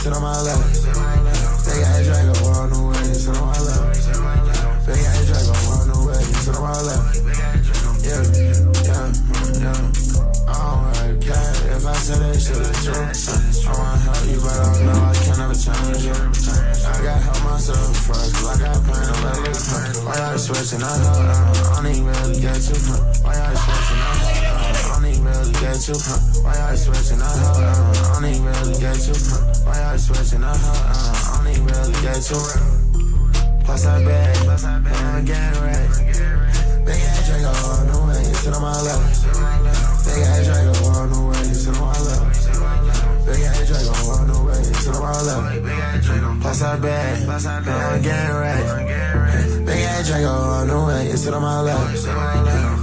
sit on my lap. Big ass Draco on the way, sit on my lap. Big ass Draco on the way, sit on my lap. Yeah. I don't really care if I say that shit is true. I wanna help you, but I don't know I can never change you. I gotta help myself first, cause I got pain to let it. Why y'all switching up? I don't even really get you. Why y'all switching up? I don't even really get you. Why y'all switching up? I don't even really get you. Why y'all switching up? I don't even really get you. Plus I beg, I'm getting ready. Big ass Draco on the way, sit on my lap. Big ass Draco on the way, sit on my lap. Big ass Draco on the way, sit on my lap. Plus I beg, I'm getting ready. Big ass Draco on the way, sit on my lap.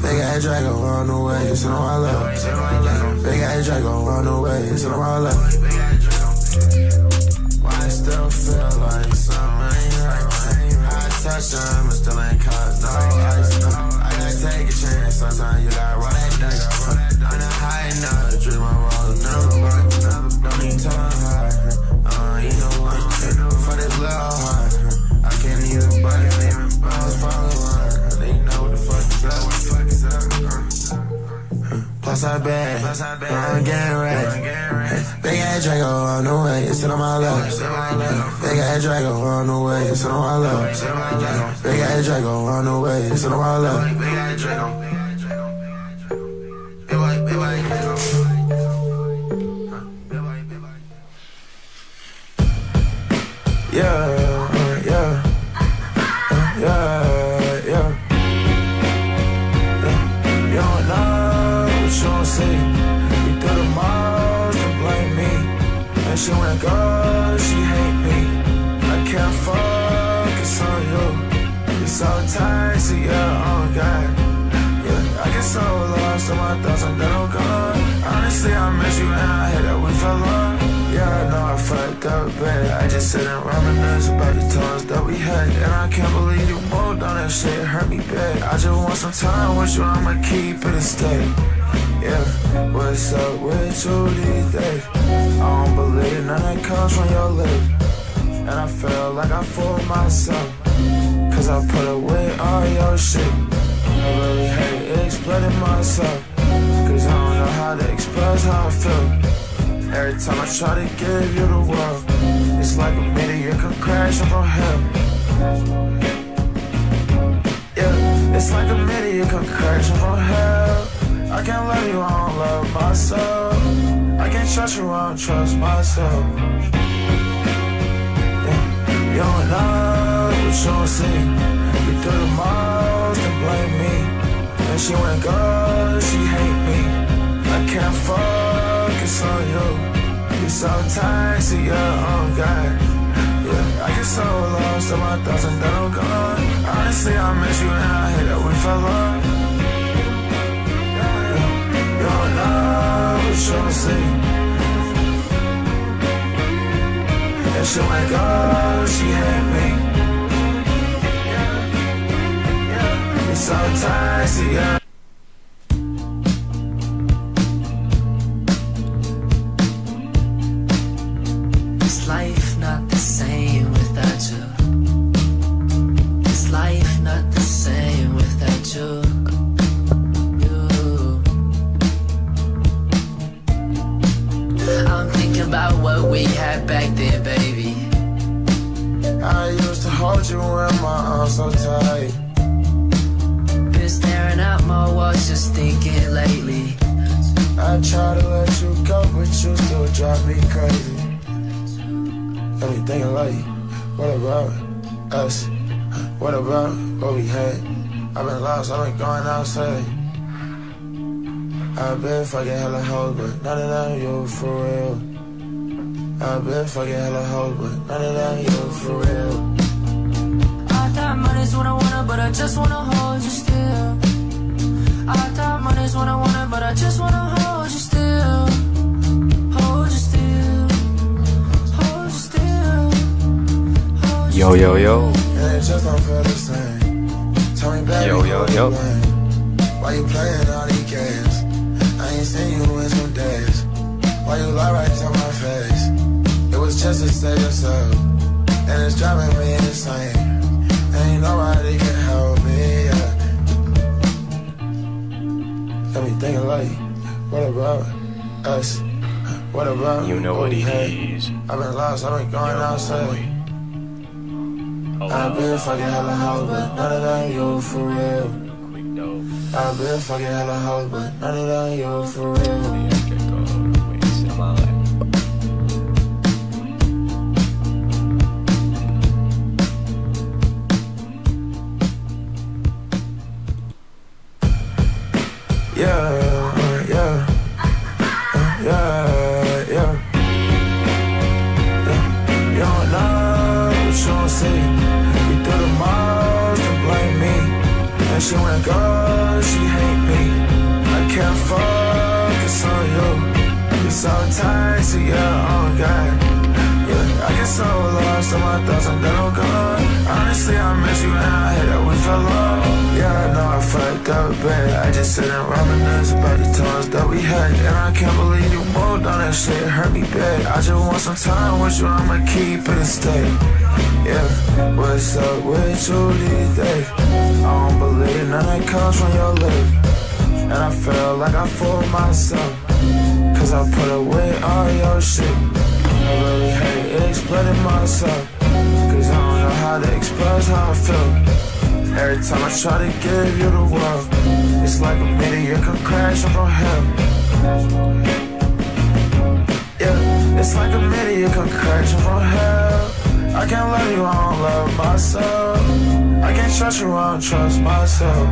Big ass Draco on the way, sit on my lap. Big ass Draco on the way, sit on my lap. Why I still feel like something ain't right? I touch them, but still ain't cause no ice. I gotta take a chance, sometimes you gotta roll that dice. I'm not high enough, dream of rolling never. Don't need to hard, you know what? For this little heart, I can't even bite it. I was following, they know what the fuck is up. Plus I beg, I'm getting ready. Big ass Draco on the way, sit on my lap. Big ass Draco on the way, sit on my lap. Big ass Draco on the way, sit on my lap. Big ass Draco. Yeah. You don't know what you don't see. You do the most to blame me. And she wanna go, she hate me. I can't focus on you. You're so toxic, yeah, oh God. Yeah, I get so lost in my thoughts and then I'm gone. Honestly, I miss you and I hate that we fell off. Yeah, I know I fucked up bad. I just sit and reminisce about the times that we had. And I can't believe you moved on that shit, hurt me bad. I just want some time with you, I'ma keep it a stay. Yeah, what's up with you these days? I don't believe none that comes from your lips. And I feel like I fooled myself, cause I put away all your shit. I really hate explaining myself, cause I don't know how to express how I feel. Every time I try to give you the world, it's like a meteor could crash from hell. Yeah, it's like a meteor could crash from hell. I can't love you, I don't love myself. I can't trust you, I don't trust myself. Yeah, you don't know what you don't see. You do the most to blame me. And she wanna go, she hate me. I can't focus on you. You're so toxic, yeah, oh God. Yeah, I get so lost in my thoughts and then I'm gone. Honestly, I miss you and I hate that we fell off. You don't know what you don't see. And she wanna go, she hate me. You're so toxic, yeah. Life not the same without you. Is life not the same without you? I'm thinking about what we had back then, baby. I used to hold you in my arms so tight. Been staring at my walls, just thinking lately. I try to let you go, but you still drive me crazy. Got me thinking like, what about us? What about what we had? I've been lost, I've been going outside. I've been fucking hella hoes, but none of them you for real. I've been fucking hella hoes, but none of them you for real. I thought money's what I wanted, but I just wanna hold you still. I thought money's what I wanted, but I just wanna hold you still. Hold you still. Yo, yo, yo. Yo, yo, yo. Why you playing all these games? I ain't seen you in some days. Why you lie right to my face? It was just a save yourself, and it's driving me insane. Ain't nobody can help me, yeah. Got me thinking like, what about us? What about You know what it is. I've been lost, I've been going outside. I've been fucking hella hoes, but none of them you for real. I've been fucking hella hoes, but none of them you for real. Yeah, yeah, yeah, yeah. You don't know what you don't see. You do the most and blame me. And she wanna go, she hate me. I can't focus on you. You're so toxic, yeah, oh God. Yeah, I get so lost in my thoughts and then I'm gone. Honestly, I miss you and I hate that we fell off. Yeah, I know I fucked up bad. I just sit and reminisce about the times that we had. And I can't believe you moved on that shit, it hurt me bad. I just want some time with you, I'ma keep it and stay. Yeah, what's up with you these days? I don't believe none that comes from your lips. And I feel like I fooled myself, cause I put away all your shit. I really hate explaining myself, cause I don't know how to express how I feel. Every time I try to give you the world, it's like a meteor come crashing from hell. Yeah, it's like a meteor come crashing from hell. I can't love you, I don't love myself. I can't trust you, I don't trust myself.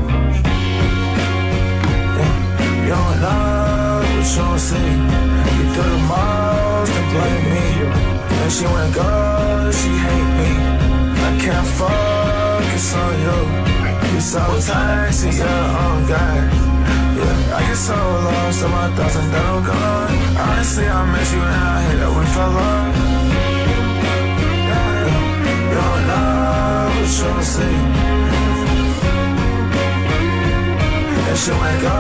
Yeah, you don't know what you don't see. You do the most and blame me. And she wanna go, she hate me. I can't focus on you. You're so toxic, yeah, oh God. Yeah, I get so lost in my thoughts and then I'm gone. Honestly, I miss you and I hate that we fell off. Yeah, you don't know what you don't see. And she wanna go,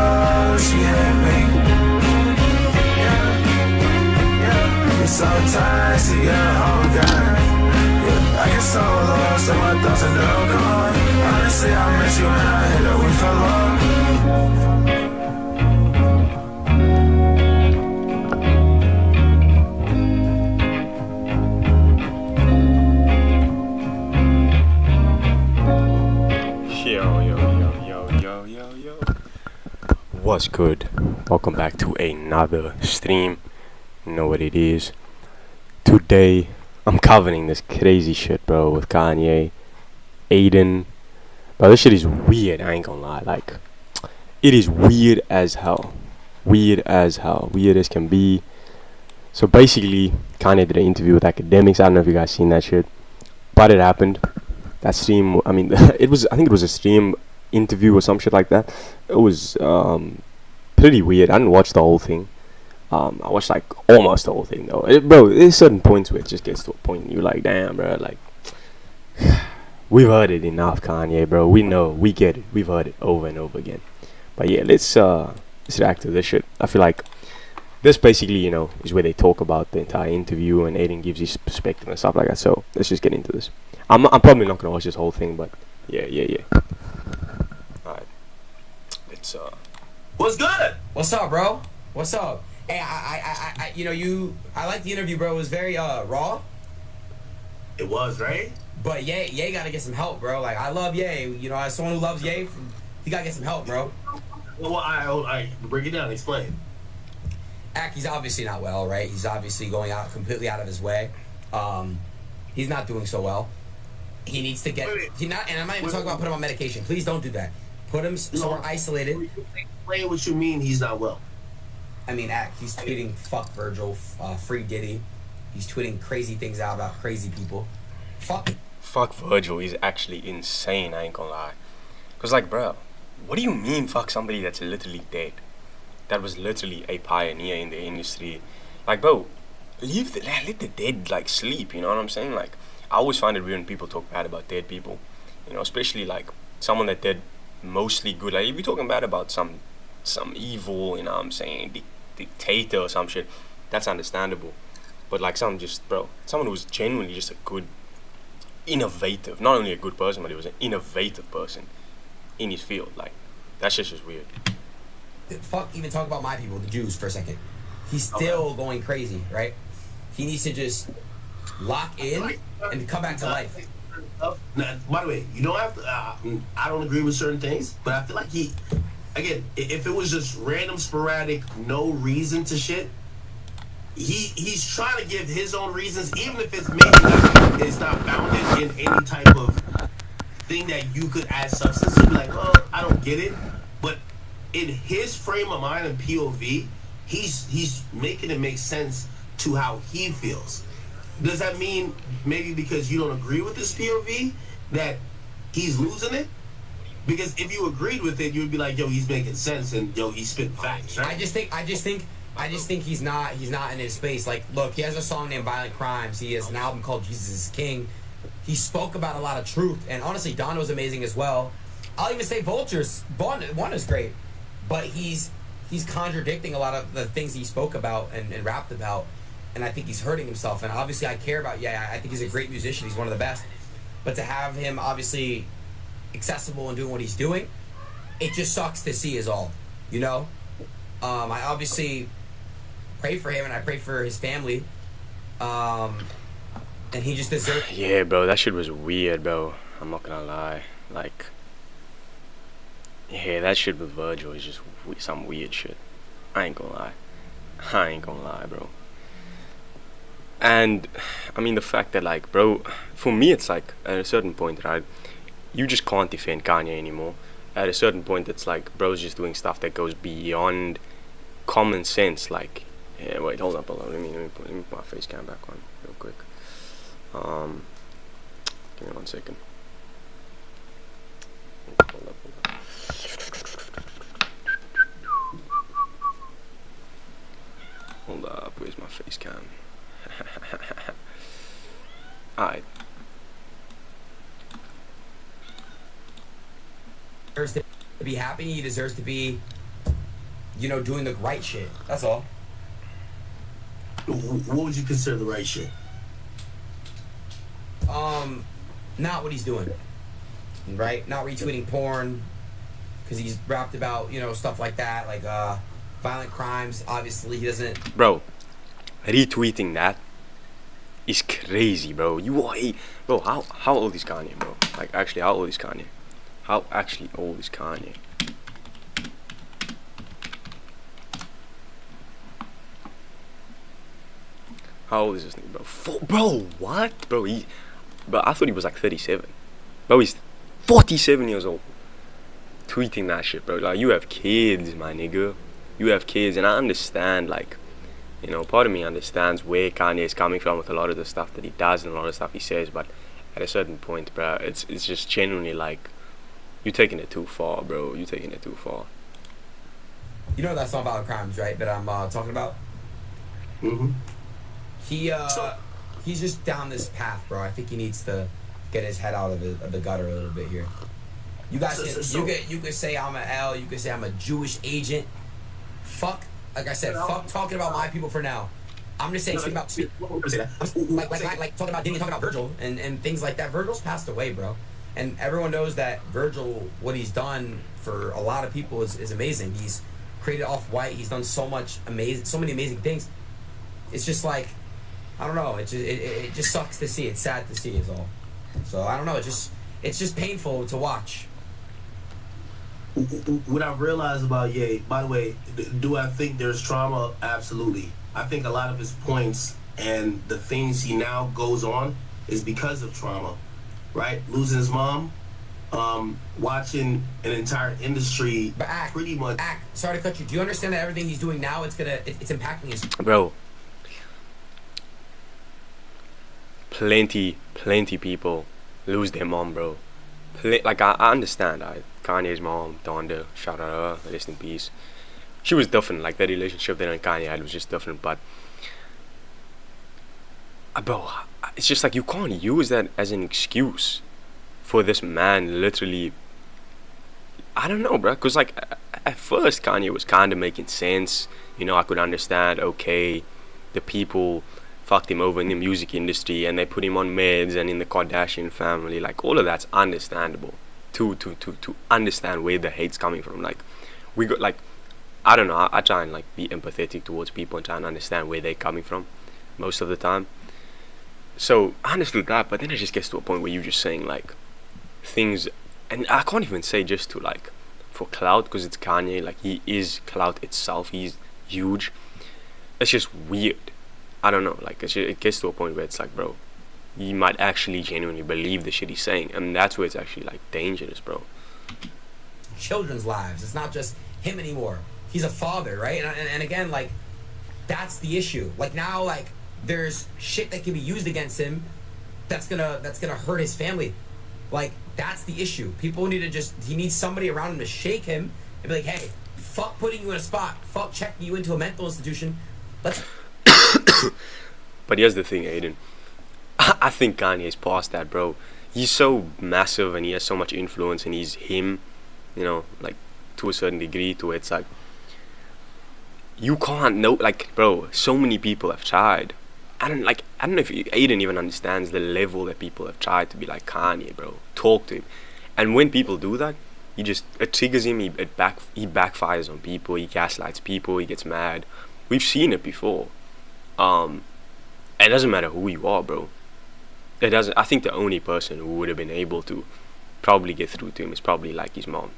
she hate me. Yeah, you're so toxic, yeah, oh God. I get so lost in my thoughts and then I'm gone. Honestly, I miss you and I hate that we fell off. Yo. What's good? Welcome back to another stream. You know what it is. Today, I'm covering this crazy shit, bro, with Kanye, Aiden. Bro, this shit is weird, I ain't gonna lie. Like, it is weird as hell. Weird as can be. So basically, Kanye did an interview with Akademiks. I don't know if you guys seen that shit, but it happened. That stream, I mean, I think it was a stream interview or some shit like that. It was pretty weird. I didn't watch the whole thing. I watched like almost the whole thing though. Bro, there's certain points where it just gets to a point and you're like, damn, bro, like, we've heard it enough, Kanye, bro. We know, we get it. We've heard it over and over again. But yeah, let's react to this shit. I feel like this basically, you know, is where they talk about the entire interview and Aiden gives his perspective and stuff like that. So let's just get into this. I'm probably not gonna watch this whole thing, but yeah. Alright, let's What's good? What's up, bro? What's up? Hey, I like the interview, bro. It was very raw. It was, right? But Ye gotta get some help, bro. Like, I love Ye. You know, as someone who loves Ye, he gotta get some help, bro. Well, I break it down. Explain. He's obviously not well, right? He's obviously going out completely out of his way. He's not doing so well. He needs to get. And I'm not even talking about putting him on medication. Please don't do that. Put him somewhere isolated. Explain what you mean. He's not well. I mean, he's tweeting fuck Virgil, free Diddy. He's tweeting crazy things out about crazy people. Fuck Virgil is actually insane, I ain't gonna lie. Cause like, bro, what do you mean fuck somebody that's literally dead? That was literally a pioneer in the industry. Like, bro, let the dead like sleep, you know what I'm saying? Like, I always find it weird when people talk bad about dead people. You know, especially like someone that did mostly good. Like, if you're talking bad about some evil, you know what I'm saying, dictator or some shit, that's understandable. but like someone who was genuinely just a good, innovative, not only a good person, but he was an innovative person in his field. Like, that shit's just weird. Fuck, even talk about my people, the Jews, for a second. He's still going crazy, right? He needs to just lock in and come back to life. Now, by the way, you don't have to. I don't agree with certain things, but I feel like again, if it was just random, sporadic, no reason to shit, he's trying to give his own reasons, even if it's maybe it's not founded in any type of thing that you could add substance to. Be like, oh, I don't get it, but in his frame of mind and POV, he's making it make sense to how he feels. Does that mean maybe because you don't agree with this POV that he's losing it? Because if you agreed with it, you'd be like, yo, he's making sense and yo, he's spitting facts, right? I just think he's not in his space. Like, look, he has a song named Violent Crimes. He has an album called Jesus is King. He spoke about a lot of truth, and honestly, Don was amazing as well. I'll even say Vultures. One is great, but he's contradicting a lot of the things he spoke about and rapped about. And I think he's hurting himself. And obviously, I care about. Yeah, I think he's a great musician. He's one of the best. But to have him obviously accessible and doing what he's doing, it just sucks to see. Is all, you know. I obviously pray for him and I pray for his family. And he just deserves. Yeah, bro, that shit was weird, bro. I'm not gonna lie. Like, yeah, that shit with Virgil is just some weird shit. I ain't gonna lie, bro. And I mean, the fact that, like, bro, for me it's like at a certain point, right, you just can't defend Kanye anymore. At a certain point, it's like bro's just doing stuff that goes beyond common sense. Like, yeah, wait, hold up. Let me put my face cam back on real quick. Give me 1 second. Hold up. Hold up, where's my face cam? Alright. Deserves to be happy. He deserves to be, doing the right shit. That's all. What would you consider the right shit? Not what he's doing. Right? Not retweeting porn, because he's rapped about, stuff like that, like violent crimes. Obviously, he doesn't. Bro, retweeting that is crazy, bro. Bro, how old is Kanye, bro? Like, actually, how old is Kanye? How actually old is Kanye? How old is this nigga, bro? Bro, what? Bro, I thought he was like 37. Bro, he's 47 years old. Tweeting that shit, bro. Like, you have kids, my nigga. You have kids, and I understand, like, part of me understands where Kanye is coming from with a lot of the stuff that he does and a lot of the stuff he says, but at a certain point, bro, it's just genuinely like, you're taking it too far, bro. You're taking it too far. You know that song Violent Crimes, right? That I'm talking about? Mm-hmm. He's just down this path, bro. I think he needs to get his head out of the gutter a little bit here. You guys, you could say I'm an L. You could say I'm a Jewish agent. Fuck, like I said, fuck talking about my people for now. I'm just saying, like talking about Diddy, talking about Virgil and things like that. Virgil's passed away, bro. And everyone knows that Virgil, what he's done for a lot of people is amazing. He's created Off-White. He's done so many amazing things. It's just like, I don't know. It just sucks to see. It's sad to see is all. So I don't know. It's just painful to watch. What I realized about Ye, by the way, do I think there's trauma? Absolutely. I think a lot of his points and the things he now goes on is because of trauma. Right? Losing his mom, watching an entire industry pretty much. Sorry to cut you. Do you understand that everything he's doing now, it's impacting his. Bro, plenty people lose their mom, bro. Like, I understand. Kanye's mom, Donda, shout out to her, rest in peace. She was different. Like, the relationship that Kanye had was just different. But, bro, it's just like you can't use that as an excuse for this man. Literally, I don't know, bro. Because, like, at first Kanye was kind of making sense. I could understand. Okay, the people fucked him over in the music industry, and they put him on meds, and in the Kardashian family, like all of that's understandable. To understand where the hate's coming from, like we got like I don't know. I try and like be empathetic towards people and try and understand where they're coming from most of the time. So I understood that, but then it just gets to a point where you're just saying like things, and I can't even say just to like for clout, because it's Kanye. Like he is clout itself. He's huge. It's just weird. I don't know. Like it gets to a point where it's like, bro, you might actually genuinely believe the shit he's saying, and that's where it's actually like dangerous, bro. Children's lives. It's not just him anymore. He's a father, right? And again, like that's the issue. Like now, like there's shit that can be used against him that's gonna hurt his family. Like that's the issue. People need to he needs somebody around him to shake him and be like, hey, fuck putting you in a spot, fuck checking you into a mental institution. Let's But here's the thing, Aiden. I think Kanye's past that, bro. He's so massive and he has so much influence, and he's him, you know, like to a certain degree, to where it's like you can't know, like, bro, so many people have tried. I don't know if Aiden even understands the level that people have tried to be like Kanye, bro. Talk to him. And when people do that, it triggers him, he backfires on people, he gaslights people, he gets mad. We've seen it before. It doesn't matter who you are, bro. It doesn't. I think the only person who would have been able to probably get through to him is probably like his mom.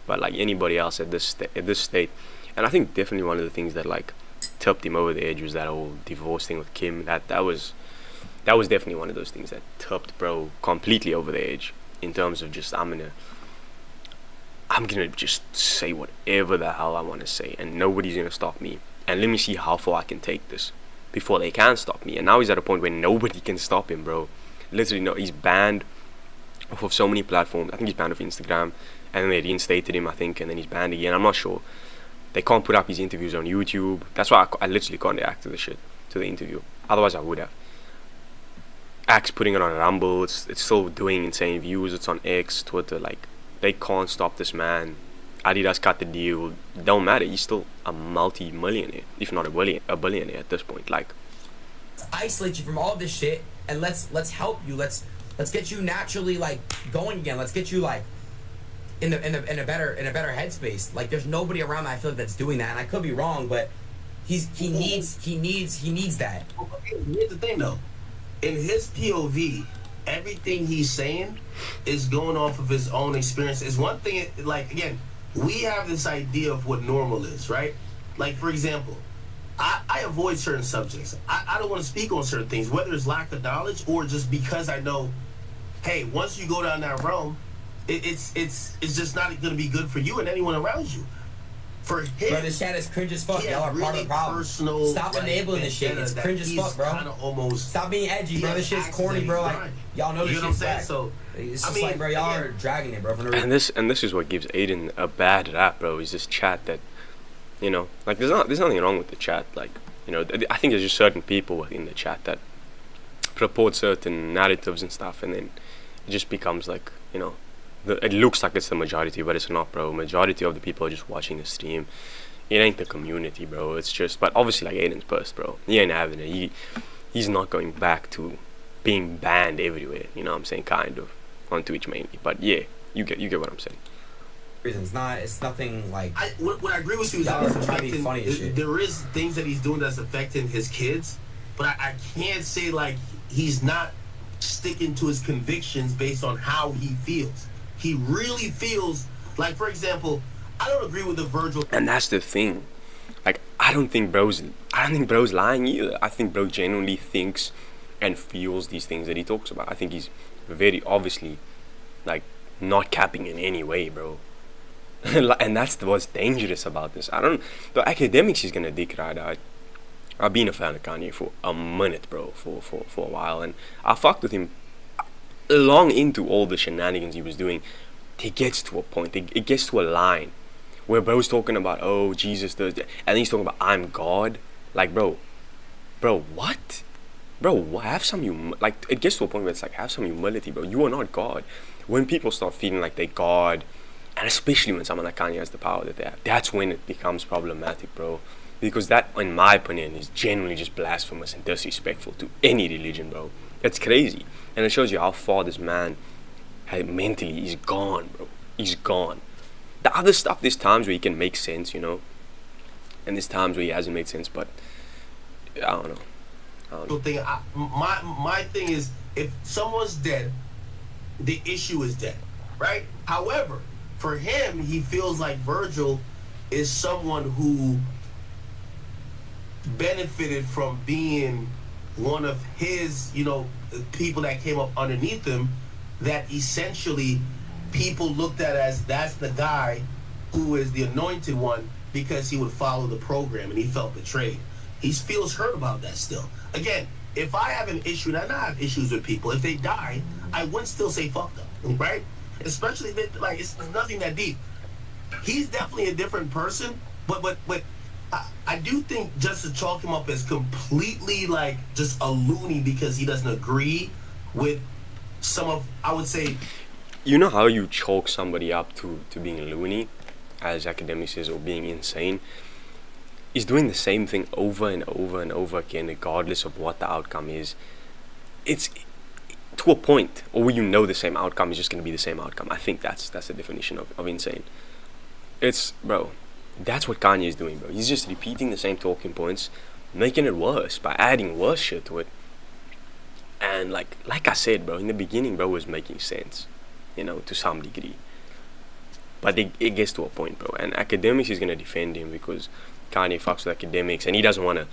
But like anybody else at this state, and I think definitely one of the things that like tipped him over the edge was that whole divorce thing with Kim. That was definitely one of those things that tipped bro completely over the edge in terms of just I'm gonna just say whatever the hell I want to say, and nobody's gonna stop me. And let me see how far I can take this before they can stop me. And now he's at a point where nobody can stop him, bro. Literally, no. He's banned off of so many platforms. I think he's banned off Instagram, and then they reinstated him, I think, and then he's banned again. I'm not sure. They can't put up his interviews on YouTube. That's why I literally can't react to the interview. Otherwise, I would have. Axe putting it on Rumble. It's still doing insane views. It's on X, Twitter. Like, they can't stop this man. Adidas cut the deal. Don't matter. He's still a multi-millionaire, if not a billionaire at this point. Like, isolate you from all this shit, and let's help you. Let's get you naturally like going again. Let's get you like in a better headspace. Like there's nobody around that I feel like that's doing that, and I could be wrong, but he needs that. Here's the thing though, in his POV, everything he's saying is going off of his own experience. Is one thing. Like again, we have this idea of what normal is, right? Like for example, I avoid certain subjects. I don't want to speak on certain things, whether it's lack of knowledge or just because I know, hey, once you go down that realm, it's just not going to be good for you and anyone around you. For him, bro, this chat is cringe as fuck. Y'all are part of the problem. Stop enabling this shit. It's cringe as fuck, bro. Stop being edgy, bro. This shit's corny, bro. Like, y'all know this shit's whack. So it's just like, bro, y'all are dragging it, bro. For no reason. And this is what gives Aiden a bad rap, bro. Is this chat that, you know, like there's nothing wrong with the chat. Like, you know, I think there's just certain people within the chat that purport certain narratives and stuff, and then it just becomes like, you know, it looks like it's the majority, but it's not, bro. Majority of the people are just watching the stream. It ain't the community, bro. It's just, but obviously like Aiden's pissed, bro. He ain't having it. He's not going back to being banned everywhere. You know what I'm saying? Kind of on Twitch mainly, but yeah, you get what I'm saying. It's nothing like. What I agree with you is that it's affecting, there is things that he's doing that's affecting his kids, but I can't say like he's not sticking to his convictions based on how he feels. He really feels like, for example, I don't agree with the Virgil. And that's the thing. Like, I don't think bro's lying either. I think bro genuinely thinks and feels these things that he talks about. I think he's very obviously like not capping in any way, bro. And that's what's dangerous about this. The Akademiks is gonna dick ride out. I've been a fan of Kanye for a minute, bro, for a while, and I fucked with him long into all the shenanigans he was doing. It gets to a point, it gets to a line where bro's talking about, oh, Jesus does that, and then he's talking about, I'm God. Like, bro, what? Bro, have some like, it gets to a point where it's like, have some humility, bro. You are not God. When people start feeling like they're God, and especially when someone like Kanye has the power that they have, that's when it becomes problematic, bro. Because that, in my opinion, is genuinely just blasphemous and disrespectful to any religion, bro. It's crazy. And it shows you how far this man mentally is gone, bro. He's gone. The other stuff, there's times where he can make sense, you know. And there's times where he hasn't made sense, but I don't know. My thing is, if someone's dead, the issue is dead, right? However, for him, he feels like Virgil is someone who benefited from being one of his, people that came up underneath him, that essentially people looked at as that's the guy who is the anointed one because he would follow the program and he felt betrayed. He feels hurt about that still. Again, if I have an issue, and I have issues with people, if they die, I wouldn't still say fuck them, right? Especially if it's nothing that deep. He's definitely a different person, but I do think just to chalk him up as completely just a loony because he doesn't agree with some of, I would say. You know how you chalk somebody up to being loony, as Akademiks is, or being insane? He's doing the same thing over and over and over again, regardless of what the outcome is. It's to a point, or where you know the same outcome is just going to be the same outcome. I think that's the definition of insane. It's, bro, that's what Kanye is doing, bro. He's just repeating the same talking points, making it worse by adding worse shit to it. And like I said, bro, in the beginning, bro, was making sense, to some degree. But it gets to a point, bro. And Akademiks is going to defend him because Kanye fucks with Akademiks and he doesn't want to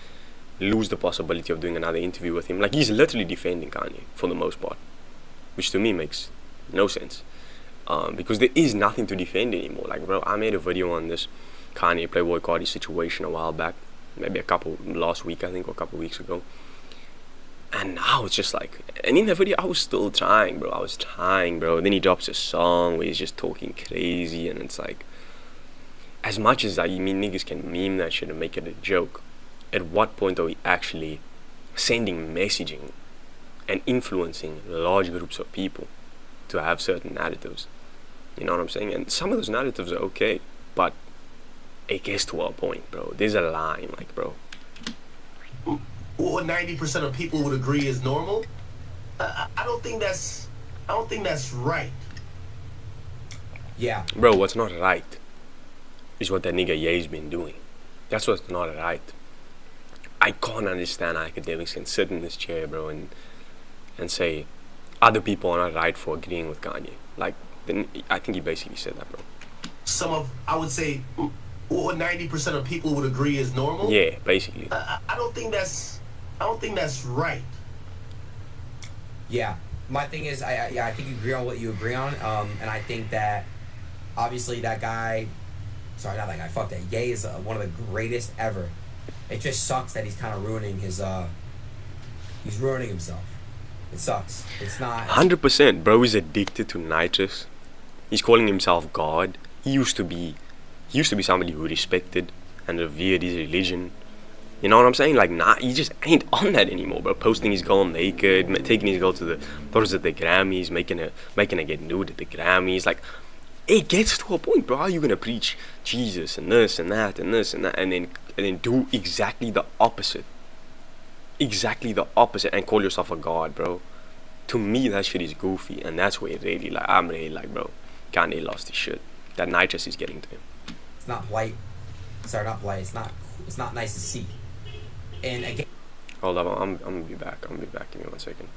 lose the possibility of doing another interview with him. Like, he's literally defending Kanye for the most part, which to me makes no sense. Because there is nothing to defend anymore. Like, bro, I made a video on this Kanye Playboy Cardi situation a while back, maybe last week, I think, or a couple weeks ago. And now it's just and in that video, I was still trying, bro. Then he drops a song where he's just talking crazy, and it's as much as niggas can meme that shit and make it a joke, at what point are we actually sending messaging and influencing large groups of people to have certain narratives? You know what I'm saying? And some of those narratives are okay, but it gets to a point, bro. There's a line, bro. What 90% of people would agree is normal. I don't think that's right. Yeah, bro. What's not right is what that nigga Ye's been doing. That's what's not right. I can't understand how Akademiks can sit in this chair, bro, and say other people are not right for agreeing with Kanye. Then I think he basically said that, bro. I would say, what 90% of people would agree is normal. Yeah, basically. I don't think that's right. Yeah. My thing is, I think you agree on what you agree on, and I think that obviously that guy, sorry, not that guy, fuck that, Ye is one of the greatest ever. It just sucks that he's kind of ruining he's ruining himself. It sucks. It's not 100%, bro. Is addicted to nitrous. He's calling himself God. He used to be somebody who respected and revered his religion. You know what I'm saying? Nah, he just ain't on that anymore, bro. Posting his girl naked, taking his girl to the Grammys, making her get nude at the Grammys. It gets to a point, bro. How are you gonna preach Jesus and this and that and this and that, and then do exactly the opposite? Exactly the opposite, and call yourself a god, bro. To me, that shit is goofy, and that's where it really, I'm really bro, Kanye lost his shit. That nitrous is getting to him. It's not polite. Sorry, not polite. It's not nice to see. And again, hold up, I'm gonna be back. Give me 1 second.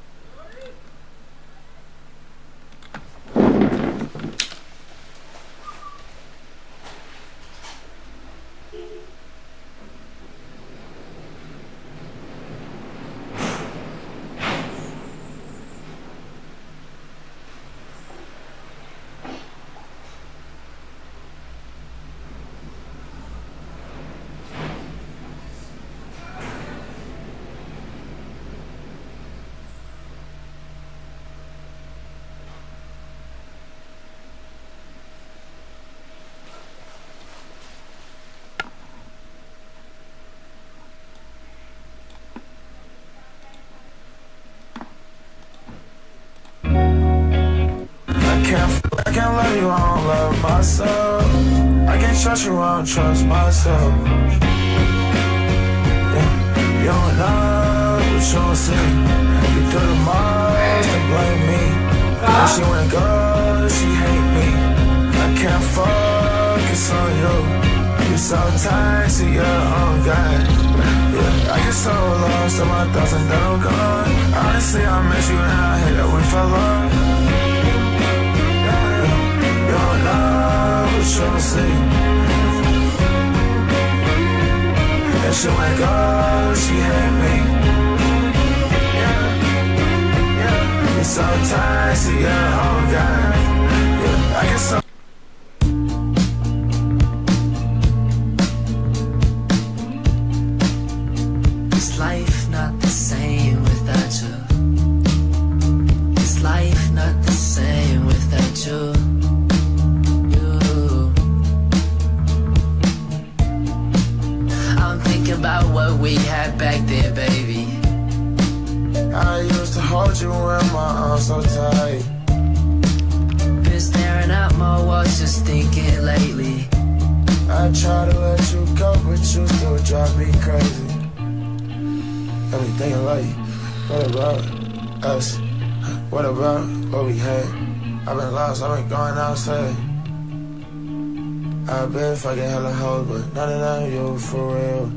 I can't love you, I don't love myself. I can't trust you, I don't trust myself. so tired, see ya, oh God. Yeah, I get so lost in my thoughts and then I'm gone. Honestly, I miss you and I hate that we fell off. Yeah, you don't know what you don't see. And she went go, she hate me. Yeah, it's so tired, see ya, oh God. Yeah, I get so. Is life not the same without you? Is life not the same without you? I'm thinking about what we had back there, baby. I used to hold you in my arms so tight. Been staring at my walls, just thinking lately. I try to let you go, but you still drive me crazy. Got me thinking like, what about us? What about what we had? I've been lost, I've been going outside. I've been fucking hella hoes, but none of them you for real.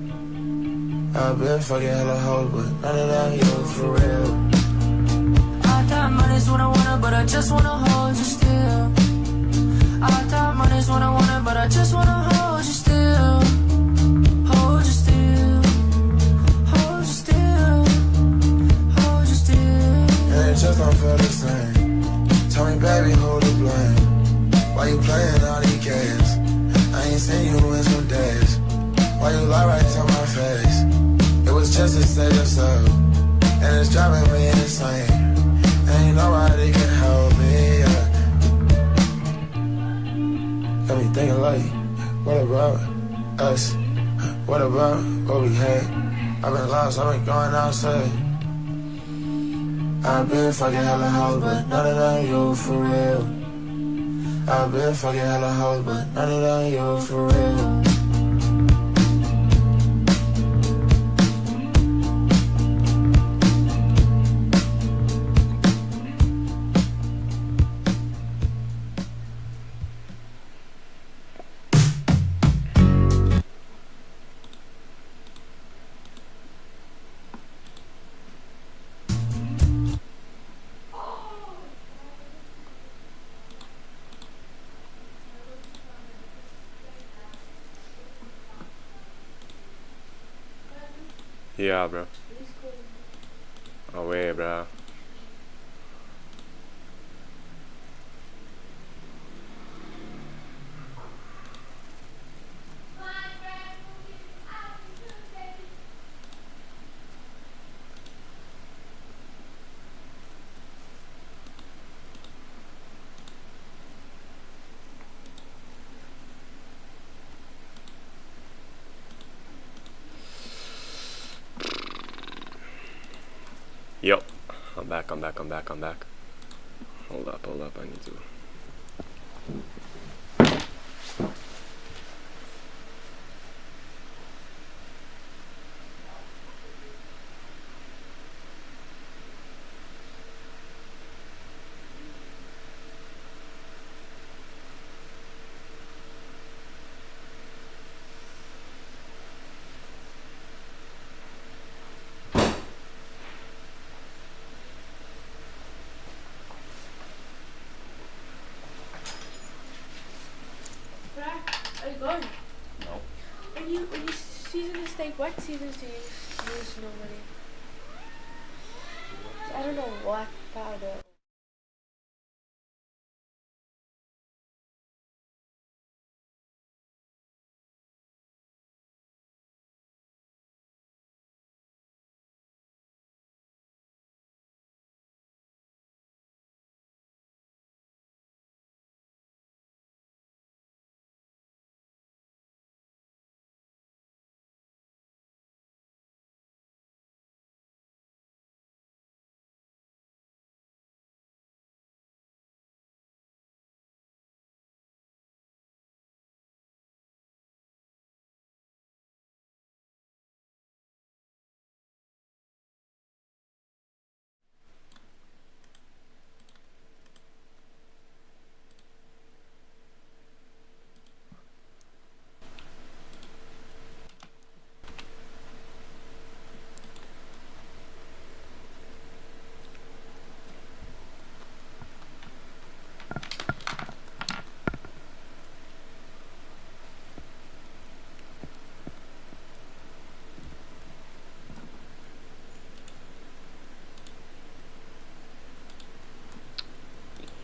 I've been fucking hella hoes, but none of them you for real. I thought money's what I wanted, but I just wanna hold you still. I thought money's what I wanted, but I just wanna hold you still. Hold you still. Hold you still. Hold you still. And it just don't feel the same. Tell me, baby, who to blame? Why you playing all these games? I ain't seen you in some days. Why you lie right to my face? It was just to save yourself, and it's driving me insane. Ain't nobody can help me, yeah. Got me thinking like, what about us? What about what we had? I've been lost, I've been going outside. I've been fucking hella hoes, but none of them you for real. I've been fucking hella hoes, but none of them you for real. Yeah, bro. Away, bro. Yo, I'm back. Hold up, I need to. Are you going? No. When you season the steak, what seasons do you use normally? I don't know what powder.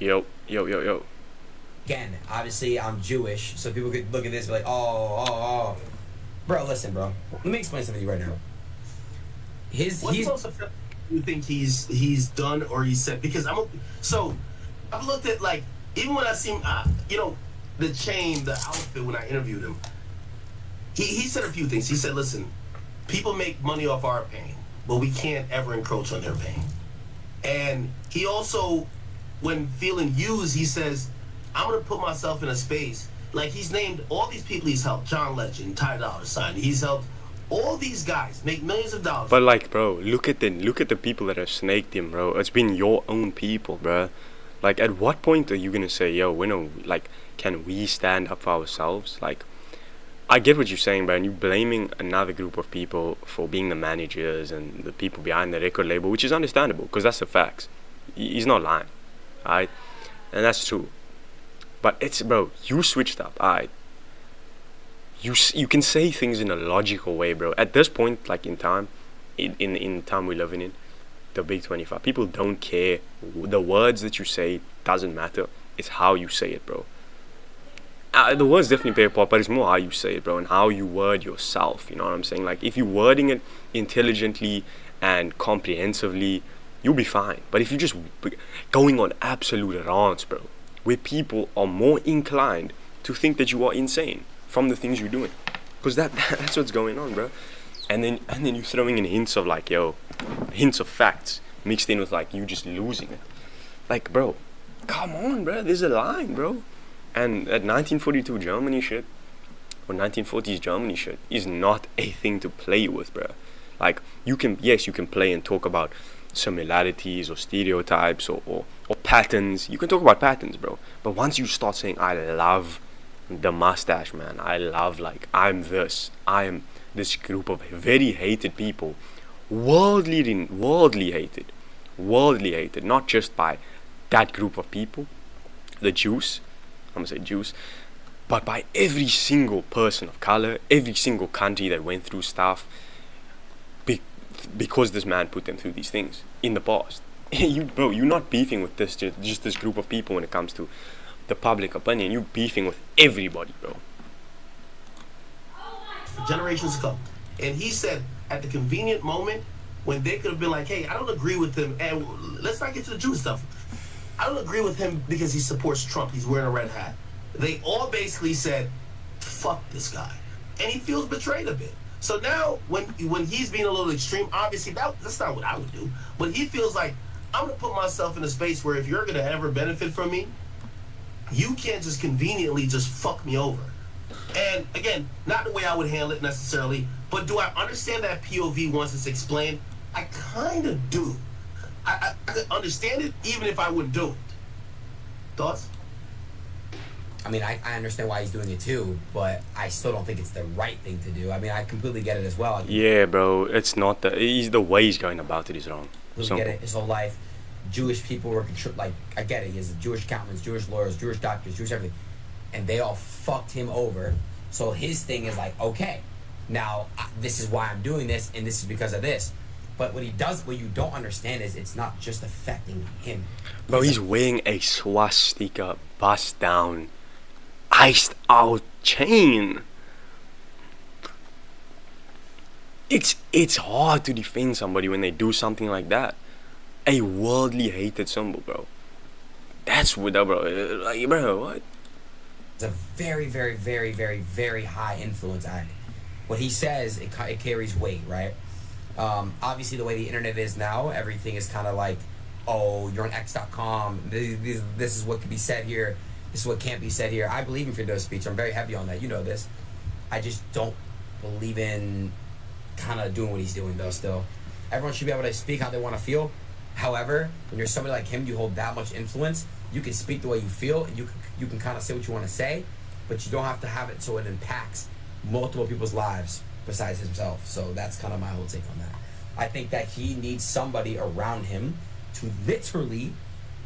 Yo. Again, obviously I'm Jewish, so people could look at this and be like, oh. Bro, listen, bro. Let me explain something to you right now. What's most offensive you think he's done or he said? Because I've looked at, like, even when I seen the chain, the outfit when I interviewed him. He said a few things. He said, listen, people make money off our pain, but we can't ever encroach on their pain. And he also, when feeling used, he says, I'm going to put myself in a space. Like, he's named all these people he's helped. John Legend, Ty Dolla $ign. He's helped all these guys make millions of dollars. But, like, bro, look at the people that have snaked him, bro. It's been your own people, bro. Like, at what point are you going to say, yo, can we stand up for ourselves? Like, I get what you're saying, bro, and you're blaming another group of people for being the managers and the people behind the record label, which is understandable, because that's the facts. He's not lying, alright? And that's true. But it's, bro, you switched up, alright? You can say things in a logical way, bro. At this point, like, in time, in the time we're living in, the Big 25, people don't care. The words that you say doesn't matter. It's how you say it, bro. The words definitely play a part, but it's more how you say it, bro, and how you word yourself. You know what I'm saying? Like, if you're wording it intelligently and comprehensively, you'll be fine. But if you're just going on absolute rants, bro, where people are more inclined to think that you are insane from the things you're doing, because that's what's going on, bro. And then you're throwing in hints of, like, hints of facts mixed in with, like, you just losing it. Like, bro, come on, bro. There's a line, bro. And that 1942 Germany shit, or 1940s Germany shit, is not a thing to play with, bro. Like, you can play and talk about similarities or stereotypes or patterns. You can talk about patterns, bro. But once you start saying, I love the mustache, man, I love, like, I'm this group of very hated people, worldly hated, not just by that group of people, the Jews, I'm gonna say Jews, but by every single person of color, every single country that went through stuff, because this man put them through these things in the past. You're not beefing with just this group of people when it comes to the public opinion. You're beefing with everybody, bro. For generations to come. And he said, at the convenient moment, when they could have been like, hey, I don't agree with him, and let's not get to the Jew stuff. I don't agree with him because he supports Trump. He's wearing a red hat. They all basically said, fuck this guy. And he feels betrayed a bit. So now, when he's being a little extreme, obviously, that's not what I would do. But he feels like, I'm going to put myself in a space where if you're going to ever benefit from me, you can't just conveniently just fuck me over. And again, not the way I would handle it necessarily, but do I understand that POV once it's explained? I kind of do. I could understand it even if I wouldn't do it. Thoughts? I mean, I understand why he's doing it too, but I still don't think it's the right thing to do. I mean, I completely get it as well. Yeah, bro, it's not the way he's going about it is wrong. Get it. His whole life, Jewish people were like, I get it. He has Jewish accountants, Jewish lawyers, Jewish doctors, Jewish everything, and they all fucked him over. So his thing is like, okay, now this is why I'm doing this, and this is because of this. But what you don't understand is it's not just affecting him. Bro, he's wearing a swastika bust down, iced out chain. It's hard to defend somebody when they do something like that. A worldly hated symbol, bro. That's what, bro. Like, bro, what? It's a very, very, very, very, very high influence act. What he says, it carries weight, right? Obviously, the way the internet is now, everything is kind of like, oh, you're on X.com. This is what can be said here. This is what can't be said here. I believe in freedom of speech. I'm very heavy on that. You know this. I just don't believe in kind of doing what he's doing, though, still. Everyone should be able to speak how they want to feel. However, when you're somebody like him, you hold that much influence. You can speak the way you feel, and you can kind of say what you want to say, but you don't have to have it so it impacts multiple people's lives besides himself. So that's kind of my whole take on that. I think that he needs somebody around him to literally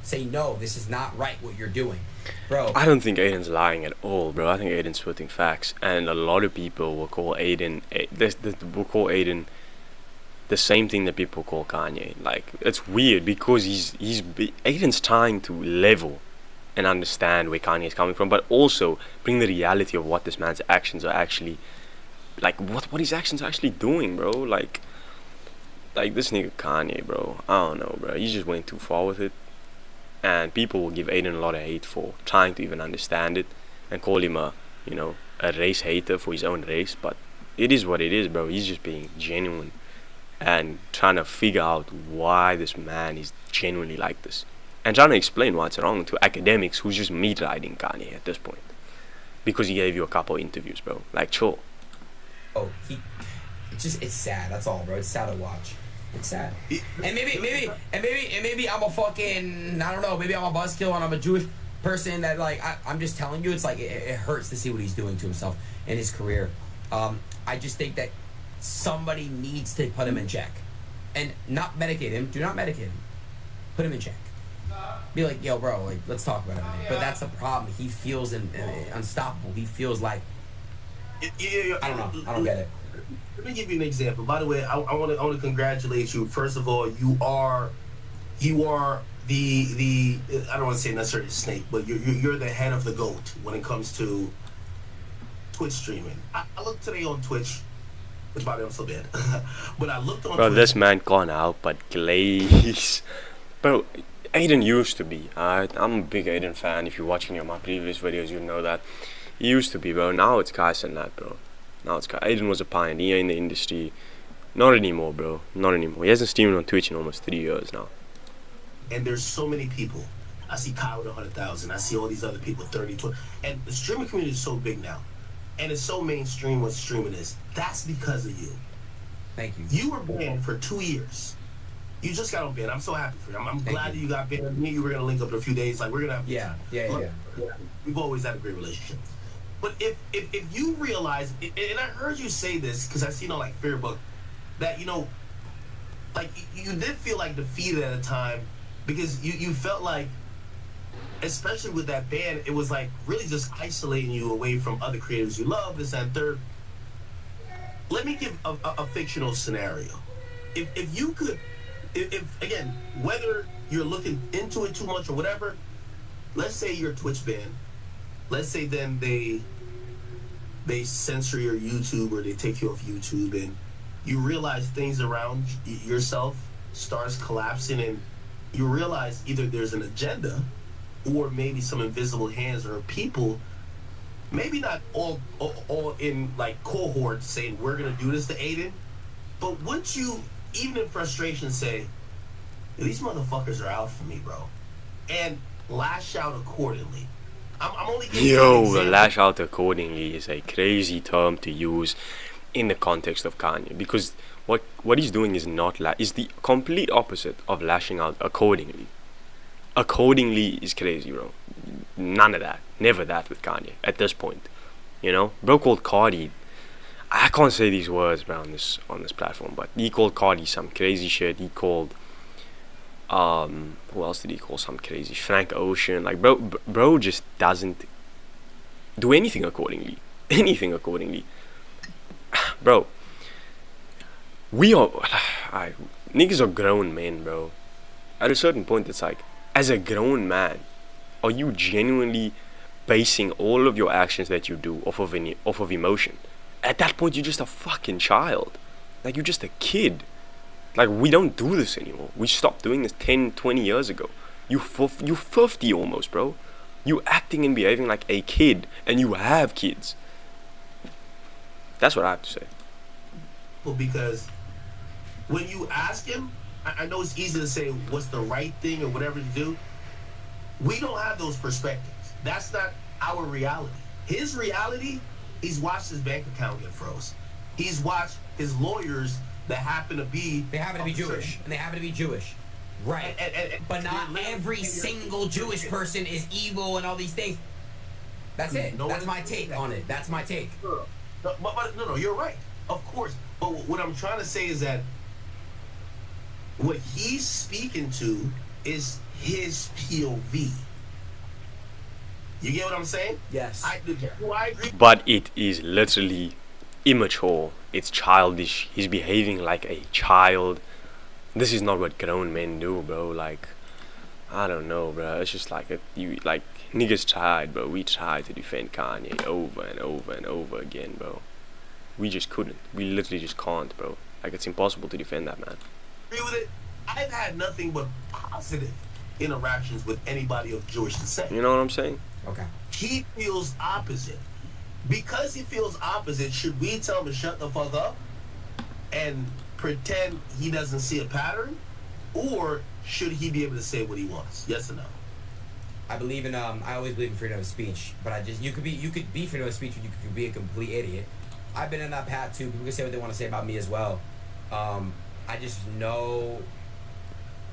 say, no, this is not right what you're doing. Bro, I don't think Aiden's lying at all, bro. I think Aiden's spitting facts, and a lot of people will call Aiden the same thing that people call Kanye. Like, it's weird because Aiden's trying to level and understand where Kanye is coming from, but also bring the reality of what this man's actions are actually, like, what his actions are actually doing, bro. Like this nigga Kanye, bro. I don't know, bro. He just went too far with it, and people will give Aiden a lot of hate for trying to even understand it and call him a race hater for his own race. But it is what it is, bro. He's just being genuine and trying to figure out why this man is genuinely like this, and trying to explain what's wrong to Akademiks, who's just meat riding Kanye at this point because he gave you a couple interviews, bro. Like, chill. Oh, it's sad. That's all, bro. It's sad to watch. It's sad. And maybe I'm a fucking, I don't know, maybe I'm a buzzkill and I'm a Jewish person that, like, I'm just telling you, it's like, it hurts to see what he's doing to himself in his career. I just think that somebody needs to put him in check. And not medicate him. Do not medicate him. Put him in check. Be like, yo, bro, like, let's talk about it, man. But that's the problem. He feels unstoppable. He feels like, I don't know. I don't get it. Let me give you an example. By the way, I want to congratulate you. First of all, you are the I don't want to say necessarily snake, but you're the head of the goat when it comes to Twitch streaming. I looked today on Twitch, which by the way I'm so bad, but I looked on. Bro, Twitch. this man can't help but glaze. Bro, Aiden used to be. I'm a big Aiden fan. If you're watching my previous videos, you know that. He used to be, bro. Now it's Kais and that, bro. Now it's Kais. Aiden was a pioneer in the industry. Not anymore, bro. Not anymore. He hasn't streamed on Twitch in almost 3 years now. And there's so many people. I see Kyle with 100,000. I see all these other people, 30, 20. And the streaming community is so big now. And it's so mainstream what streaming is. That's because of you. Thank you. You were banned for 2 years. You just got on banned. I'm so happy for you. I'm glad that you got banned. Me and you were going to link up in a few days. Like, we're going to have Yeah. We've always had a great relationship. But if you realize, and I heard you say this, because I seen on, like, Fairbook, that, like, you did feel, like, defeated at a time, because you felt like, especially with that band, it was, like, really just isolating you away from other creators you love, this and third. Let me give a fictional scenario. If you could, if again, whether you're looking into it too much or whatever, let's say you're Twitch banned. Let's say then they censor your YouTube or they take you off YouTube, and you realize things around yourself starts collapsing, and you realize either there's an agenda or maybe some invisible hands or people, maybe not all in like cohorts saying we're gonna do this to Aiden, but wouldn't you, even in frustration, say, these motherfuckers are out for me, bro, and lash out accordingly? I'm only giving you an example. Lash out accordingly is a crazy term to use in the context of Kanye, because what he's doing is is the complete opposite of lashing out accordingly. Accordingly is crazy, bro. None of that. Never that with Kanye at this point. Bro called Cardi. I can't say these words, bro, on this platform, but he called Cardi some crazy shit. He called who else did he call some crazy? Frank Ocean. Like, bro just doesn't do anything accordingly. Bro, niggas are grown men, bro. At a certain point, it's like, as a grown man, are you genuinely basing all of your actions that you do off of emotion? At that point, you're just a fucking child. Like, you're just a kid. Like, we don't do this anymore. We stopped doing this 10, 20 years ago. You 50 almost, bro. You acting and behaving like a kid, and you have kids. That's what I have to say. Well, because when you ask him, I know it's easy to say what's the right thing or whatever to do. We don't have those perspectives. That's not our reality. His reality, he's watched his bank account get froze. He's watched his lawyers that happen to be... They happen to be Jewish. And they happen to be Jewish. Right. But not every single Jewish person is evil and all these things. That's it. That's my take on it. That's my take. No, you're right. Of course. But what I'm trying to say is that what he's speaking to is his POV. You get what I'm saying? Yes. I agree. But it is literally immature. It's childish. He's behaving like a child. This is not what grown men do, bro. Like, I don't know, bro. It's just like niggas tried, bro. We tried to defend Kanye over and over and over again, bro. We just couldn't. We literally just can't, bro. Like, it's impossible to defend that man. Agree with it. I've had nothing but positive interactions with anybody of Jewish descent. You know what I'm saying? Okay. He feels opposite. Because he feels opposite, should we tell him to shut the fuck up and pretend he doesn't see a pattern? Or should he be able to say what he wants? Yes or no? I believe in I always believe in freedom of speech, but you could be freedom of speech, but you could be a complete idiot. I've been in that path too. People can say what they want to say about me as well. I just know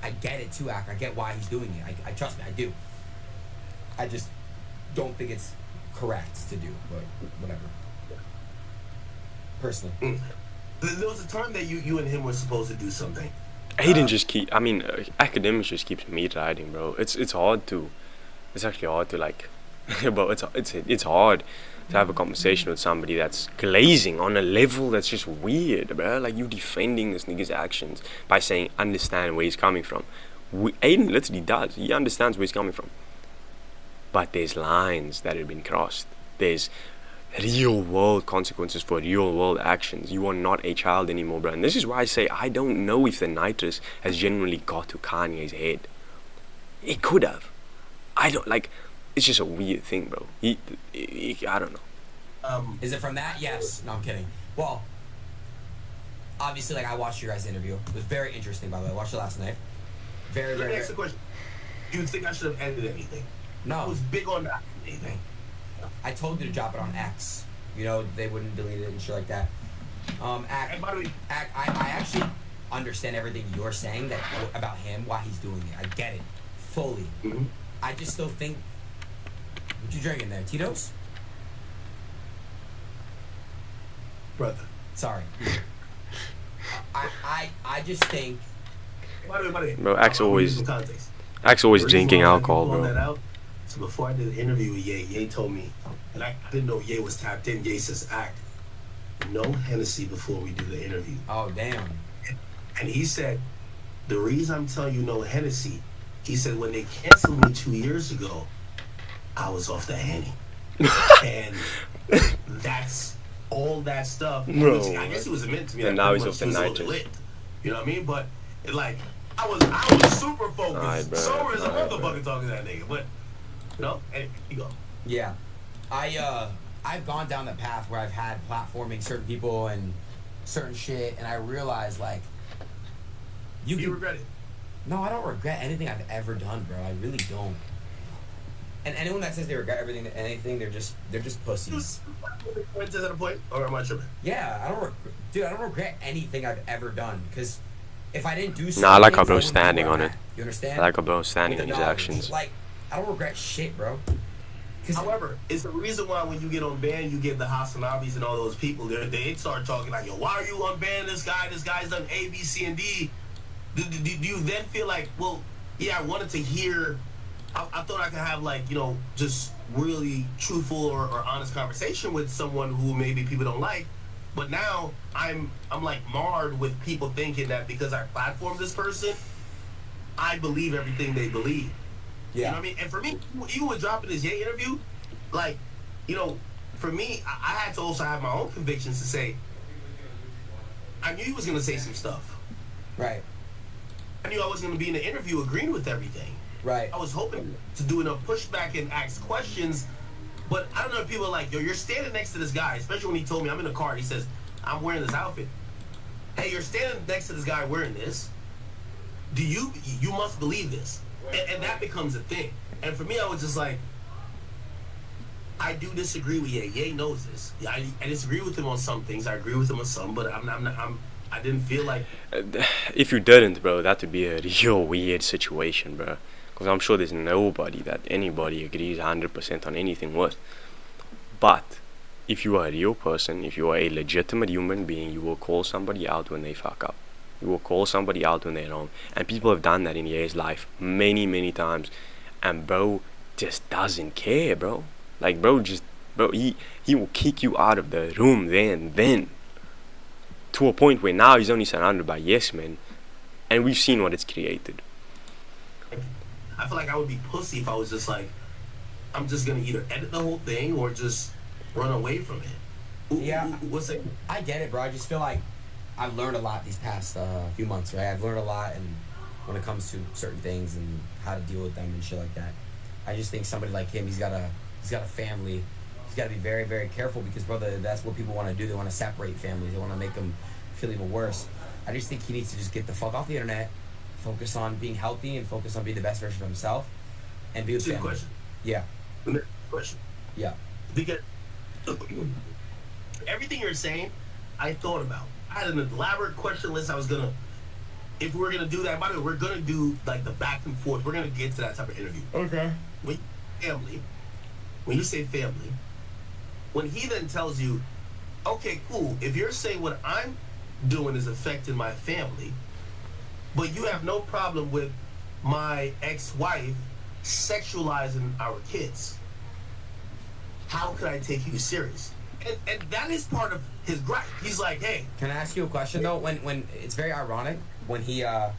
I get it too, Ak. I get why he's doing it. I trust me, I do. I just don't think it's correct to do, but whatever. Personally. There was a time that you and him were supposed to do something. Aiden just keep. I mean, Akademiks just keeps meat riding, bro. It's hard to. It's actually hard to like. But it's hard to have a conversation with somebody that's glazing on a level that's just weird, bro. Like, you defending this nigga's actions by saying understand where he's coming from. Aiden literally does. He understands where he's coming from. But there's lines that have been crossed. There's real world consequences for real world actions. You are not a child anymore, bro. And this is why I say I don't know if the nitrous has genuinely got to Kanye's head. It could have. I don't like. It's just a weird thing, bro. I don't know. Is it from that? Yes. No, I'm kidding. Well, obviously, like, I watched your guys' interview. It was very interesting, by the way. I watched it last night. Very, Let very. me ask the question. Do you think I should have edited anything? I No. was big on that. Anything. I told you to drop it on X. You know, they wouldn't delete it and shit like that. And by the way, I actually understand everything you're saying about him, why he's doing it. I get it fully. Mhm. I just still think. What you drinking there, Tito's? brother. Sorry. I just think. By the way, Bro, Axe I'll always- give you some context. Axe always The reason drinking why I alcohol, blowing bro. that out, so before I did the interview with Ye told me, and I didn't know Ye was tapped in. Ye says, "Act, no Hennessy before we do the interview." Oh damn. And he said, "The reason I'm telling you no Hennessy," he said, "when they canceled me 2 years ago, I was off the Henny." And that's all that stuff. Bro. Which I guess it was meant to me. And that now pretty he's much off the was nitrous. lit. You know what I mean? But like, I was super focused. Alright, bro. Sober as a Alright, motherfucker bro. talking to that nigga. But you know, and you go. Yeah. I've gone down the path where I've had platforming certain people and certain shit, and I realized, like, You regret it. No, I don't regret anything I've ever done, bro. I really don't. And anyone that says they regret anything, they're just pussies. Is that a point, or am I tripping? Yeah, I don't regret anything I've ever done, because if I didn't do something, Nah, I like how I bro's wouldn't be standing where on I'm it. at. You understand? I like how bro's standing With on the his knowledge. actions. Like, I don't regret shit, bro. 'Cause However, it's the reason why when you get on ban, you get the Hasanabis and all those people. They start talking like, "Yo, why are you unbanning this guy? This guy's done A, B, C, and D." Do you then feel like, well, yeah, I wanted to hear. I thought I could have, like, you know, just really truthful or honest conversation with someone who maybe people don't like. But now I'm like marred with people thinking that because I platformed this person, I believe everything they believe. You know what I mean? And for me, even with dropping this Ye interview, like, you know, for me, I had to also have my own convictions to say, I knew he was going to say some stuff. Right. I knew I wasn't going to be in the interview agreeing with everything. Right. I was hoping to do enough pushback and ask questions, but I don't know if people are like, "Yo, you're standing next to this guy," especially when he told me I'm in the car and he says, "I'm wearing this outfit." Hey, you're standing next to this guy wearing this. You must believe this. And that becomes a thing. And for me, I was just like, I do disagree with Ye. Ye knows this. I disagree with him on some things. I agree with him on some, but I didn't feel like. If you didn't, bro, that would be a real weird situation, bro. Because I'm sure there's nobody that anybody agrees 100% on anything with. But if you are a real person, if you are a legitimate human being, you will call somebody out when they fuck up. You will call somebody out when they're wrong. And people have done that in Ye's life many, many times. And bro just doesn't care, bro. Like, bro just bro. He will kick you out of the room there and then. To a point where now he's only surrounded by yes men, and we've seen what it's created. I feel like I would be pussy if I was just like, I'm just gonna either edit the whole thing or just run away from it. Yeah. What's it? I get it, bro. I just feel like I've learned a lot these past few months, right? I've learned a lot, and when it comes to certain things and how to deal with them and shit like that. I just think somebody like him, he's got a family. He's got to be very, very careful because, brother, that's what people want to do. They want to separate families. They want to make them feel even worse. I just think he needs to just get the fuck off the internet, focus on being healthy, and focus on being the best version of himself, and be with family. Question. Yeah. Question. Yeah. Because everything you're saying, I thought about. I had an elaborate question list. I was gonna, if we were gonna do that. By the way, we're gonna do like the back and forth. We're gonna get to that type of interview. Okay. When you say family, when he then tells you, okay, cool, if you're saying what I'm doing is affecting my family, but you have no problem with my ex-wife sexualizing our kids, how could I take you serious? And that is part of his gripe. He's like, hey. Can I ask you a question though? When it's very ironic when he has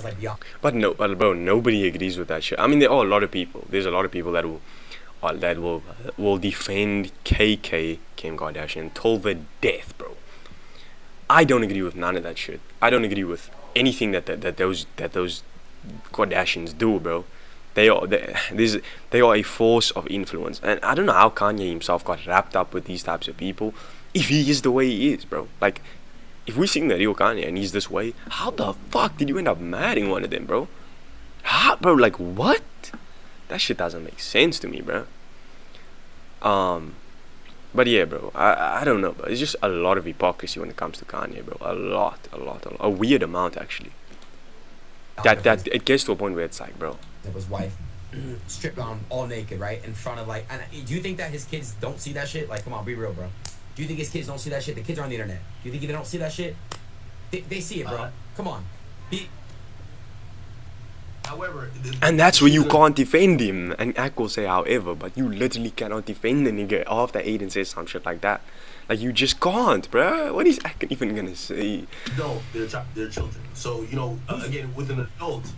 like the. But no, bro, nobody agrees with that shit. I mean, there are a lot of people. There's a lot of people that will defend KK, Kim Kardashian, till the death, bro. I don't agree with none of that shit. I don't agree with anything that those Kardashians do, bro. They are a force of influence, and I don't know how Kanye himself got wrapped up with these types of people. If he is the way he is, bro, like, if we sing the real Kanye and he's this way, how the fuck did you end up marrying one of them, bro? How, bro? Like, what? That shit doesn't make sense to me, bro. But yeah, bro, I don't know, bro. It's just a lot of hypocrisy when it comes to Kanye, bro. A weird amount, actually. That it gets to a point where it's like, bro. Of his wife stripped down all naked, right, in front of like. And do you think that his kids don't see that shit? Like, come on, be real, bro. Do you think his kids don't see that shit? The kids are on the internet. Do you think they don't see that shit? They see it, bro. Come on. However, and that's where you can't defend him. And Ak will say however, but you literally cannot defend the nigga after Aiden says some shit like that. Like, you just can't, bro. What is Ak even gonna say? No, they're children. So, you know, again, with an adult,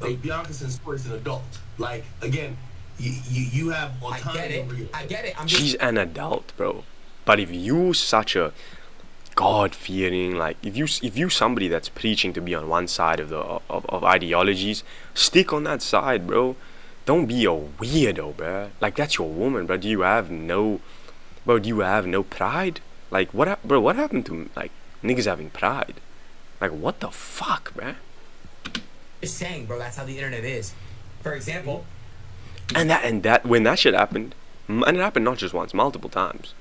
Bianca Censor is an adult. Like, again, you have autonomy over your. I get it. She's an adult, bro. But if you such a God-fearing, like, if you somebody that's preaching to be on one side of the of ideologies, stick on that side, bro. Don't be a weirdo, bro. Like, that's your woman, bro. Do you have no pride? Like, what happened to, like, niggas having pride? Like, what the fuck, bro? Just saying, bro. That's how the internet is. For example. And that when that shit happened, and it happened not just once, multiple times.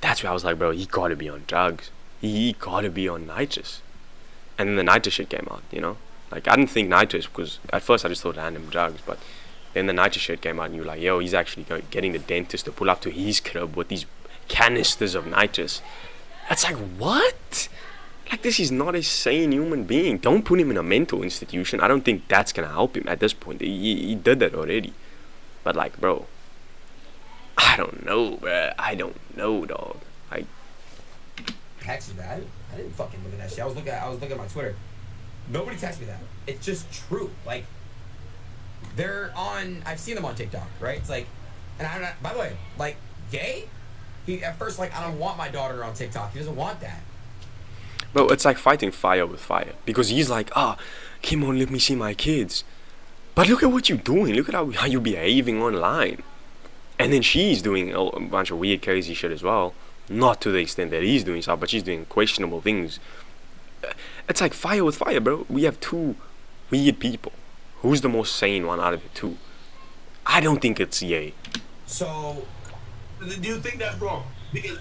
That's where I was like, bro, he gotta be on drugs. He gotta be on nitrous. And then the nitrous shit came out, you know? Like, I didn't think nitrous, because at first I just thought random drugs, but then the nitrous shit came out and you're like, yo, he's actually getting the dentist to pull up to his crib with these canisters of nitrous. That's like, what? Like, this is not a sane human being. Don't put him in a mental institution. I don't think that's gonna help him at this point. He did that already. But, like, bro, I don't know, bro. I don't know, dog. Like, texted that. I didn't fucking look at that shit. I was looking at my Twitter. Nobody texted me that. It's just true. Like, they're on. I've seen them on TikTok, right? It's like, and I'm not. By the way, like, gay. He at first like, I don't want my daughter on TikTok. He doesn't want that. bro, it's like fighting fire with fire, because he's like, Kim won't let me see my kids. But look at what you're doing. Look at how you're behaving online. And then she's doing a bunch of weird, crazy shit as well. Not to the extent that he's doing stuff, but she's doing questionable things. It's like fire with fire, bro. We have two weird people. Who's the most sane one out of the two? I don't think it's Ye. So, do you think that's wrong? Because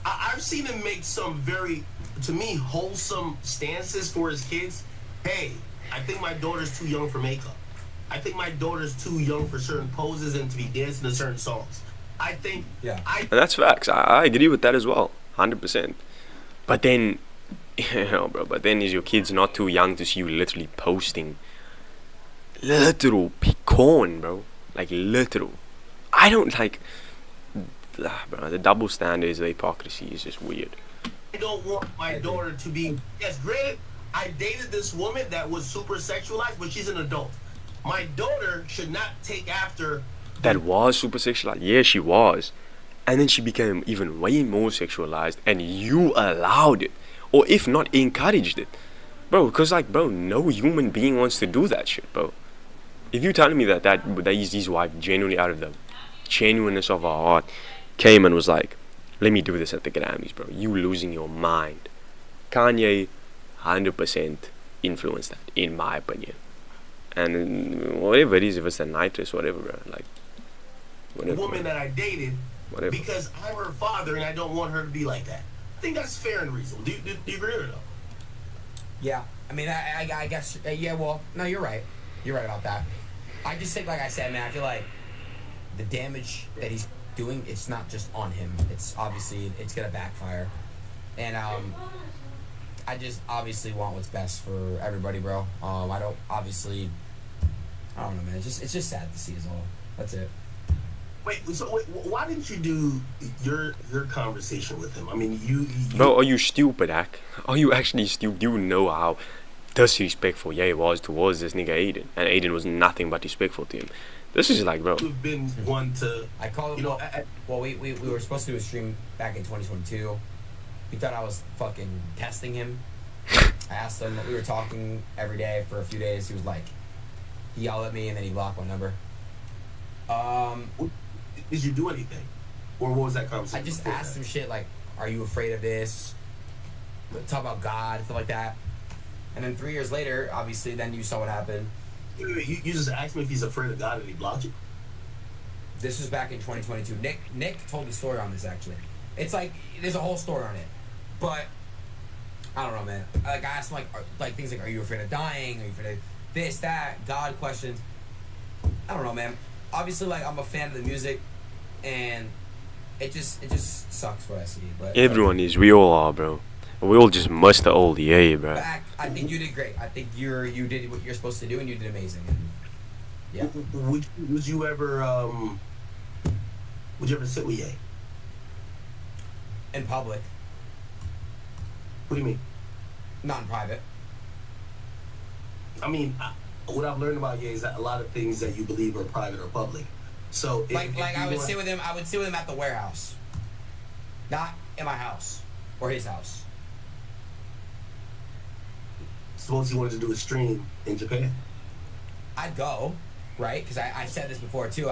I've seen him make some very, to me, wholesome stances for his kids. Hey, I think my daughter's too young for makeup. I think my daughter's too young for certain poses and to be dancing to certain songs. I think... Yeah. And that's facts. I agree with that as well. 100%. But then... bro, but then is your kids not too young to see you literally posting literal pecan, bro? Like, literal. I don't like, bro. The double standards, the hypocrisy is just weird. I don't want my daughter to be. Yes, granted, I dated this woman that was super sexualized, but she's an adult. My daughter should not take after. That was super sexualized. Yeah, she was. And then she became even way more sexualized, and you allowed it. Or if not, encouraged it. Bro, because, like, bro, no human being wants to do that shit, bro. If you're telling me that his wife genuinely, out of the genuineness of her heart, came and was like, let me do this at the Grammys, bro, you losing your mind. Kanye 100% influenced that, in my opinion. And whatever it is, if it's a nitrous, whatever, bro, like, whatever. The woman that I dated, whatever. Because I'm her father and I don't want her to be like that. I think that's fair and reasonable. Do you agree or no? Yeah, I mean, I guess, yeah, well, no, you're right. You're right about that. I just think, like I said, man, I feel like the damage that he's doing, it's not just on him. It's obviously, it's going to backfire. And I just obviously want what's best for everybody, bro. I don't, obviously, I don't know, man. It's just sad to see is all. That's it. Wait, why didn't you do your conversation with him? I mean, you Bro, are you stupid, Ak? Are you actually stupid? You know how disrespectful Ye was towards this nigga Aiden, and Aiden was nothing but respectful to him. This is like, bro. You've been one to. I call it. You know, well, we were supposed to do a stream back in 2022. He thought I was fucking testing him. I asked him. We were talking every day for a few days. He was like, he yelled at me and then he blocked my number. Did you do anything, or what was that conversation? I just asked him shit like, "Are you afraid of this?" Talk about God, stuff like that. And then 3 years later, obviously, then you saw what happened. You just asked me if he's afraid of God and he blocked you? This was back in 2022. Nick told the story on this, actually. It's like, there's a whole story on it. But, I don't know, man. Like, I asked him, like things like, are you afraid of dying? Are you afraid of this, that, God questions? I don't know, man. Obviously, like, I'm a fan of the music, and it just sucks what I see. But Everyone is. We all are, bro. We all just must the old EA, bro. But I think you did great. I think you did what you're supposed to do, and you did amazing. And yeah. Would you ever sit with Ye? In public, What do you mean? not in private. I mean, what I've learned about Ye is that a lot of things that you believe are private or public. So if I would want- sit with him. I would sit with him at the warehouse, not in my house or his house. Suppose he wanted to do a stream in Japan. I'd go, right? Because I said this before too.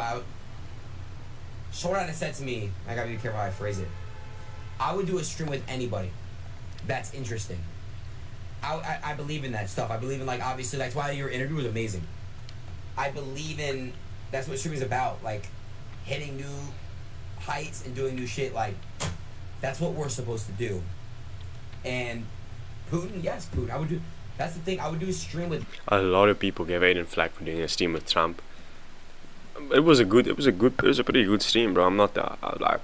Shoran has said to me, I gotta be careful how I phrase it. I would do a stream with anybody that's interesting. I believe in that stuff. I believe in, like, obviously that's why your interview was amazing. I believe in, that's what streaming is about, like hitting new heights and doing new shit. Like, that's what we're supposed to do. And Putin, yes, Putin. I would do. That's the thing. I would do a stream with. A lot of people gave Aiden flack for doing a stream with Trump. It was a pretty good stream, bro. I'm not like,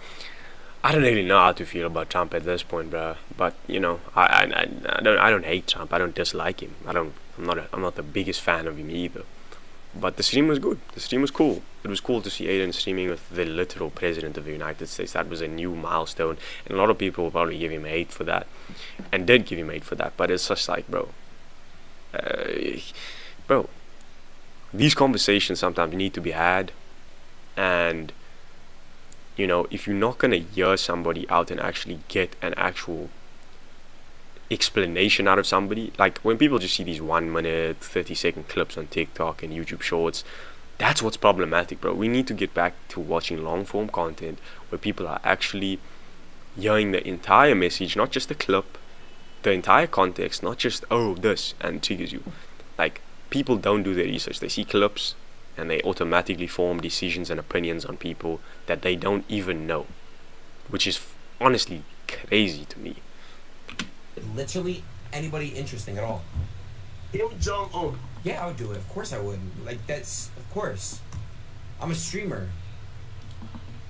I don't really know how to feel about Trump at this point, bro. But you know, I don't hate Trump. I don't dislike him. I'm not the biggest fan of him either. But the stream was good. The stream was cool. It was cool to see Aiden streaming with the literal president of the United States. That was a new milestone, and a lot of people will probably give him hate for that, and did give him hate for that. But it's just like, bro, these conversations sometimes need to be had, and you know, if you're not gonna hear somebody out and actually get an actual explanation out of somebody, like when people just see these 1 minute 30-second clips on TikTok and YouTube shorts, that's what's problematic, bro. We need to get back to watching long form content where people are actually hearing the entire message, not just the clip, the entire context, not just, oh, this, and triggers you. Like, people don't do their research. They see clips and they automatically form decisions and opinions on people that they don't even know, which is honestly crazy to me. Literally anybody interesting at all. Kim Jong-un. Yeah, I would do it. Of course I would. Like, that's, of course. I'm a streamer.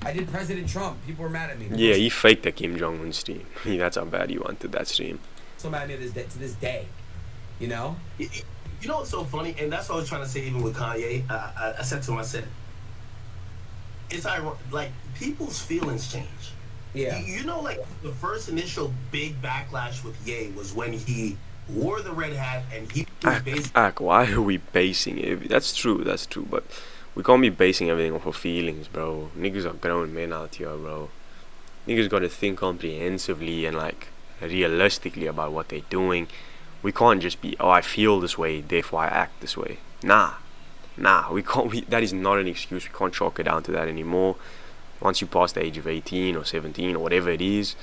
I did President Trump. People were mad at me. Yeah, he faked the Kim Jong-un stream. That's how bad he wanted that stream. So mad at me to this day. You know? You know what's so funny? And that's what I was trying to say even with Kanye. I said to him, I said, it's ironic. Like people's feelings change. Yeah. You know, like the first initial big backlash with Ye was when he wore the red hat and he was basically. Why are we basing it? That's true, but we can't be basing everything off of feelings, bro. Niggas are grown men out here, bro. Niggas gotta think comprehensively and like realistically about what they're doing. We can't just be, oh, I feel this way, therefore I act this way. Nah, we can't. That is not an excuse. We can't chalk it down to that anymore. Once you pass the age of 18 or 17 or whatever it is,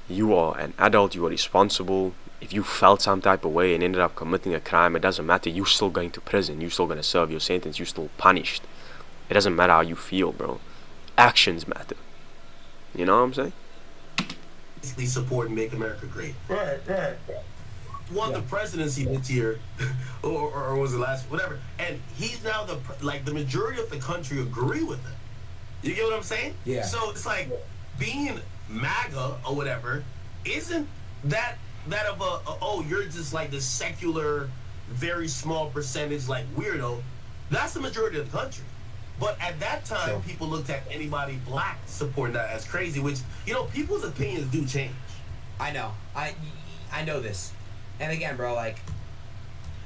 you are an adult. You are responsible. If you felt some type of way and ended up committing a crime, it doesn't matter. You're still going to prison. You're still going to serve your sentence. You're still punished. It doesn't matter how you feel, bro. Actions matter. You know what I'm saying? Basically support and make America great. Right. Won the presidency this year, or was it last? Whatever. And he's now the majority of the country agree with him. You get what I'm saying? Yeah. So it's like being MAGA or whatever isn't that of a oh, you're just like the secular, very small percentage like weirdo. That's the majority of the country. But at that time, Sure. people looked at anybody black supporting that as crazy, which, you know, people's opinions do change. I know. I know this. And again, bro, like,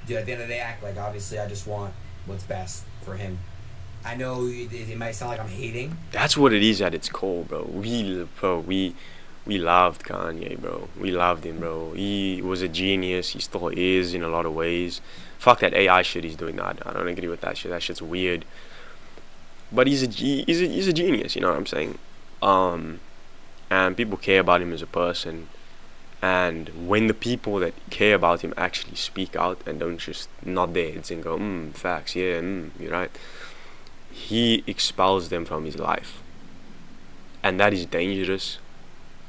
dude, at the end of the day, act like obviously I just want what's best for him. I know it might sound like I'm hating. That's what it is at its core, bro. We loved Kanye, bro. We loved him, bro. He was a genius. He still is in a lot of ways. Fuck that AI shit he's doing. I don't agree with that shit. That shit's weird. But he's a genius. You know what I'm saying? And people care about him as a person. And when the people that care about him actually speak out and don't just nod their heads and go, facts, yeah, you're right, he expels them from his life. And that is dangerous.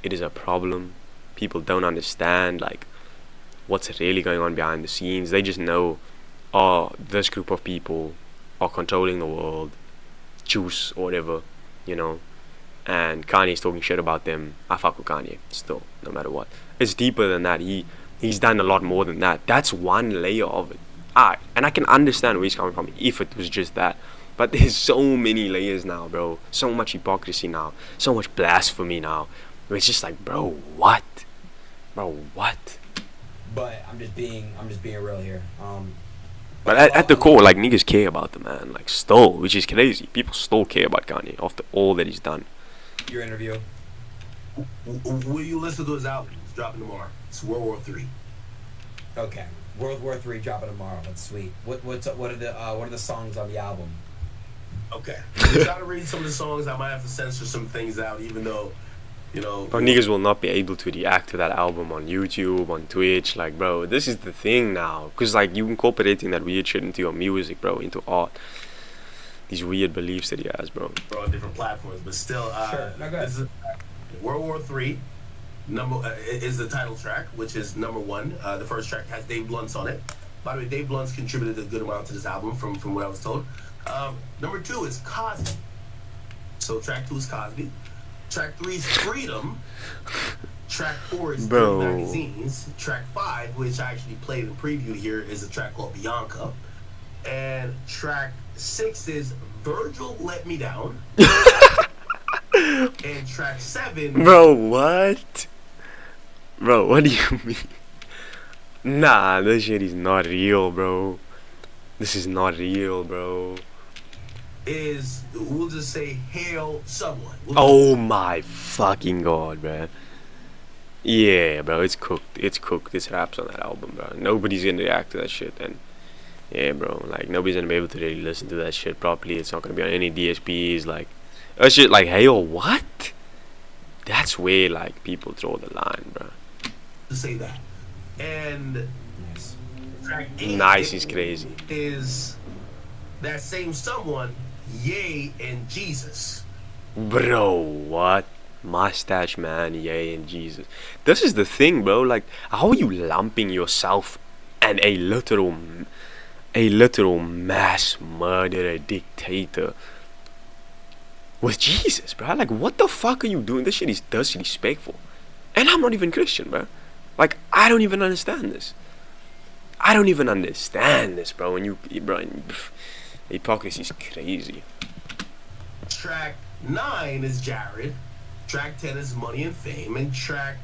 It is a problem. People don't understand, like, what's really going on behind the scenes. They just know, oh, this group of people are controlling the world, juice or whatever, you know. And Kanye's talking shit about them. I fuck with Kanye still, no matter what. It's deeper than that. He's done a lot more than that. That's one layer of it. And I can understand where he's coming from if it was just that. But there's so many layers now, bro. So much hypocrisy now. So much blasphemy now. It's just like, bro, what? Bro, what? But I'm just being real here. But at the core, like, niggas care about the man, like, still, which is crazy. People still care about Kanye after all that he's done. Your interview. Will you listen to his album? It's dropping tomorrow. It's World War III. Okay. World War III dropping tomorrow. That's sweet. What are the songs on the album? Okay. I'm trying to read some of the songs. I might have to censor some things out, even though, you know. But niggas will not be able to react to that album on YouTube, on Twitch. Like, bro, this is the thing now. Because, like, you incorporating that weird shit into your music, bro, into art. These weird beliefs that he has, bro. On different platforms, but still, Sure. No, go ahead. this is World War III. Is the title track, which is number one. The first track has Dave Blunt's on it. By the way, Dave Blunt's contributed a good amount to this album, from what I was told. Number two is Cosby. So track 2 is Cosby. Track 3 is Freedom. Track 4 is Bro. Three Magazines. Track 5, which I actually played and previewed here, is a track called Bianca. And track 6 is Virgil Let Me Down. And track 7. Bro, what? Bro, what do you mean? Nah, this shit is not real, bro. This is not real, bro. Is, we'll just say, Hail Someone. Oh my fucking god, bro. Yeah, bro, it's cooked. It's cooked. It's raps on that album, bro. Nobody's gonna react to that shit, and yeah, bro, like, nobody's gonna be able to really listen to that shit properly. It's not gonna be on any DSPs, like, that shit, like, Hail, what? That's where, like, people draw the line, bro. To say that. And Nice. track 8 Nice is crazy. is that same someone, Ye and Jesus. Bro, what? Mustache Man, Ye, and Jesus. This is the thing, bro. Like, how are you lumping yourself and a literal mass murderer dictator with Jesus, bro? Like, what the fuck are you doing? This shit is disrespectful. And I'm not even Christian, bro. Like, I don't even understand this. Bro. When you, bro, hypocrisy is crazy. track 9 is Jared. Track 10 is Money and Fame. And track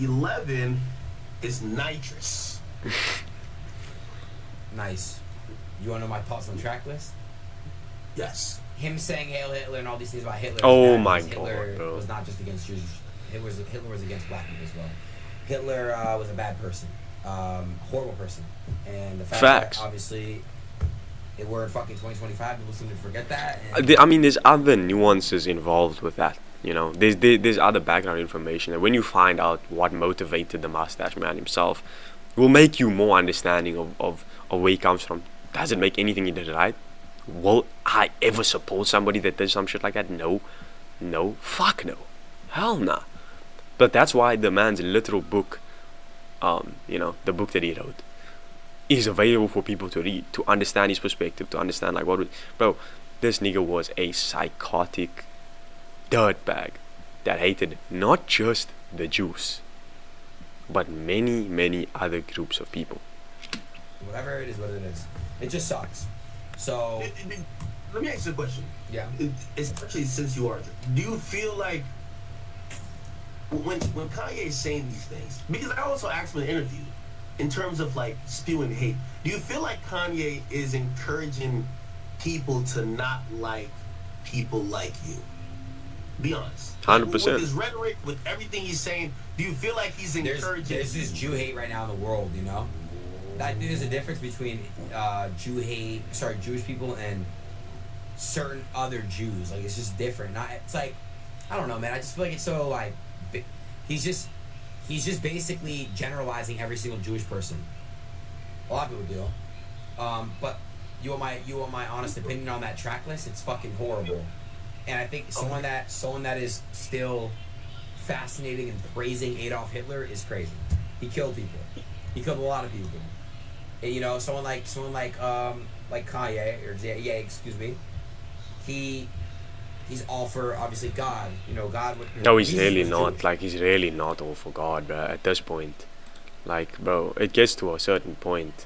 11 is Nitrous. Nice. You want to know my thoughts on track list? Yes. Him saying Hail Hitler and all these things about Hitler. Oh my Hitler God, bro. was not just against Jews. Hitler was against black people as well. Hitler was a bad person. Horrible person. And the fact Facts. that obviously we're in fucking 2025, people seem to forget that. And I mean, there's other nuances involved with that. You know, there's other background information, and when you find out what motivated the mustache man himself, it will make you more understanding of where he comes from. Does it make anything he did right? Will I ever support somebody that did some shit like that? No. Fuck no. Hell nah. But that's why the man's literal book, you know, the book that he wrote, is available for people to read, to understand his perspective, to understand like bro, this nigga was a psychotic dirtbag that hated not just the Jews, but many other groups of people. whatever it is, what it is. It just sucks. So Let me ask you a question. yeah. Especially since you are, do you feel like when Kanye is saying these things, because I also asked him in an interview, in terms of like spewing hate, do you feel like Kanye is encouraging people to not like people like you? Be honest. 100%. With his rhetoric, with everything he's saying, do you feel like he's encouraging? There's this Jew hate right now in the world, you know. I think there's a difference between Jewish people and certain other Jews. Like it's just different. It's like I don't know, man. I just feel like it's so like he's just basically generalizing every single Jewish person. A lot of people do. But you want my honest opinion on that track list? It's fucking horrible. And I think someone that is still fascinating and praising Adolf Hitler is crazy. He killed people. He killed a lot of people. And, you know, someone like Kanye or excuse me. He's all for obviously God. You know, God would. No, he's Jesus really was not. Jewish. Like, he's really not all for God, bro, at this point. Like, bro, it gets to a certain point.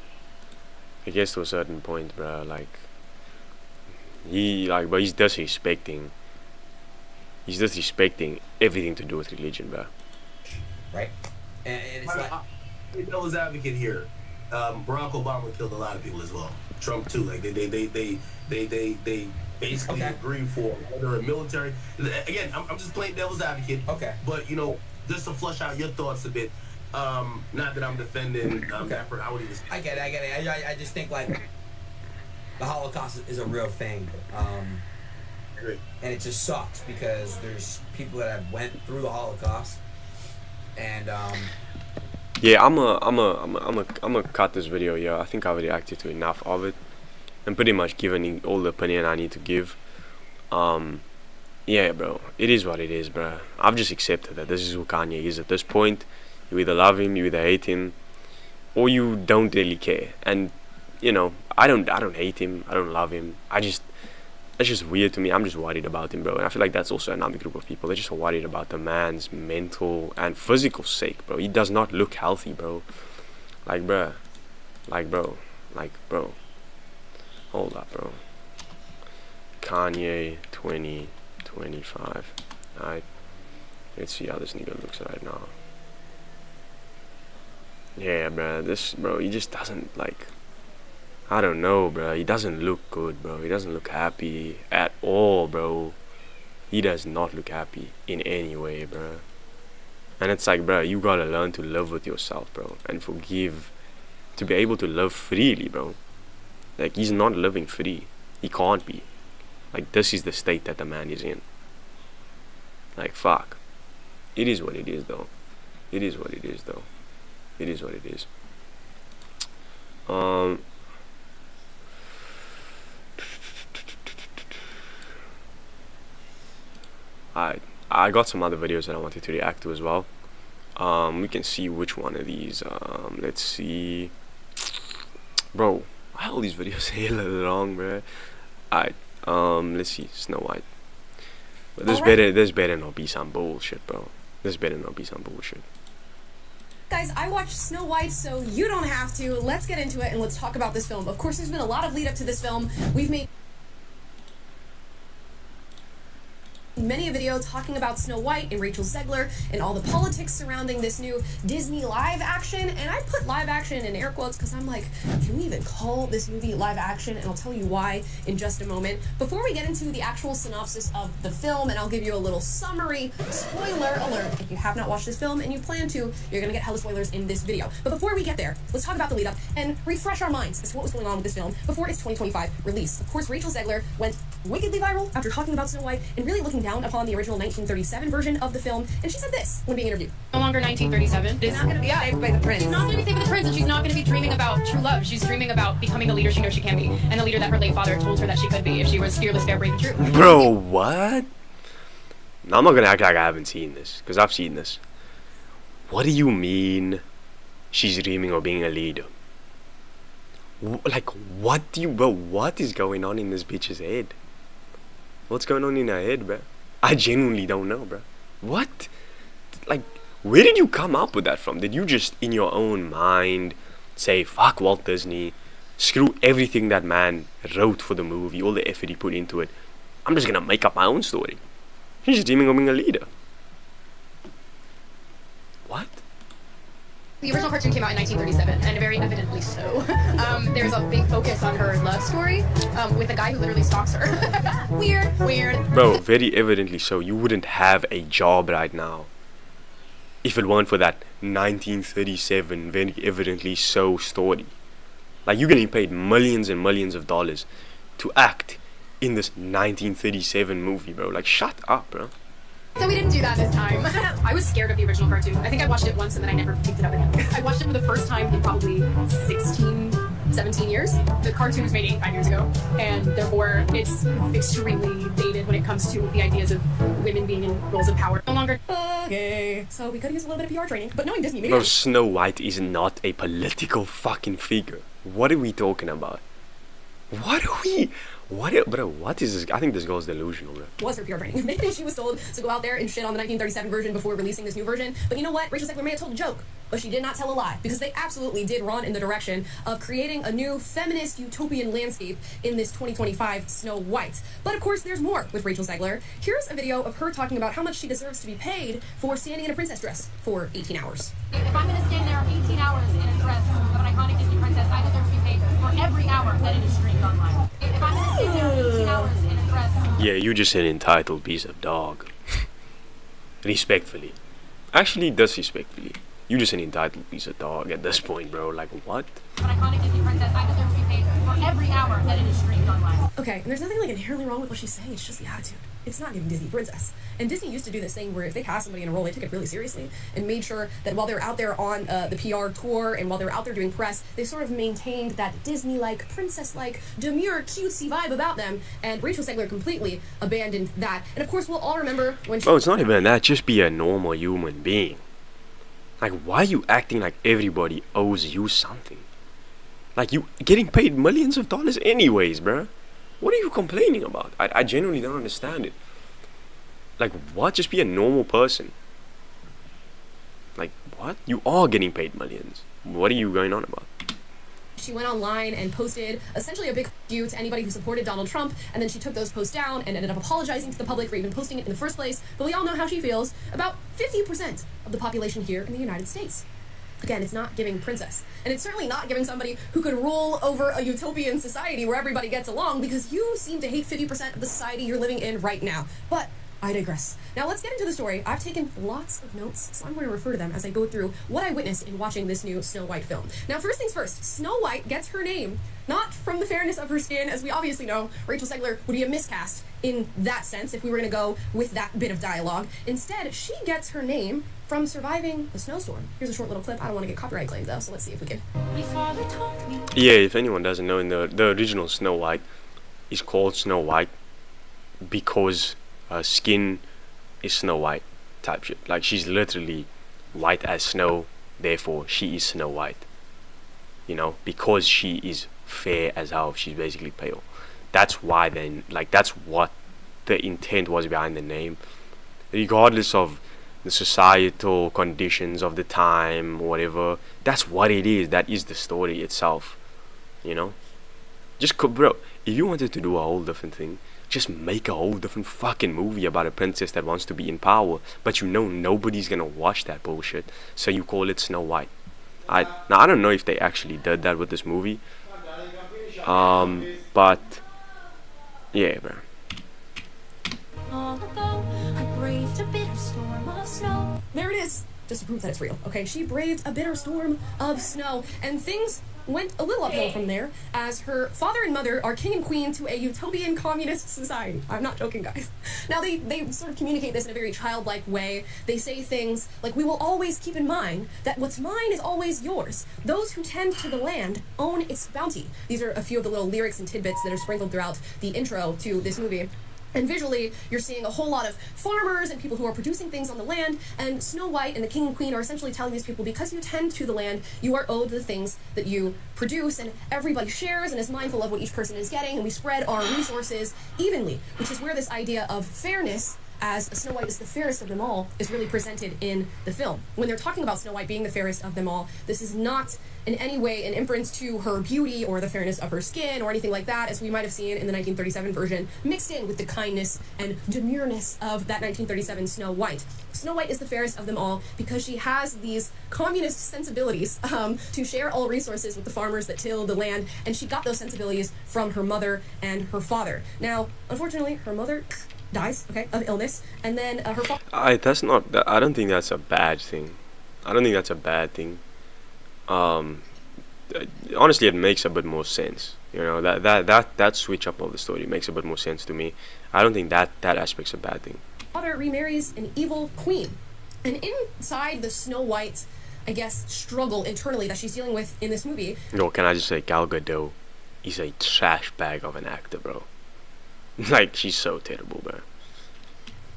Bro. Like, he's disrespecting. He's disrespecting everything to do with religion, bro. Right? And it's like. Devil's advocate here. Barack Obama killed a lot of people as well. Trump too. Like they basically Okay. agree for whether a military. Again, I'm just playing devil's advocate. Okay. But you know, just to flush out your thoughts a bit. Not that I'm defending that person. I would even. I get it. I just think like the Holocaust is a real thing. And it just sucks because there's people that have went through the Holocaust, and Yeah, I'm a cut this video here. I think I've reacted to enough of it, and pretty much given all the opinion I need to give. Yeah, bro, it is what it is, bro. I've just accepted that this is who Kanye is at this point. You either love him, you either hate him, or you don't really care. And you know, I don't hate him. I don't love him. It's just weird to me. I'm just worried about him, bro. And I feel like that's also another group of people. They're just worried about the man's mental and physical sake, bro. He does not look healthy, bro. Like, bro. Hold up, bro. Kanye 2025. Alright. Let's see how this nigga looks right now. Yeah, bro. He just doesn't, like... I don't know, bro. He doesn't look good, bro. He doesn't look happy at all, bro. He does not look happy in any way, bro. And it's like, bro, you gotta learn to live with yourself, bro. And forgive. To be able to live freely, bro. Like, he's not living free. He can't be. Like, this is the state that the man is in. Like, fuck. It is what it is, though. It is what it is. I got some other videos that I wanted to react to as well. We can see which one of these. Let's see. Bro, why are all these videos hella long, bro? Alright, let's see. Snow White. But this better not be some bullshit, bro. Guys, I watched Snow White, so you don't have to. Let's get into it and let's talk about this film. Of course, there's been a lot of lead up to this film. We've made many a video talking about Snow White and Rachel Zegler and all the politics surrounding this new Disney live action. And I put live action in air quotes because I'm like, can we even call this movie live action? And I'll tell you why in just a moment. Before we get into the actual synopsis of the film, and I'll give you a little summary, spoiler alert, if you have not watched this film and you plan to, you're gonna get hella spoilers in this video. But before we get there, let's talk about the lead up and refresh our minds as to what was going on with this film before its 2025 release. Of course, Rachel Zegler went wickedly viral after talking about Snow White and really looking down upon the original 1937 version of the film, and she said this when being interviewed. No longer 1937. She's not going to be saved by the prince. She's not going to be saved by the prince, and she's not going to be dreaming about true love. She's dreaming about becoming the leader she knows she can be, and the leader that her late father told her that she could be if she was fearless, fair, brave, and true. Bro, what? Now, I'm not gonna act like I haven't seen this, because I've seen this. What do you mean she's dreaming of being a leader? What is going on in this bitch's head? What's going on in her head, bro? I genuinely don't know, bro. What? Like, where did you come up with that from? Did you just, in your own mind, say, fuck Walt Disney, screw everything that man wrote for the movie, all the effort he put into it, I'm just gonna make up my own story? She's dreaming of being a leader. What? The original cartoon came out in 1937, and very evidently so. There's a big focus on her love story with a guy who literally stalks her. Weird. Bro, very evidently so. You wouldn't have a job right now if it weren't for that 1937 very evidently so story. Like, you're getting paid millions and millions of dollars to act in this 1937 movie, bro. Like, shut up, bro. So we didn't do that this time. I was scared of the original cartoon. I think I watched it once and then I never picked it up again. I watched it for the first time in probably 17 years. The cartoon was made 85 years ago, and therefore it's extremely dated when it comes to the ideas of women being in roles of power. No longer. Okay, so we could use a little bit of PR training, but knowing Disney, maybe. Bro, Snow White is not a political fucking figure. What are we talking about? Bro, what is this? I think this girl's delusional, bro. Was her PR training. Maybe she was told to go out there and shit on the 1937 version before releasing this new version. But you know what? Rachel Zegler may have told a joke, but she did not tell a lie, because they absolutely did run in the direction of creating a new feminist utopian landscape in this 2025 Snow White. But of course, there's more with Rachel Zegler. Here's a video of her talking about how much she deserves to be paid for standing in a princess dress for 18 hours. If I'm going to stand there 18 hours in a dress of an iconic Disney princess, I deserve to be paid for every hour that it is streamed online. If I'm going to stand there 18 hours in a dress... Yeah, you just an entitled piece of dog. Respectfully. Actually, disrespectfully. You just an entitled piece of dog at this point, bro. Like, what? An iconic Disney princess, I deserve to be paid for every hour that it is streamed online. Okay, and there's nothing like inherently wrong with what she's saying, it's just the attitude. It's not giving Disney princess. And Disney used to do this thing where if they cast somebody in a role, they took it really seriously and made sure that while they were out there on the PR tour and while they were out there doing press, they sort of maintained that Disney-like, princess-like, demure, cutesy vibe about them. And Rachel Zegler completely abandoned that. And of course, we'll all remember when she... Bro, it's not even that. Just be a normal human being. Like, why are you acting like everybody owes you something? Like, you getting paid millions of dollars anyways, bruh. What are you complaining about? I genuinely don't understand it. Like, what? Just be a normal person. Like, what? You are getting paid millions. What are you going on about? She went online and posted essentially a big you to anybody who supported Donald Trump, and then she took those posts down and ended up apologizing to the public for even posting it in the first place. But we all know how she feels about 50% of the population here in the United States. Again, it's not giving princess. And it's certainly not giving somebody who could rule over a utopian society where everybody gets along, because you seem to hate 50% of the society you're living in right now. But I digress. Now let's get into the story. I've taken lots of notes, so I'm going to refer to them as I go through what I witnessed in watching this new Snow White film. Now, first things first, Snow White gets her name not from the fairness of her skin. As we obviously know, Rachel Zegler would be a miscast in that sense if we were going to go with that bit of dialogue. Instead, she gets her name from surviving the snowstorm. Here's a short little clip. I don't want to get copyright claims though, so let's see if we can. My father told me. Yeah, if anyone doesn't know, in the original Snow White is called Snow White because her skin is Snow White type shit. Like, she's literally white as snow, therefore she is Snow White. You know, because she is fair as hell, she's basically pale. That's why then, like, that's what the intent was behind the name. Regardless of the societal conditions of the time, whatever, that's what it is. That is the story itself, you know? Just, bro, if you wanted to do a whole different thing, just make a whole different fucking movie about a princess that wants to be in power, but you know nobody's gonna watch that bullshit, so you call it Snow White. Now I don't know if they actually did that with this movie, but yeah, bro. Long ago, I braved a bitter storm of snow. There it is. Just to prove that it's real. Okay, she braved a bitter storm of snow, and things went a little uphill from there, as her father and mother are king and queen to a utopian communist society. I'm not joking, guys. Now, they sort of communicate this in a very childlike way. They say things like, we will always keep in mind that what's mine is always yours. Those who tend to the land own its bounty. These are a few of the little lyrics and tidbits that are sprinkled throughout the intro to this movie. And visually, you're seeing a whole lot of farmers and people who are producing things on the land, and Snow White and the King and Queen are essentially telling these people, because you tend to the land, you are owed the things that you produce, and everybody shares and is mindful of what each person is getting, and we spread our resources evenly, which is where this idea of fairness, as Snow White is the fairest of them all, is really presented in the film. When they're talking about Snow White being the fairest of them all, this is not in any way an inference to her beauty or the fairness of her skin or anything like that, as we might have seen in the 1937 version, mixed in with the kindness and demureness of that 1937 Snow White. Snow White is the fairest of them all because she has these communist sensibilities to share all resources with the farmers that till the land, and she got those sensibilities from her mother and her father. Now, unfortunately, her mother dies, okay, of illness, and then her father... I don't think that's a bad thing. I don't think that's a bad thing. Honestly, it makes a bit more sense. You know, that switch up of the story makes a bit more sense to me. I don't think that aspect's a bad thing. Father remarries an evil queen, and inside the Snow White, I guess, struggle internally that she's dealing with in this movie... Yo, can I just say, Gal Gadot is a trash bag of an actor, bro. Like, she's so terrible, bro.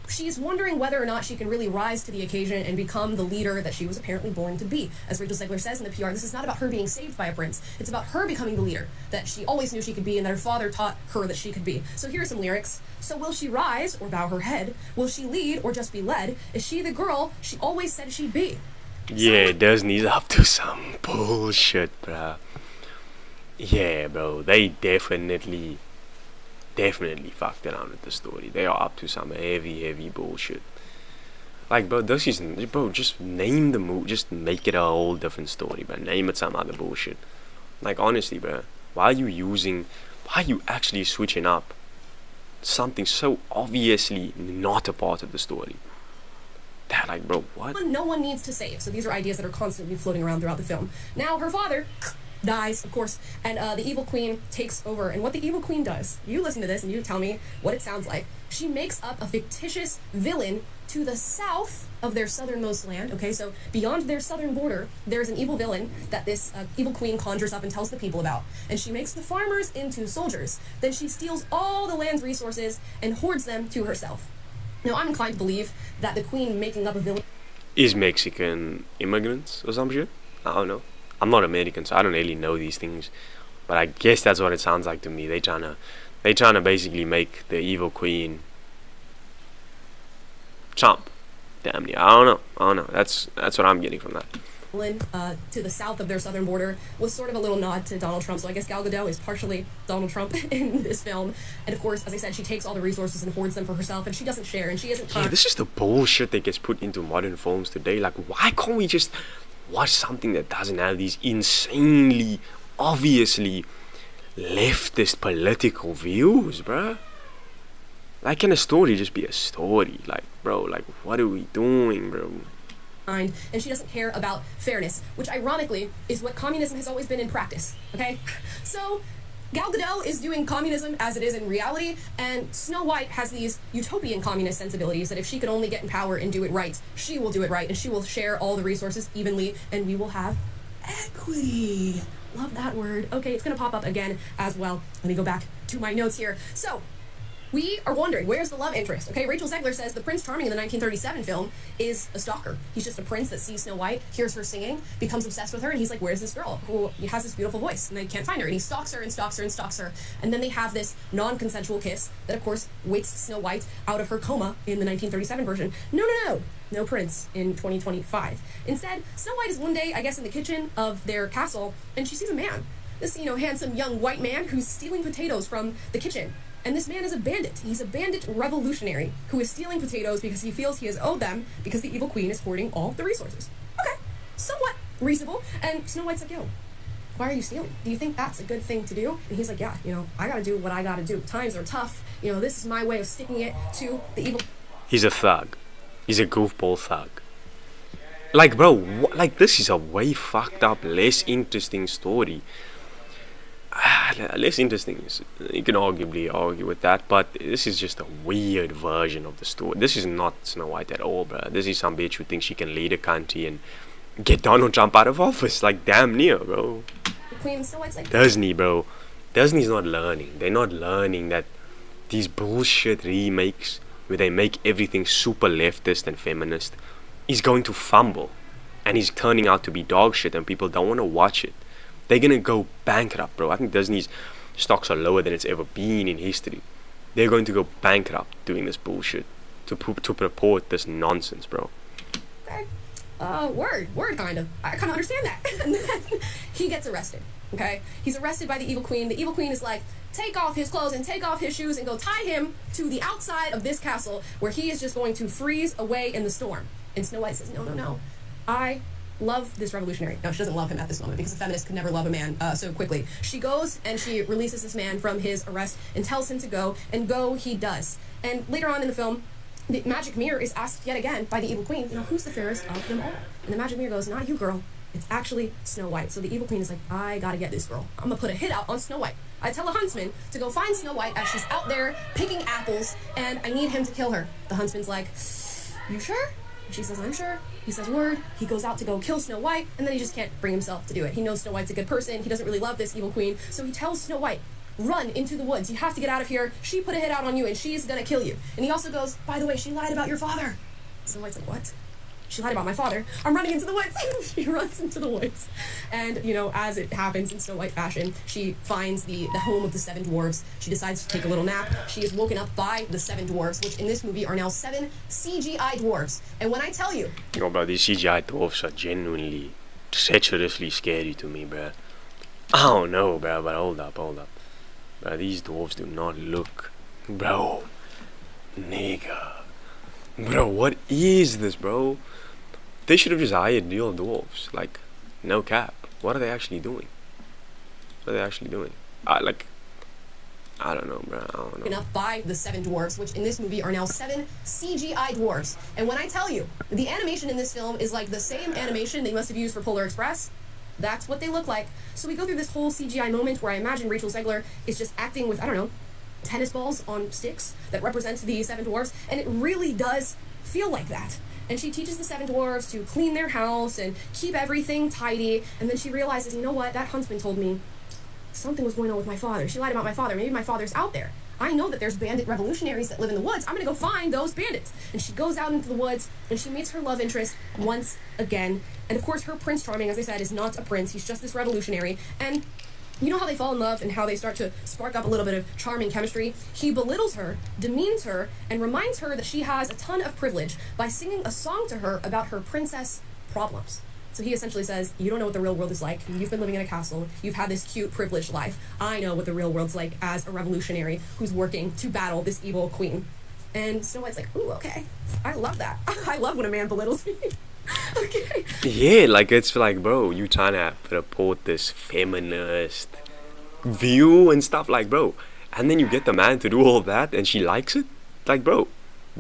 She's wondering whether or not she can really rise to the occasion and become the leader that she was apparently born to be. As Rachel Zegler says in the PR, this is not about her being saved by a prince. It's about her becoming the leader that she always knew she could be and that her father taught her that she could be. So here are some lyrics. So will she rise or bow her head? Will she lead or just be led? Is she the girl she always said she'd be? Yeah, Disney's up to some bullshit, bro. Yeah, bro, they definitely fucked around with the story. They are up to some heavy bullshit. Like, bro, just name the movie, just make it a whole different story, but name it some other bullshit. Like, honestly, bro, why are you actually switching up something so obviously not a part of the story? That, like, bro, what? No one needs to save. So these are ideas that are constantly floating around throughout the film. Now, her father dies, of course, and the evil queen takes over. And what the evil queen does, you listen to this and you tell me what it sounds like. She makes up a fictitious villain to the south of their southernmost land. Okay, so beyond their southern border, there's an evil villain that this evil queen conjures up and tells the people about. And she makes the farmers into soldiers. Then she steals all the land's resources and hoards them to herself. Now, I'm inclined to believe that the queen making up a villain is Mexican immigrants or some shit. I don't know. I'm not American, so I don't really know these things, but I guess that's what it sounds like to me. They tryna basically make the evil queen Trump. Damn near. I don't know. That's what I'm getting from that. To the south of their southern border was sort of a little nod to Donald Trump. So I guess Gal Gadot is partially Donald Trump in this film. And of course, as I said, she takes all the resources and hoards them for herself, and she doesn't share, and she isn't... Yeah, this is the bullshit that gets put into modern films today. Like, why can't we just watch something that doesn't have these insanely, obviously leftist political views, bruh? Like, can a story just be a story? Like, bro, like, what are we doing, bro? And she doesn't care about fairness, which ironically is what communism has always been in practice, okay? So Gal Gadot is doing communism as it is in reality, and Snow White has these utopian communist sensibilities that if she could only get in power and do it right, she will do it right, and she will share all the resources evenly, and we will have equity. Love that word. Okay, it's gonna pop up again as well. Let me go back to my notes here. So, we are wondering, where's the love interest? Okay, Rachel Zegler says the Prince Charming in the 1937 film is a stalker. He's just a prince that sees Snow White, hears her singing, becomes obsessed with her, and he's like, where's this girl who has this beautiful voice? And they can't find her, and he stalks her and stalks her and stalks her. And then they have this non-consensual kiss that, of course, wakes Snow White out of her coma in the 1937 version. No prince in 2025. Instead, Snow White is one day, I guess, in the kitchen of their castle, and she sees a man. This, handsome young white man who's stealing potatoes from the kitchen. And this man is a bandit. He's a bandit revolutionary who is stealing potatoes because he feels he has owed them because the evil queen is hoarding all the resources. Okay, somewhat reasonable. And Snow White's like, yo, why are you stealing? Do you think that's a good thing to do? And he's like, yeah, I gotta do what I gotta do. Times are tough. This is my way of sticking it to the evil. He's a thug. He's a goofball thug. Like, bro, this is a way fucked up, less interesting story. Less interesting. You can arguably argue with that, but this is just a weird version of the story. This is not Snow White at all, bro. This is some bitch who thinks she can lead a country and get Donald Trump out of office. Like, damn near, bro. Queen Snow White's like, Disney, bro. Disney's not learning. They're not learning that these bullshit remakes where they make everything super leftist and feminist is going to fumble. And is turning out to be dog shit and people don't want to watch it. They're gonna go bankrupt, bro. I think Disney's stocks are lower than it's ever been in history. They're going to go bankrupt doing this bullshit to purport this nonsense, bro. Okay. Word, kind of. I kind of understand that. And then he gets arrested, okay? He's arrested by the evil queen. The evil queen is like, take off his clothes and take off his shoes and go tie him to the outside of this castle where he is just going to freeze away in the storm. And Snow White says, no. I love this revolutionary. No, she doesn't love him at this moment because a feminist could never love a man so quickly. She goes and she releases this man from his arrest and tells him to go, and go he does. And later on in the film, the magic mirror is asked yet again by the evil queen, who's the fairest of them all? And the magic mirror goes, not you, girl. It's actually Snow White. So the evil queen is like, I gotta get this girl. I'm gonna put a hit out on Snow White. I tell a huntsman to go find Snow White as she's out there picking apples, and I need him to kill her. The huntsman's like, you sure? She says, I'm sure. He says, word. He goes out to go kill Snow White, and then he just can't bring himself to do it. He knows Snow White's a good person. He doesn't really love this evil queen. So he tells Snow White, run into the woods. You have to get out of here. She put a hit out on you, and she's gonna kill you. And he also goes, by the way, she lied about your father. Snow White's like, what? She lied about my father. I'm running into the woods. She runs into the woods. And, as it happens in Snow White fashion, she finds the home of the 7 dwarves. She decides to take a little nap. She is woken up by the 7 dwarves, which in this movie are now 7 CGI dwarves. And when I tell you... Yo, bro, these CGI dwarves are genuinely, treacherously scary to me, bro. I don't know, bro, but hold up. Bro, these dwarves do not look... Bro. Nigga. Bro, what is this, bro? They should have just hired real dwarves. Like, no cap. What are they actually doing? I don't know, bro. I don't know. Up by the 7 dwarves, which in this movie are now 7 CGI dwarves. And when I tell you, the animation in this film is like the same animation they must have used for Polar Express. That's what they look like. So we go through this whole CGI moment where I imagine Rachel Zegler is just acting with, tennis balls on sticks that represent the 7 dwarves, and it really does feel like that. And she teaches the 7 dwarves to clean their house and keep everything tidy, and then she realizes, you know what, that huntsman told me something was going on with my father. She lied about my father. Maybe my father's out there. I know that there's bandit revolutionaries that live in the woods. I'm gonna go find those bandits. And she goes out into the woods, and she meets her love interest once again. And of course, her Prince Charming, as I said, is not a prince. He's just this revolutionary. And you know how they fall in love and how they start to spark up a little bit of charming chemistry? He belittles her, demeans her, and reminds her that she has a ton of privilege by singing a song to her about her princess problems. So he essentially says, you don't know what the real world is like. You've been living in a castle. You've had this cute, privileged life. I know what the real world's like as a revolutionary who's working to battle this evil queen. And Snow White's like, ooh, okay. I love that. I love when a man belittles me. Okay. Yeah, like, it's like, bro, you trying to purport this feminist view and stuff, like, bro. And then you get the man to do all that and she likes it? Like, bro,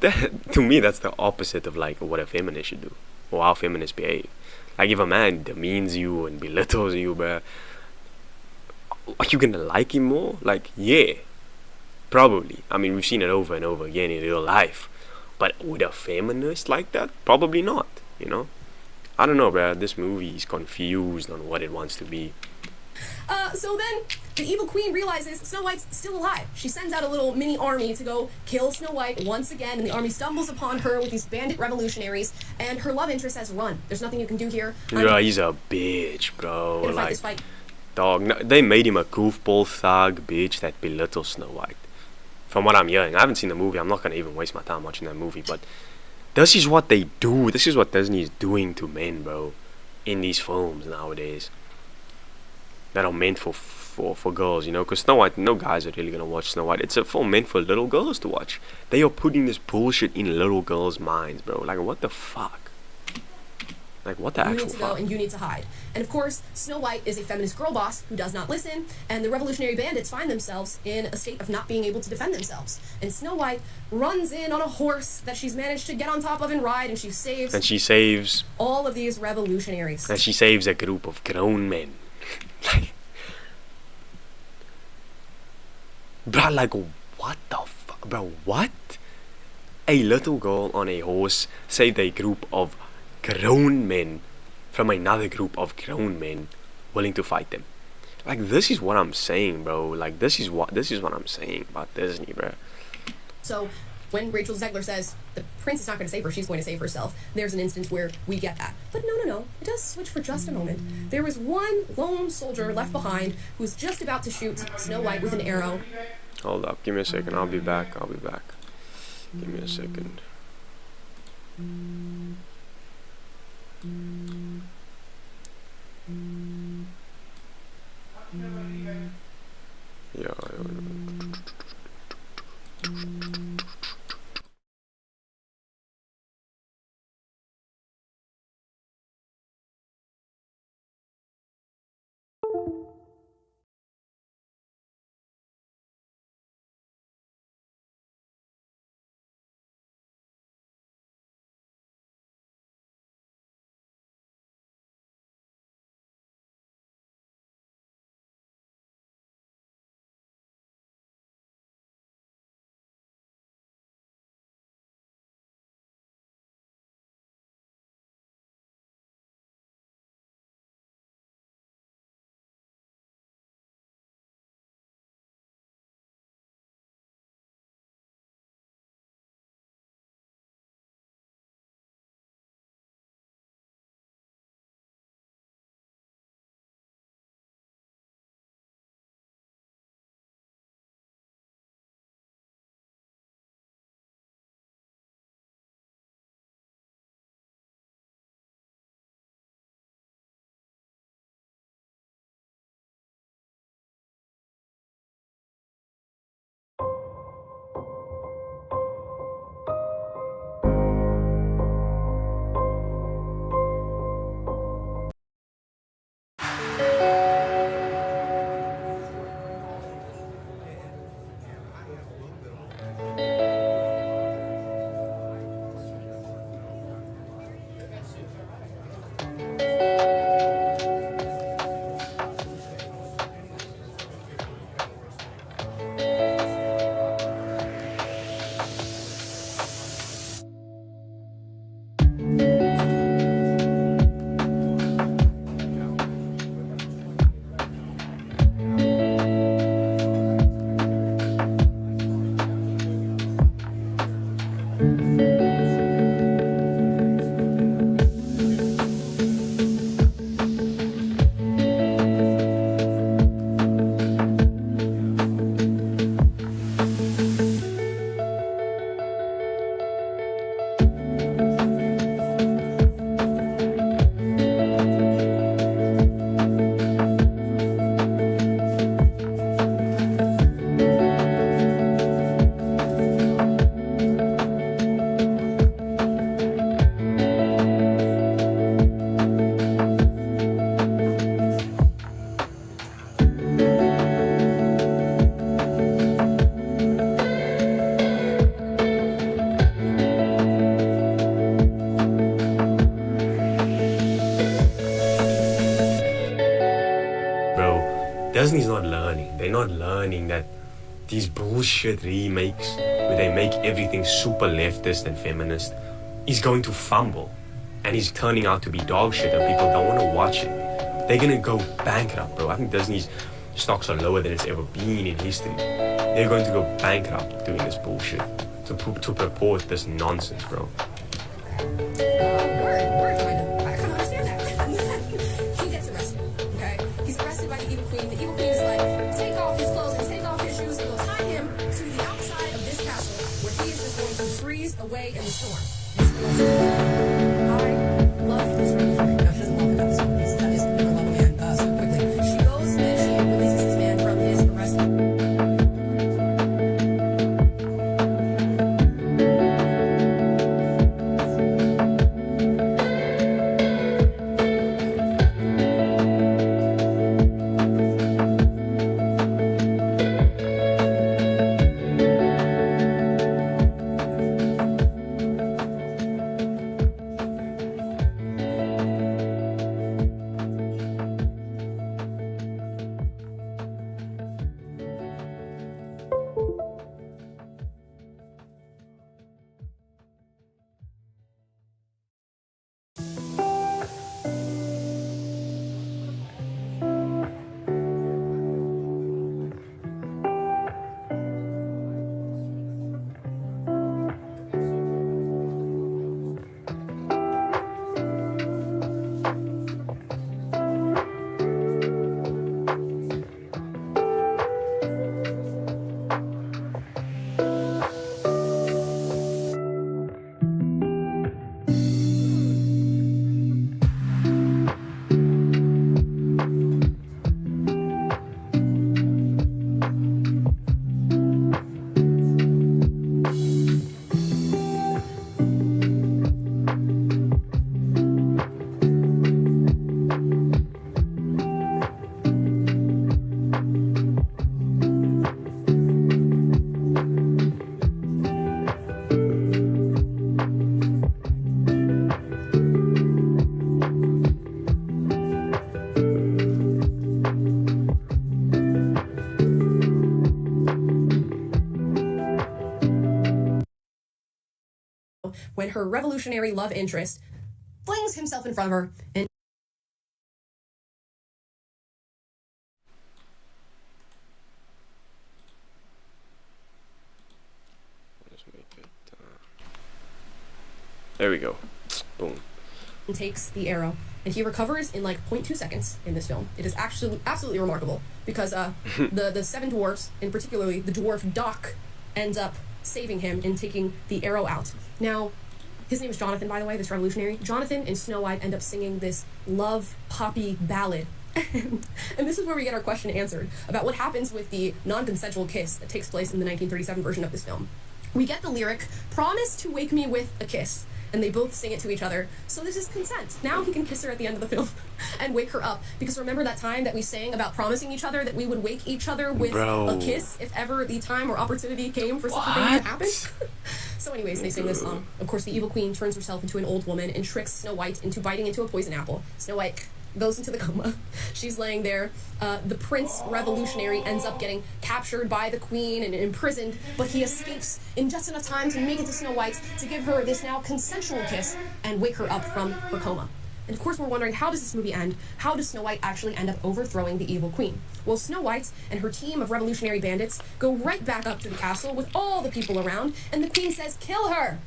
to me, that's the opposite of, like, what a feminist should do. Or how feminists behave. Like, if a man demeans you and belittles you, bro, are you gonna like him more? Like, yeah, probably. I mean, we've seen it over and over again in real life. But would a feminist like that? Probably not, I don't know, bro. This movie is confused on what it wants to be. So then the evil queen realizes Snow White's still alive. She sends out a little mini army to go kill Snow White once again, and the army stumbles upon her with these bandit revolutionaries, and her love interest says, run. There's nothing you can do here. Yeah, he's a bitch, bro. Gonna fight this fight. Dog, no, they made him a goofball thug bitch that belittles Snow White. From what I'm hearing, I haven't seen the movie. I'm not gonna even waste my time watching that movie, but this is what they do. This is what Disney is doing to men, bro, in these films nowadays that are meant for for girls, you know, because Snow White, no guys are really gonna watch Snow White. It's for meant for little girls to watch. They are putting this bullshit in little girls' minds, bro. Like, what the fuck? Like, what the You actual need to go fuck? and you need to hide. And of course, Snow White is a feminist girl boss who does not listen, and the revolutionary bandits find themselves in a state of not being able to defend themselves. And Snow White runs in on a horse that she's managed to get on top of and ride, and she saves all of these revolutionaries. And she saves a group of grown men. Like, bro, like, what the fuck, bro? What? A little girl on a horse saved a group of grown men from another group of grown men willing to fight them. Like, this is what I'm saying, bro. Like, this is what I'm saying about Disney, bro. So when Rachel Zegler says the prince is not going to save her, she's going to save herself, there's an instance where we get that. But no. It does switch for just a moment. There was one lone soldier left behind who's just about to shoot Snow White with an arrow. Hold up, give me a second. I'll be back. Give me a second. Yeah. Disney's not learning. They're not learning that these bullshit remakes where they make everything super leftist and feminist is going to fumble and is turning out to be dog shit and people don't want to watch it. They're gonna go bankrupt, bro. I think Disney's stocks are lower than it's ever been in history. They're going to go bankrupt doing this bullshit to purport this nonsense, bro. Word, I kind of understand that. He gets arrested, okay? He's arrested by the Evil Queen. The Evil Queen is like, take off his clothes and take off his shoes and go tie him to the outside of this castle where he is just going to freeze away in the storm. I love this revolutionary. No, she doesn't love him. That is never love a man so quickly. She goes and she releases this man when her revolutionary love interest flings himself in front of her and Let's make it. There we go. Boom. takes the arrow, and he recovers in like 0.2 seconds in this film. It is actually absolutely remarkable because the seven dwarfs, and particularly the dwarf Doc, ends up saving him and taking the arrow out. Now, his name is Jonathan, by the way, this revolutionary. Jonathan and Snow White end up singing this love poppy ballad. And this is where we get our question answered about what happens with the non-consensual kiss that takes place in the 1937 version of this film. We get the lyric, "Promise to wake me with a kiss." And they both sing it to each other. So this is consent. Now he can kiss her at the end of the film and wake her up. Because remember that time that we sang about promising each other that we would wake each other with a kiss if ever the time or opportunity came for such a thing to happen? So anyways, they sing this song. Of course, the evil queen turns herself into an old woman and tricks Snow White into biting into a poison apple. Snow White goes into the coma. She's laying there. The prince revolutionary ends up getting captured by the queen and imprisoned, but he escapes in just enough time to make it to Snow White to give her this now consensual kiss and wake her up from her coma. And of course we're wondering, how does this movie end? How does Snow White actually end up overthrowing the evil queen? Well, Snow White and her team of revolutionary bandits go right back up to the castle with all the people around, and the queen says, "Kill her!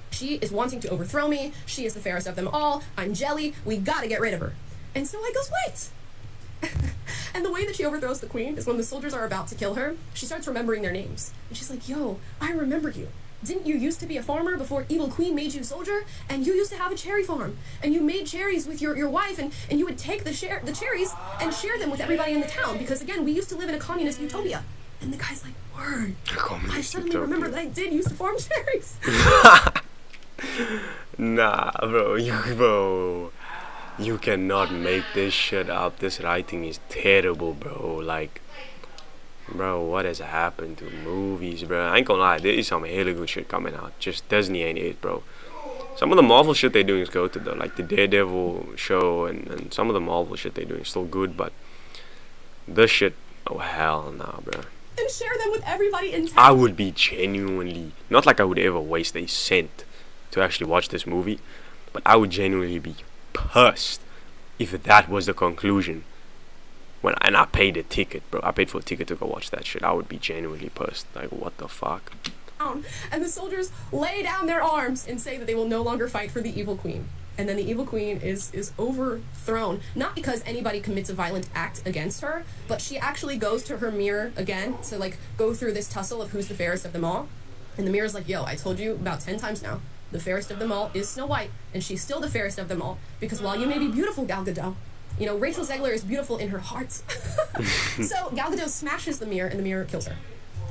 She is wanting to overthrow me. She is the fairest of them all. I'm jelly. We gotta get rid of her." And Snow White goes, "Wait!" And the way that she overthrows the queen is when the soldiers are about to kill her, she starts remembering their names. And she's like, "Yo, I remember you. Didn't you used to be a farmer before evil queen made you soldier? And you used to have a cherry farm. And you made cherries with your wife, and you would take the cherries and share them with everybody in the town. Because again, we used to live in a communist utopia." And the guy's like, "Word. I suddenly remember that I did used to farm cherries." Nah, bro. You cannot make this shit up. This writing is terrible, bro. Like, bro, what has happened to movies, bro? I ain't gonna lie, there is some hella good shit coming out. Just Disney ain't it, bro. Some of the Marvel shit they're doing is good though. Like the Daredevil show and some of the Marvel shit they're doing is still good, but this shit, oh hell nah, bro. And share them with everybody in town. I would be genuinely, not like I would ever waste a cent to actually watch this movie, but I would genuinely be pissed if that was the conclusion and I paid a ticket, bro. I paid for a ticket to go watch that shit. I would be genuinely pissed. Like, what the fuck? And the soldiers lay down their arms and say that they will no longer fight for the evil queen. And then the evil queen is overthrown, not because anybody commits a violent act against her, but she actually goes to her mirror again to like go through this tussle of who's the fairest of them all. And the mirror's like, "Yo, I told you about 10 times now. The fairest of them all is Snow White, and she's still the fairest of them all. Because while you may be beautiful, Gal Gadot, you know, Rachel Zegler is beautiful in her heart." So Gal Gadot smashes the mirror, and the mirror kills her.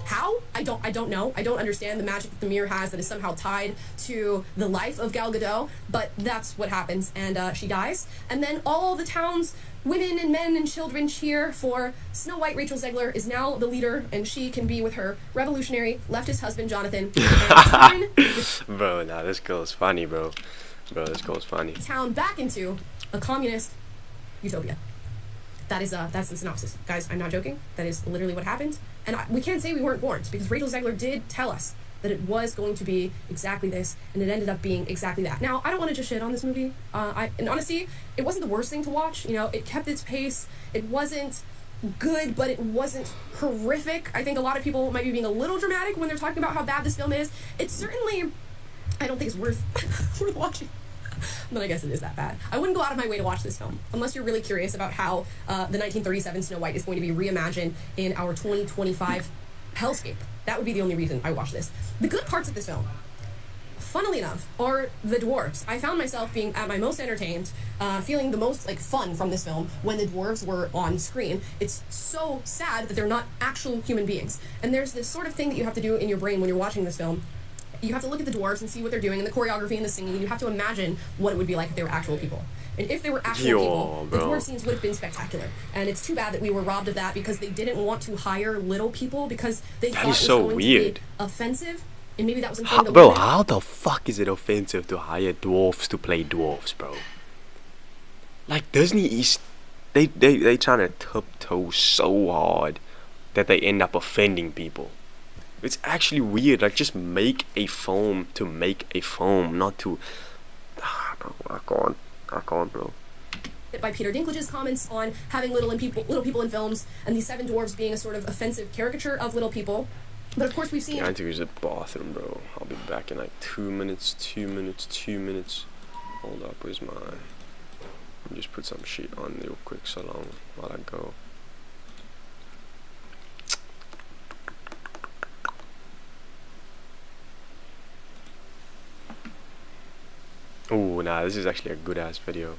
How? I don't know. I don't understand the magic that the mirror has that is somehow tied to the life of Gal Gadot, but that's what happens, and she dies. And then all the town's women and men and children cheer for Snow White. Rachel Zegler is now the leader, and she can be with her revolutionary leftist husband, Jonathan, and turn Bro, nah, this girl is funny, bro. This girl is funny. Town back into a communist utopia. That's the synopsis. Guys, I'm not joking. That is literally what happened. And we can't say we weren't warned, because Rachel Zegler did tell us that it was going to be exactly this, and it ended up being exactly that. Now, I don't want to just shit on this movie. And honestly, it wasn't the worst thing to watch. You know, it kept its pace. It wasn't good, but it wasn't horrific. I think a lot of people might be being a little dramatic when they're talking about how bad this film is. It's certainly, I don't think it's worth watching. But I guess it is that bad. I wouldn't go out of my way to watch this film unless you're really curious about how the 1937 Snow White is going to be reimagined in our 2025 hellscape. That would be the only reason I watch this. The good parts of this film, funnily enough, are the dwarves. I found myself being at my most entertained, feeling the most like fun from this film when the dwarves were on screen. It's so sad that they're not actual human beings. And there's this sort of thing that you have to do in your brain when you're watching this film. You have to look at the dwarves and see what they're doing, and the choreography and the singing, and you have to imagine what it would be like if they were actual people. And if they were actual people, the dwarf scenes would have been spectacular. And it's too bad that we were robbed of that because they didn't want to hire little people because they thought it was going to be offensive. And maybe that was important. Bro, how the fuck is it offensive to hire dwarfs to play dwarfs, bro? Like, Disney is... They trying to tiptoe so hard that they end up offending people. It's actually weird. Like, just make a film to make a film, not to. Bro, I can't, bro. By Peter Dinklage's comments on having little people in films, and these 7 dwarves being a sort of offensive caricature of little people. But of course we've seen. Yeah, I need to use the bathroom, bro. I'll be back in like 2 minutes. 2 minutes. Hold up, where's my? Let me just put some shit on real quick so long while I go. Oh, nah, this is actually a good ass video.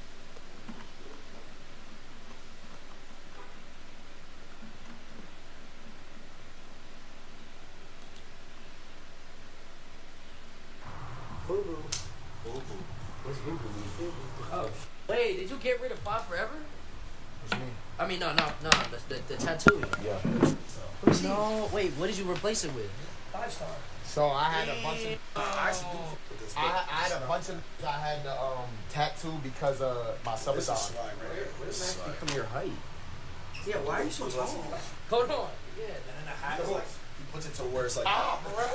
Oh, wait, did you get rid of 5 forever? What you mean? I mean, no, the tattoo. Yeah. No, wait, what did you replace it with? 5-star. So I had a bunch of I had a bunch of I had to tattoo because of my summer dog. Where did Max become your height? Yeah, why are you so tall? Hold on. Yeah, and then the hat is like, he puts it to where it's like, bro.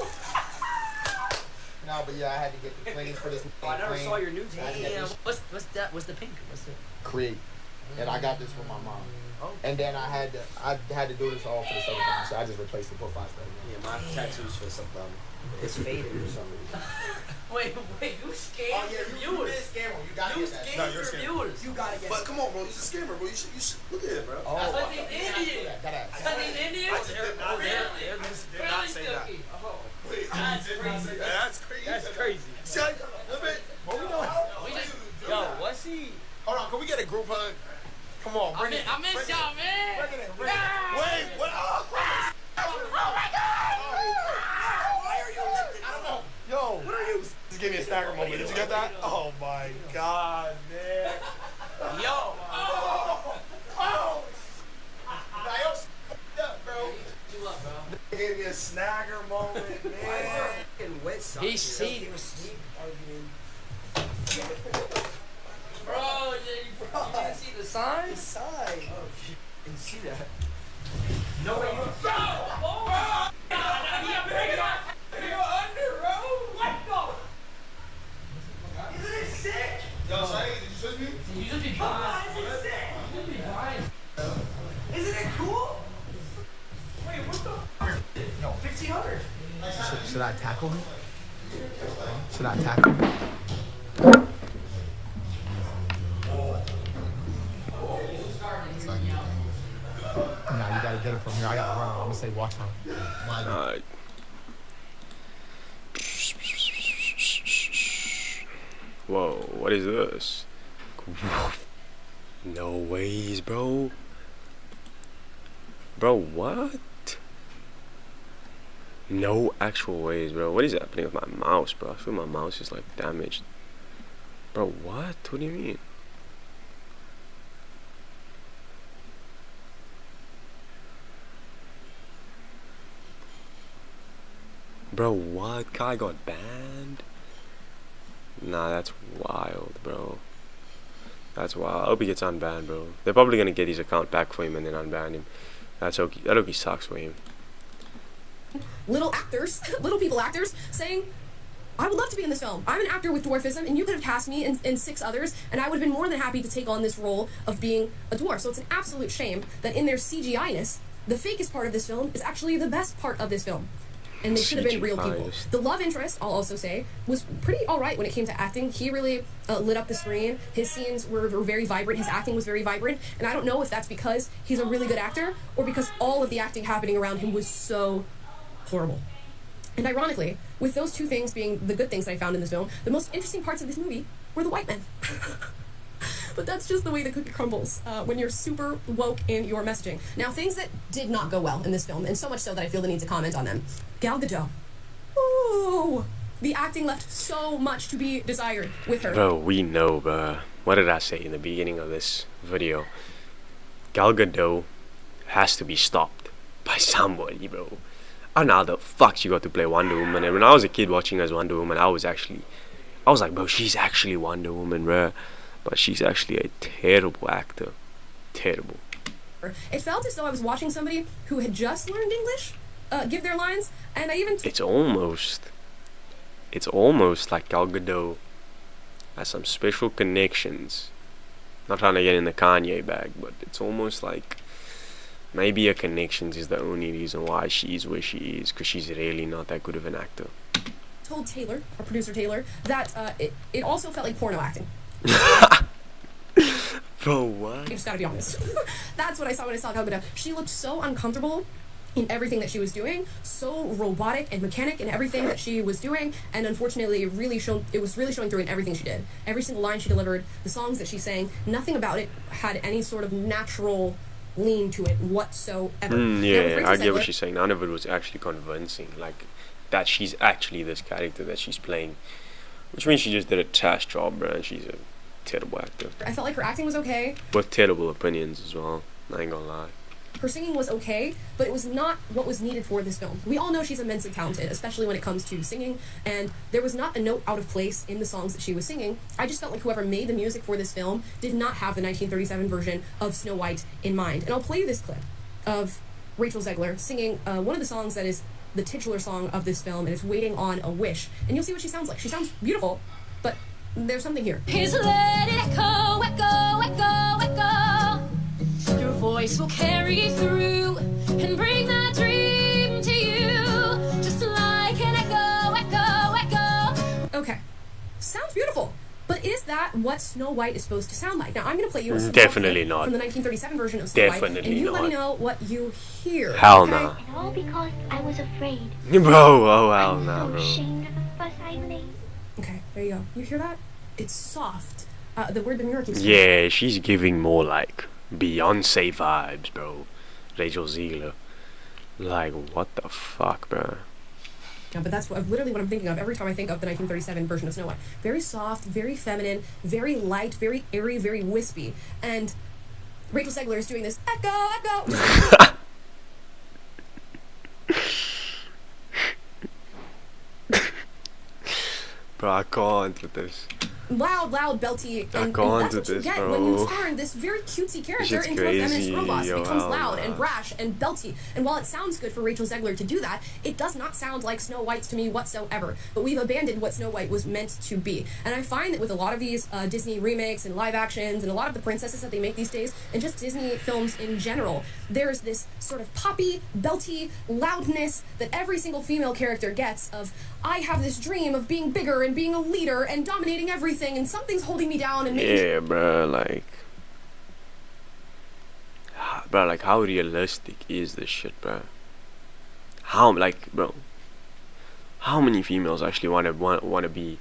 No, but yeah, I had to get the cleans for this. Oh, I never saw your new damn. What's that? What's the pink? What's the Create. And I got this from my mom. Oh. And then I had to do this all for the summer time, so I just replaced it, put 5 stars. Yeah, my tattoos for something. It's faded or something. Wait, you scam your viewers. You gotta You get that. scam your viewers. You gotta get But come on, bro. He's a scammer, bro. You should look at it, bro. Oh, That's like these Indians. that That's like these Indians. did not say that. Oh. Wait, I did not say that. That's crazy. That's crazy. See, what we doing? Yo, what's he? Hold on, can we get a group hug? Come on, bring it. I miss y'all, man. Bring it in, bring it in. Wait, what? Oh my God! Why are you lifting? I don't know. Yo, what are you? Just give me a stagger moment. Did you get that? Oh my God, man. Yo. Oh. Up, bro. You up, bro? They gave me a snagger moment, man. He see. Bro, you didn't see the sign? The sign. Oh, shit. Didn't see that. No way. Isn't it sick? Yo, Shaggy, did you switch me? You should be fine. You should be fine. Isn't it cool? Wait, what the? No. 1,500. Should I tackle him? Should I tackle him? Nah, you gotta get it from here. I gotta run. I'm gonna say watch out. Alright. Whoa, what is this? No ways, bro. Bro, what? No actual ways, bro. What is happening with my mouse, bro? I feel my mouse is like damaged. Bro, what? What do you mean? Bro, what? Guy got banned? Nah, that's wild, bro. That's wild. I hope he gets unbanned, bro. They're probably gonna get his account back for him and then unban him. That's okay. That okay sucks for him. Little people actors saying, I would love to be in this film. I'm an actor with dwarfism, and you could have cast me and 6 others, and I would have been more than happy to take on this role of being a dwarf. So it's an absolute shame that in their CGI-ness, the fakest part of this film is actually the best part of this film. And they should have been real people. The love interest, I'll also say, was pretty alright when it came to acting. He really lit up the screen. His scenes were very vibrant. His acting was very vibrant. And I don't know if that's because he's a really good actor or because all of the acting happening around him was so horrible. And ironically, with those 2 things being the good things that I found in this film, the most interesting parts of this movie were the white men. But that's just the way the cookie crumbles when you're super woke in your messaging. Now, things that did not go well in this film, and so much so that I feel the need to comment on them. Gal Gadot. Ooh, the acting left so much to be desired with her. Bro, we know, bro. What did I say in the beginning of this video? Gal Gadot has to be stopped by somebody, bro. I don't know how the fuck she got to play Wonder Woman. And when I was a kid watching as Wonder Woman, I was like, bro, she's actually Wonder Woman, bro. But she's actually a terrible actor. Terrible. It felt as though I was watching somebody who had just learned English give their lines, and I even... It's almost like Gal Gadot has some special connections. Not trying to get in the Kanye bag, but it's almost like maybe her connections is the only reason why she's where she is, because she's really not that good of an actor. Told Taylor, our producer Taylor, that it also felt like porno acting. Bro, what? I just gotta be honest. That's what I saw when I saw Gal Gadot. She looked so uncomfortable in everything that she was doing, so robotic and mechanic in everything that she was doing, and unfortunately it was really showing through in everything she did. Every single line she delivered, the songs that she sang, nothing about it had any sort of natural lean to it whatsoever. Yeah, I get what she's saying. None of it was actually convincing, like that she's actually this character that she's playing, which means she just did a trash job, bro, and she's a terrible actor. I felt like her acting was okay. With terrible opinions as well, I ain't gonna lie. Her singing was okay, but it was not what was needed for this film. We all know she's immensely talented, especially when it comes to singing, and there was not a note out of place in the songs that she was singing. I just felt like whoever made the music for this film did not have the 1937 version of Snow White in mind. And I'll play you this clip of Rachel Zegler singing one of the songs that is the titular song of this film, and it's Waiting on a Wish. And you'll see what she sounds like. She sounds beautiful, but there's something here. Here's let it echo, echo, echo, echo. Your voice will carry through and bring that dream to you, just like an echo, echo, echo. Okay, sounds beautiful, but is that what Snow White is supposed to sound like? Now I'm going to play you a Definitely not. from the 1937 version of Snow White, and you not. let me know what you hear. Hell okay? no. And all because I was afraid. Bro, oh hell I'm no, so bro. ashamed of the fuss I made. Okay, there you go. You hear that? It's soft. The word demure keeps Yeah, she's giving more like Beyonce vibes, bro. Rachel Zegler. Like, what the fuck, bro? Yeah, but that's literally what I'm thinking of every time I think of the 1937 version of Snow White. Very soft, very feminine, very light, very airy, very wispy. And Rachel Zegler is doing this echo, echo. Bro, I can't with this. Loud, belty, and that's what you get when you turn this very cutesy character into a feminist girl boss. It becomes loud and brash and belty. And while it sounds good for Rachel Zegler to do that, it does not sound like Snow White to me whatsoever. But we've abandoned what Snow White was meant to be. And I find that with a lot of these Disney remakes and live actions and a lot of the princesses that they make these days, and just Disney films in general, there's this sort of poppy, belty loudness that every single female character gets of, I have this dream of being bigger and being a leader and dominating everything, and something's holding me down and making Yeah, bro, like how realistic is this shit, bro? How, like, bro, how many females actually want to be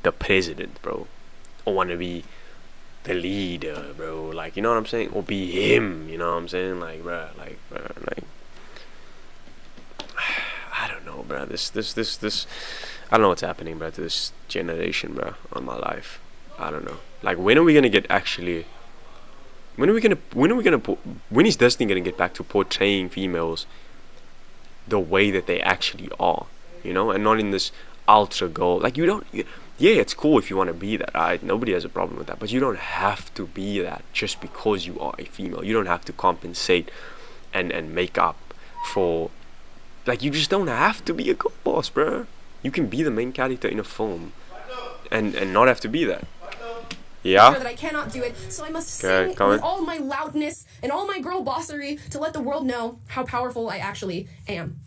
the president, bro, or want to be the leader, bro? Like, you know what I'm saying? Or be him, you know what I'm saying? Like, bro, like I don't know, bro. This I don't know what's happening, bro, to this generation, bro, on my life. I don't know. Like, when is this thing gonna get back to portraying females the way that they actually are, you know, and not in this ultra goal. Like, yeah, it's cool if you want to be that, right? Nobody has a problem with that, but you don't have to be that just because you are a female. You don't have to compensate and make up for, like, you just don't have to be a girl boss, bro. You can be the main character in a film and not have to be that. Yeah? That I cannot do it, so I must sing with all my loudness and all my girl bossery to let the world know how powerful I actually am.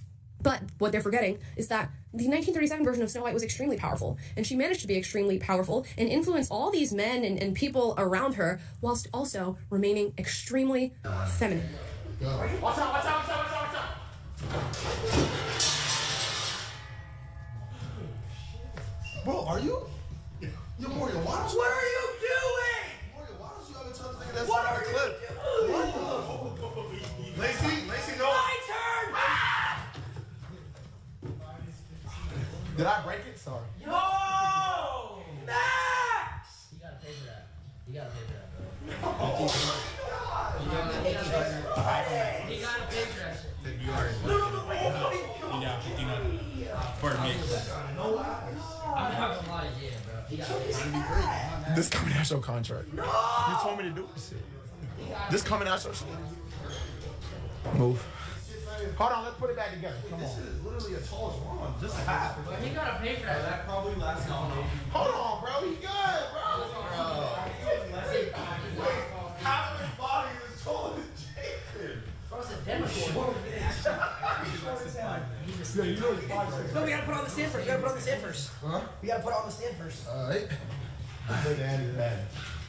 But what they're forgetting is that the 1937 version of Snow White was extremely powerful, and she managed to be extremely powerful and influence all these men and people around her whilst also remaining extremely feminine. Watch out. Bro, are you? Yo, Morgan, why don't you... What are you doing? Morgan, why don't you ever tell this nigga that's What on are the you clip? doing? Lacey, no. My turn! Did I break it? Sorry. Yo! Max! You gotta pay for that, bro. He gotta pay for that shit. Then you are for me. I'm not gonna lie, yeah, bro. He gotta pay for that. This coming out your contract. You told me to do this shit. This coming out your shit. Move. Hold on, let's put it back together. Come This on. is literally a tall one. Just half. But he gotta pay for that. That probably lasts long. Hold on, bro. He good, bro. Calvin's body is taller than Jacob. Bro, it's a demo short. No, we gotta put on the stand first. We gotta put on the stand first. Huh? We gotta put on the stand first. Alright.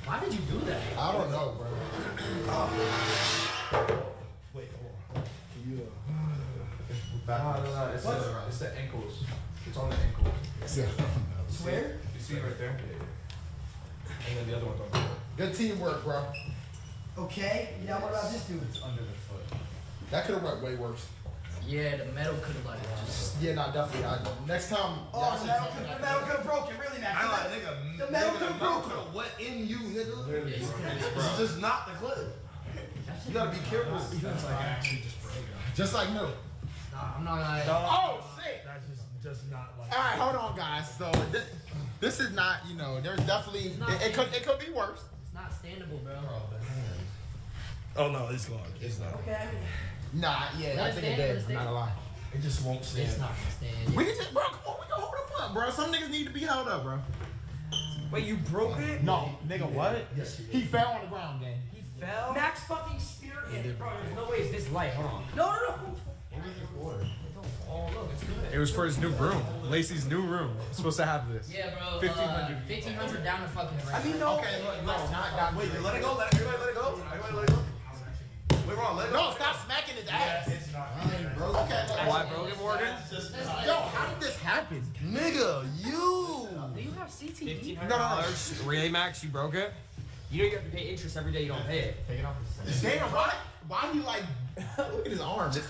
Why did you do that? I don't know, bro. Wait, hold on. No, it's the ankles. It's on the ankle. Where? You see it right there? And then the other one's on the foot. Good teamwork, bro. Okay. Now what about this dude? It's under the foot. That could have went way worse. Yeah, the metal could have like just. Yeah, no, definitely. Next time. Oh, the metal could have broken. Really, Max. I like, nigga. The metal could have broken. Could have wet in you, nigga. Yeah, It's just not the clip. You gotta be careful. That's like actually just break. Just like new. Nah, I'm not gonna. Oh, shit. That's just not like. All right, hold on, guys. So this is not, you know, there's definitely it could be worse. It's not standable, bro. Oh no, it's long. It's not. Okay. Nah, yeah, I think it did. I'm not gonna lie. It just won't stand. It's not gonna stand. We can just, bro, come on, we can hold him up, bro. Some niggas need to be held up, bro. Wait, you broke it? No, nigga, what? Yes, He fell on the ground, gang. He fell? Max fucking speared him. Bro, there's no way it's this light. Hold on. No. Oh, look, it's good. It was for his new room. Lacey's new room. It's supposed to have this. Yeah, bro. 1500. 1500 down to fucking. I mean, no. Okay, look, no, not down. Wait, let it go. Everybody let it go. Everybody let it go. Wait, wrong. Let it go. No, stop smacking his ass. It's not. Bro, okay. Why broke it, Morgan? Yo, how did this happen? Nigga, you. Do you have CTE? $1,500. Relay Max, you broke it. You know you have to pay interest every day you don't pay it. Take it off. Damn, why you like, look at his arm. Is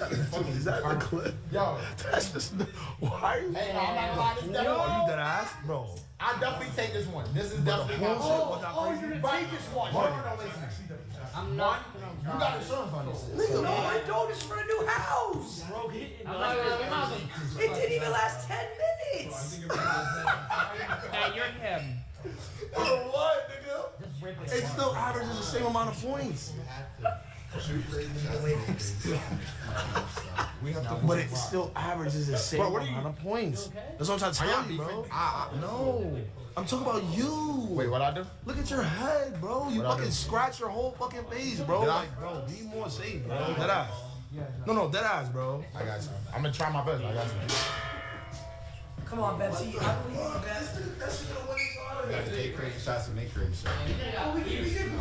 that the clip? Yo. That's just. Why are you? Hey, I'm not gonna lie, this definitely. Are you dead ass, bro? I definitely take this one. This is definitely my bullshit shit. was not Oh, crazy. you're gonna take this one. No, listen. I'm not. You got insurance on this. No, I don't. It's for a new house. Broke it. I'm not gonna. It didn't even last 10 minutes. Hey, you're him. For what, nigga? Just rip it. It still averages the same amount of points. But it still averages the same amount of points. That's what I'm trying to tell you, bro. No. I'm talking about you. Wait, what I do? Look at your head, bro. You What I fucking do? scratch your whole fucking face, bro. Did I? Like, bro, be more safe, bro. Dead ass. No, dead ass, bro. I got you. I'm gonna try my best. I got you. Come on, Betsy. I believe you, man. Take crazy shots and make crazy shots.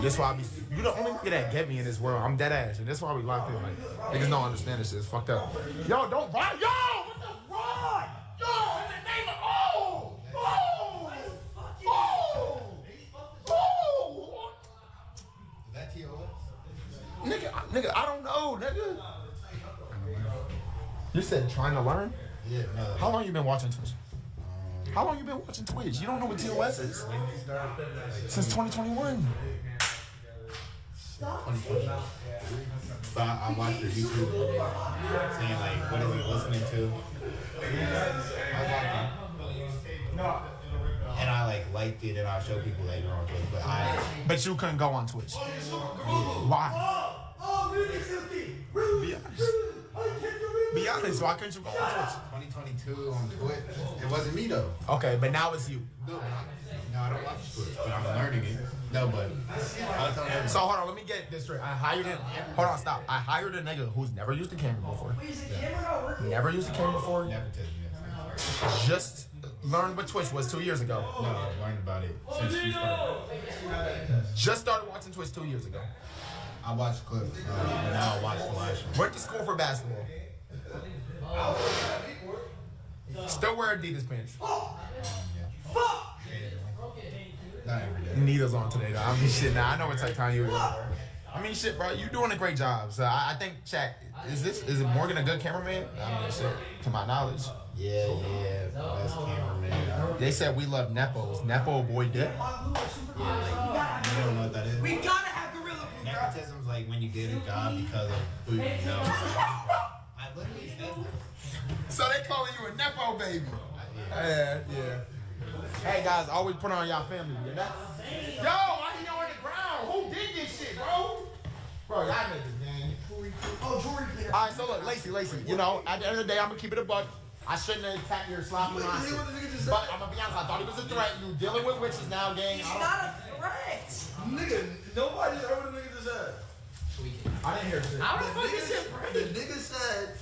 That's why I be. You the only nigga that get me in this world. I'm dead ass, and that's why we locked in. Like niggas don't understand this shit. It's fucked up. Yo, don't run. Yo, what the run? Yo, in the name of Is that T.O.S.? Nigga, I don't know, nigga. You said trying to learn? Yeah, no. How long you been watching Twitch? How long you been watching Twitch? You don't know what TOS is? Since 2021. But I watched your YouTube saying like, what is he listening to? And I like liked it, and I'll show people later on Twitch. But you couldn't go on Twitch. Why? Be honest. Be honest. Why couldn't you go on Twitch? 2022 on Twitch. It wasn't me though. Okay, but now it's you. No, I don't watch Twitch, but I'm learning it. No, but so hold on, let me get this straight. I hired a stop. I hired a nigga who's never used a camera before. Never used a camera before. Nepotism. Just learned what Twitch was 2 years ago. No, I learned about it since you started. Just started watching Twitch 2 years ago. I watched clips, but now I watch the live stream. Went to school for basketball. Still wear Adidas pants. Not every day. Needles on today, though. I mean, shit. Now I know what type of time you. I mean, shit, bro. You doing a great job. So I think, Shaq, is it Morgan a good cameraman? I mean, shit. To my knowledge. Yeah, best cameraman. They said we love Nepos. Nepo boy dick. Yeah, like, you don't know what that is. We gotta have gorilla poop. Nepotism's like when you get a job because of who you know. I literally said that. So they calling you a Nepo baby. Yeah. Hey guys, always put on y'all family. You know? Yo, why you on the ground? Who did this shit, bro? Bro, y'all niggas, gang. Oh, jewelry cleaner. All right, so look, Lacey, you know, at the end of the day, I'm gonna keep it a buck. I shouldn't have attacked your sloppy monster. But I'm gonna be honest, I thought he was a threat. You dealing with witches now, gang. He's not a threat. Nigga, nobody heard what the nigga just said. I didn't hear shit. How the fuck is it right? The nigga said,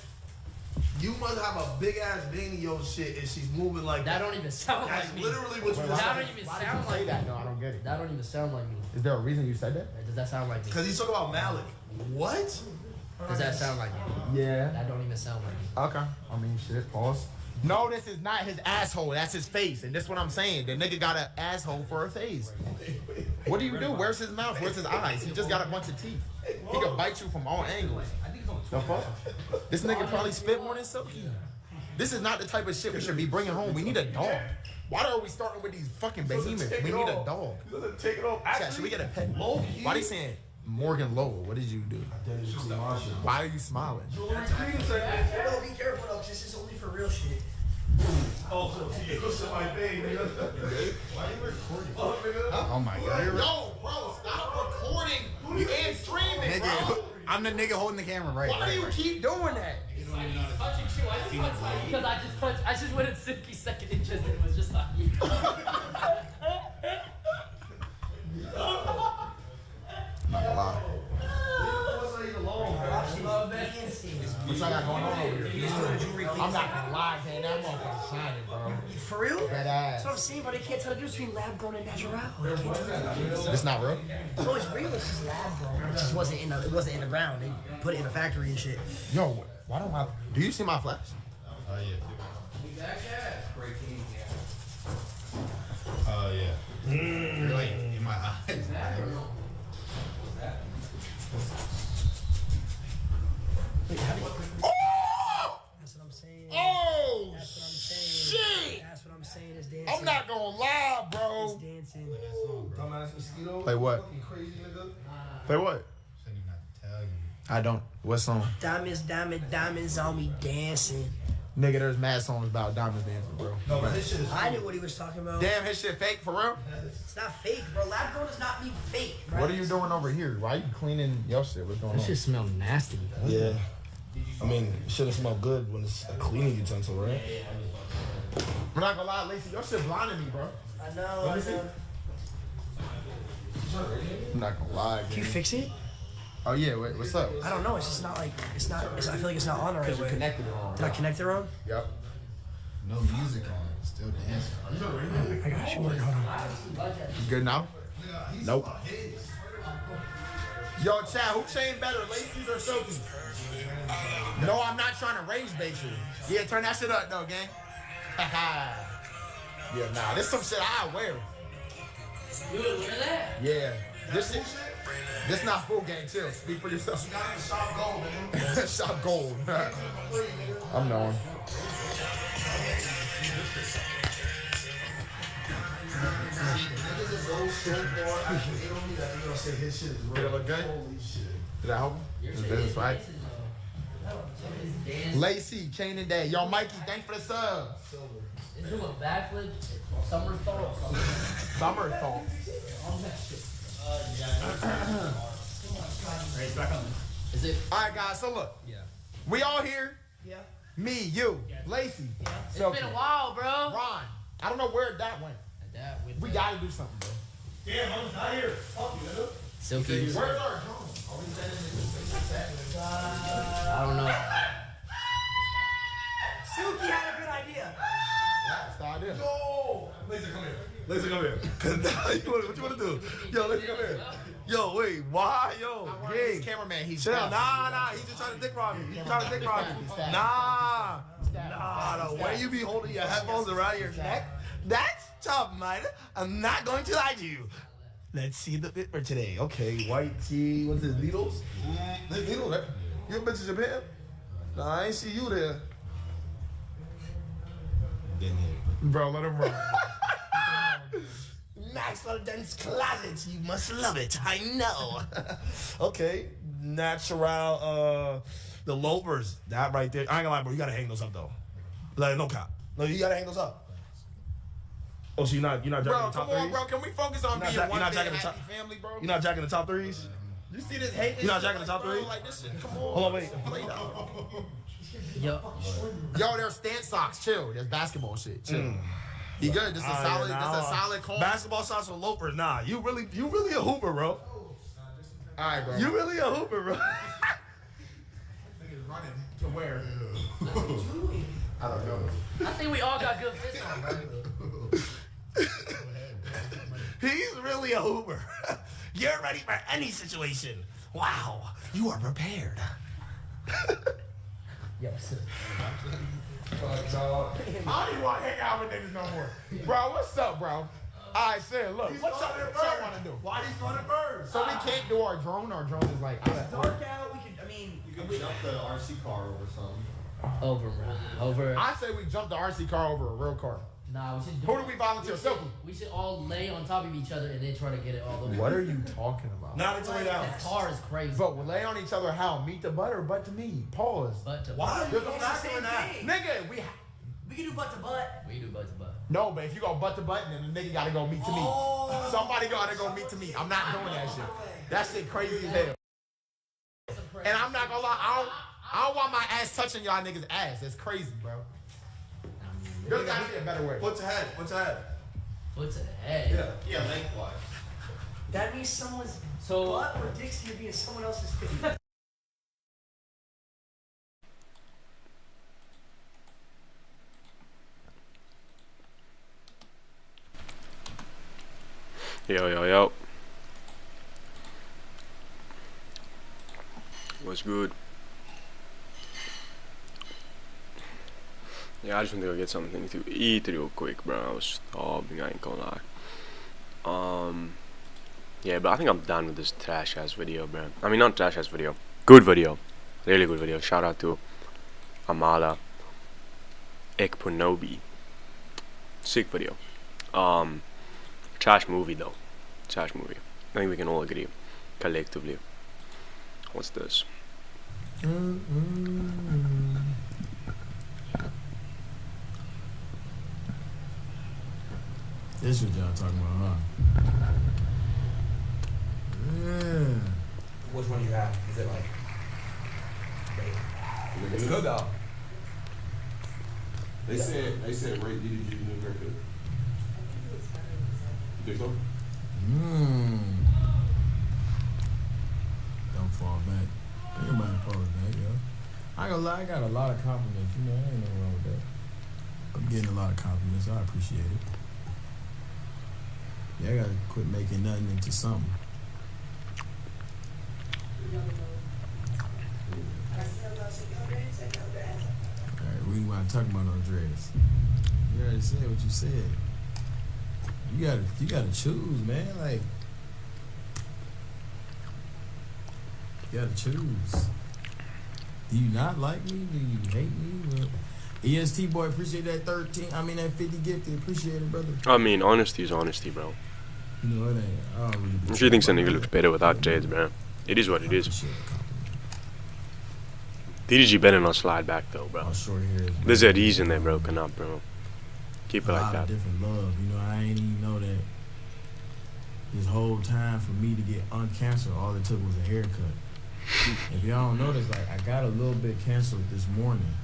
you must have a big ass vein in your shit and she's moving like That don't even sound That's like me. literally what you That said. don't even Why did sound you like say that? me. No, I don't get it. That don't even sound like me. Is there a reason you said that? Does that sound like me? Because he's talking about Malik. What? Does that sound like me? Yeah. That don't even sound like me. Okay. I mean, shit, pause. No, this is not his asshole. That's his face. And that's what I'm saying. The nigga got an asshole for a face. What do you do? Where's his mouth? Where's his eyes? He just got a bunch of teeth. He can bite you from all angles. The fuck? This nigga probably spit more than Silky. This is not the type of shit we should be bringing home. We need a dog. Why are we starting with these fucking behemoths? We need a dog. Take it off. Chat, should we get a pet? Why they saying Morgan Lowell? What did you do? Why are you smiling? Bro, be careful though, cause this is only for real shit. Oh, so you go to my thing, nigga. Why are you recording? Oh my god. Yo, bro, stop recording and streaming, bro. I'm the nigga holding the camera, right? Why do you keep doing that? Because I just went in Silky second inches and it was just on you. Not gonna lie. What y'all got going on over here? I'm not gonna lie, man. That motherfucker's shining, bro. For real? That ass. That's what I'm saying, but I can't tell the difference between lab grown and natural. It's not real? No, it's real. It's just lab grown. It just wasn't in the ground. They put it in a factory and shit. Yo, why don't I? Do you see my flash? Oh yeah. Oh yeah. You're like in my eyes. Oh! That's what I'm saying. Oh! That's what I'm saying. Shit! That's what I'm saying. It's dancing. I'm not gonna lie, bro. It's dancing. Dumbass mosquito. Play what? Fucking crazy nigga. Play what? Shouldn't even have to tell you. I don't. What song? Diamonds on me dancing. Nigga, there's mad songs about diamonds dancing, bro. No, but his shit is. I knew what he was talking about. Damn, his shit fake for real? It's not fake, bro. Lab grown does not mean fake, bro. What are you doing over here? Why are you cleaning your shit? What's going on? That shit smell nasty. Yeah. I mean, it shouldn't smell good when it's a cleaning utensil, right? I'm not gonna lie, Lacey, your shit blinding me, bro. I know. I'm not gonna lie. Can you fix it? Oh yeah, what's up? I don't know. It's just not like it's not. I feel like it's not on the right way. Connected it wrong. Did I connect it wrong? Yep. No music on it. Still dancing. I got you. Hold on. You good now? Nope. Yo, Chad, who chained better, Lacey's or Silky? No, I'm not trying to rage bait you. Yeah, turn that shit up though, gang. Yeah, nah, this some shit I wear. You would wear that? Yeah, this shit. This not full gang. Chill. Speak for yourself. You got to shop gold, man. Shop gold. I'm knowing. Niggas is so far after they don't need that. They gonna say his shit is real. Did it look good? Holy shit. Did that help? This business right? Lacey, Kane and Day. Yo, Mikey, thanks for the sub. It's doing backflip. Summer thoughts. Summer thoughts. Is it? All right, guys. So look. Yeah. We all here. Yeah. Me, you, Lacey. It's been a while, bro. Ron. I don't know where that went. That with We gotta do something, bro. Damn, I'm not here. Fuck you, nigga. Silky. Where's our drone? I don't know. Silky had a good idea. That's the idea. Yo! Laser, come here. Laser, come here. What you wanna do? Yo, Laser, come here. Yo, wait, why? Yo, This hey. cameraman, he's Chill. Nah, he's just trying to dick rob me. He's trying to dick rob me. Nah, the way you be holding your headphones around your neck, that's tough, man. I'm not going to lie to you. Let's see the bit for today. Okay, white tee. What's this, needles? This needle, that? Your bitch is a pimp? Nah, I ain't see you there. Bro, let him run. Maxwell Dent's closet. You must love it. I know. Okay, natural. The loafers. That right there. I ain't gonna lie, bro. You gotta hang those up though. Like no cop. No, you gotta hang those up. Oh, so you're not jacking Bro, the top come on, threes? bro. Can we focus on You're not being jack- one you're not big jacking the happy top- family, bro? You're not jacking the top threes? You see this hate? You not checking the top 3? Like this shit. Come on. Hold on, wait. Play down. Yo, there's stance socks. Chill. There's basketball shit. Chill. He good. This is a solid. This is a solid call. Basketball shots for lopers. Nah, you really a hooper, bro. All right, bro. You really a hooper, bro. Niggas running to where? I don't know. I think we all got good fists on, bro. He's really a hooper. You're ready for any situation. Wow, you are prepared. Yes. I don't even want to hang out with niggas no more. Bro, what's up, bro? All right, say, look. What y'all want to do? Why he's running birds? So we can't do our drone. Our drone is like out of Dark out. We could. I mean, You can jump the RC car over something. over. I say we jump the RC car over a real car. Nah, we should. Who do we volunteer? Silky. We should all lay on top of each other and then try to get it all over. What are you talking about? Not until we down. That car is crazy. But we lay on each other how? Meet the butt or butt to me? Pause. Butt to Why? butt. There's no factor in that. Nigga, we We can do butt to butt. We do butt to butt. no, but if you go butt to butt, then the nigga gotta go meet to me. Oh. Somebody gotta go meet to me. I'm not doing that shit. That shit crazy as hell. And I'm not gonna lie, I don't want my ass touching y'all niggas' ass. That's crazy, bro. There's gotta be a better way. What's ahead? What's ahead? Foot to the head. Yeah, lengthwise. That means someone's butt or dick's gonna be in someone else's face. Yo. What's good? Yeah, I just want to go get something to eat real quick, bro. I was starving, I ain't gonna lie. Yeah, but I think I'm done with this trash ass video, bro. I mean, not trash ass video. Good video. Really good video. Shout out to Amala Ekpunobi. Sick video. Trash movie though. Trash movie. I think we can all agree collectively. What's this? This what y'all talking about, huh? Yeah. Which one do you have? Is it like? It's good though. They said Ray Diddy give you a new haircut. You think so? Don't fall back. Everybody falls back, yo. I ain't gonna lie, I got a lot of compliments. You know, ain't nothing wrong with that. I'm getting a lot of compliments. I appreciate it. Yeah, I gotta quit making nothing into something. Alright, we ain't want to talk about no dreads. You already said what you said. You gotta choose, man. Like, you gotta choose. Do you not like me? Do you hate me? Well, EST boy, appreciate that 50 gifted. Appreciate it, brother. I mean, honesty is honesty, bro. You know, it ain't. I don't really be She thinks a nigga looks better without dreads, bro. It is what it is. DDG better not slide back though, bro. There's a reason they're broken up, bro. Keep it like that. Different love, you know. I ain't even know that this whole time for me to get uncanceled, all it took was a haircut. If y'all don't notice, like, I got a little bit canceled this morning,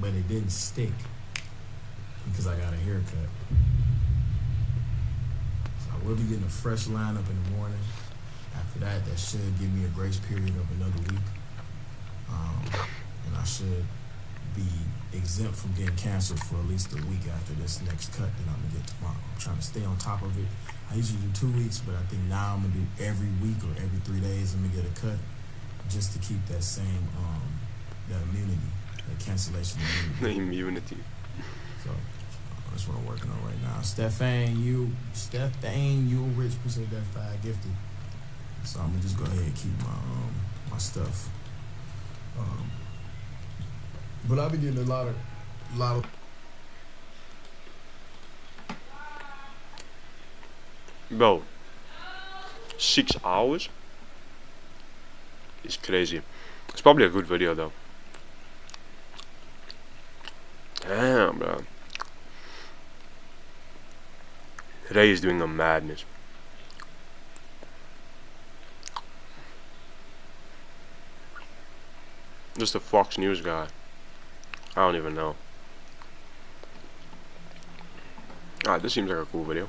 but it didn't stick because I got a haircut. So I will be getting a fresh lineup in the morning. After that, that should give me a grace period of another week. And I should be exempt from getting canceled for at least a week after this next cut that I'm gonna get tomorrow. I'm trying to stay on top of it. I usually do 2 weeks, but I think now I'm gonna do every week or every 3 days. I'm gonna get a cut just to keep that same that immunity, that cancellation immunity. So that's what I'm working on right now. Stefan, you rich, appreciate that 5 gifted. So I'm gonna just go ahead and keep my stuff. But I'll be getting a lot of Bro, 6 hours? It's crazy. It's probably a good video though. Damn, bro. Ray is doing a madness. Just a Fox News guy. I don't even know. Alright, this seems like a cool video.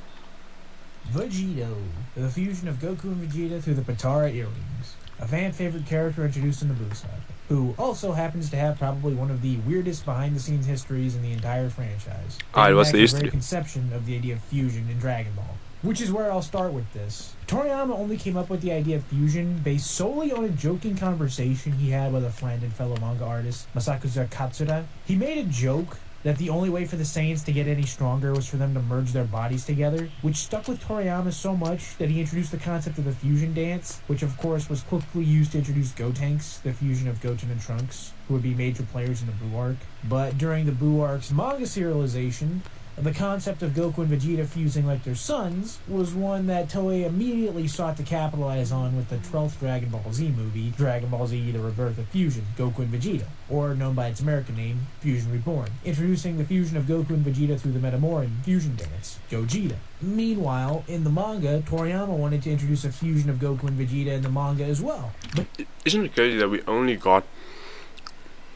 Vegito, the fusion of Goku and Vegeta through the Potara earrings. A fan-favorite character introduced in the Buu saga, who also happens to have probably one of the weirdest behind-the-scenes histories in the entire franchise. Alright, what's the history? very conception of the idea of fusion in Dragon Ball. Which is where I'll start with this. Toriyama only came up with the idea of fusion based solely on a joking conversation he had with a friend and fellow manga artist, Masakusa Katsura. He made a joke that the only way for the Saiyans to get any stronger was for them to merge their bodies together, which stuck with Toriyama so much that he introduced the concept of the fusion dance, which of course was quickly used to introduce Gotenks, the fusion of Goten and Trunks, who would be major players in the Buu arc. But during the Buu arc's manga serialization, the concept of Goku and Vegeta fusing like their sons was one that Toei immediately sought to capitalize on with the 12th Dragon Ball Z movie, Dragon Ball Z The Rebirth of Fusion, Goku and Vegeta, or known by its American name, Fusion Reborn, introducing the fusion of Goku and Vegeta through the Metamoran fusion dance, Gogeta. Meanwhile, in the manga, Toriyama wanted to introduce a fusion of Goku and Vegeta in the manga as well. But isn't it crazy that we only got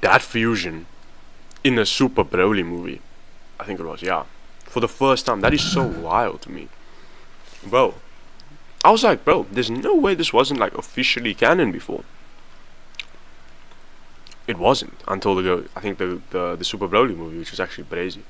that fusion in the Super Broly movie? I think it was, yeah. For the first time. That is so wild to me. Bro. I was like, bro, there's no way this wasn't like officially canon before. It wasn't until the Super Broly movie, which was actually crazy.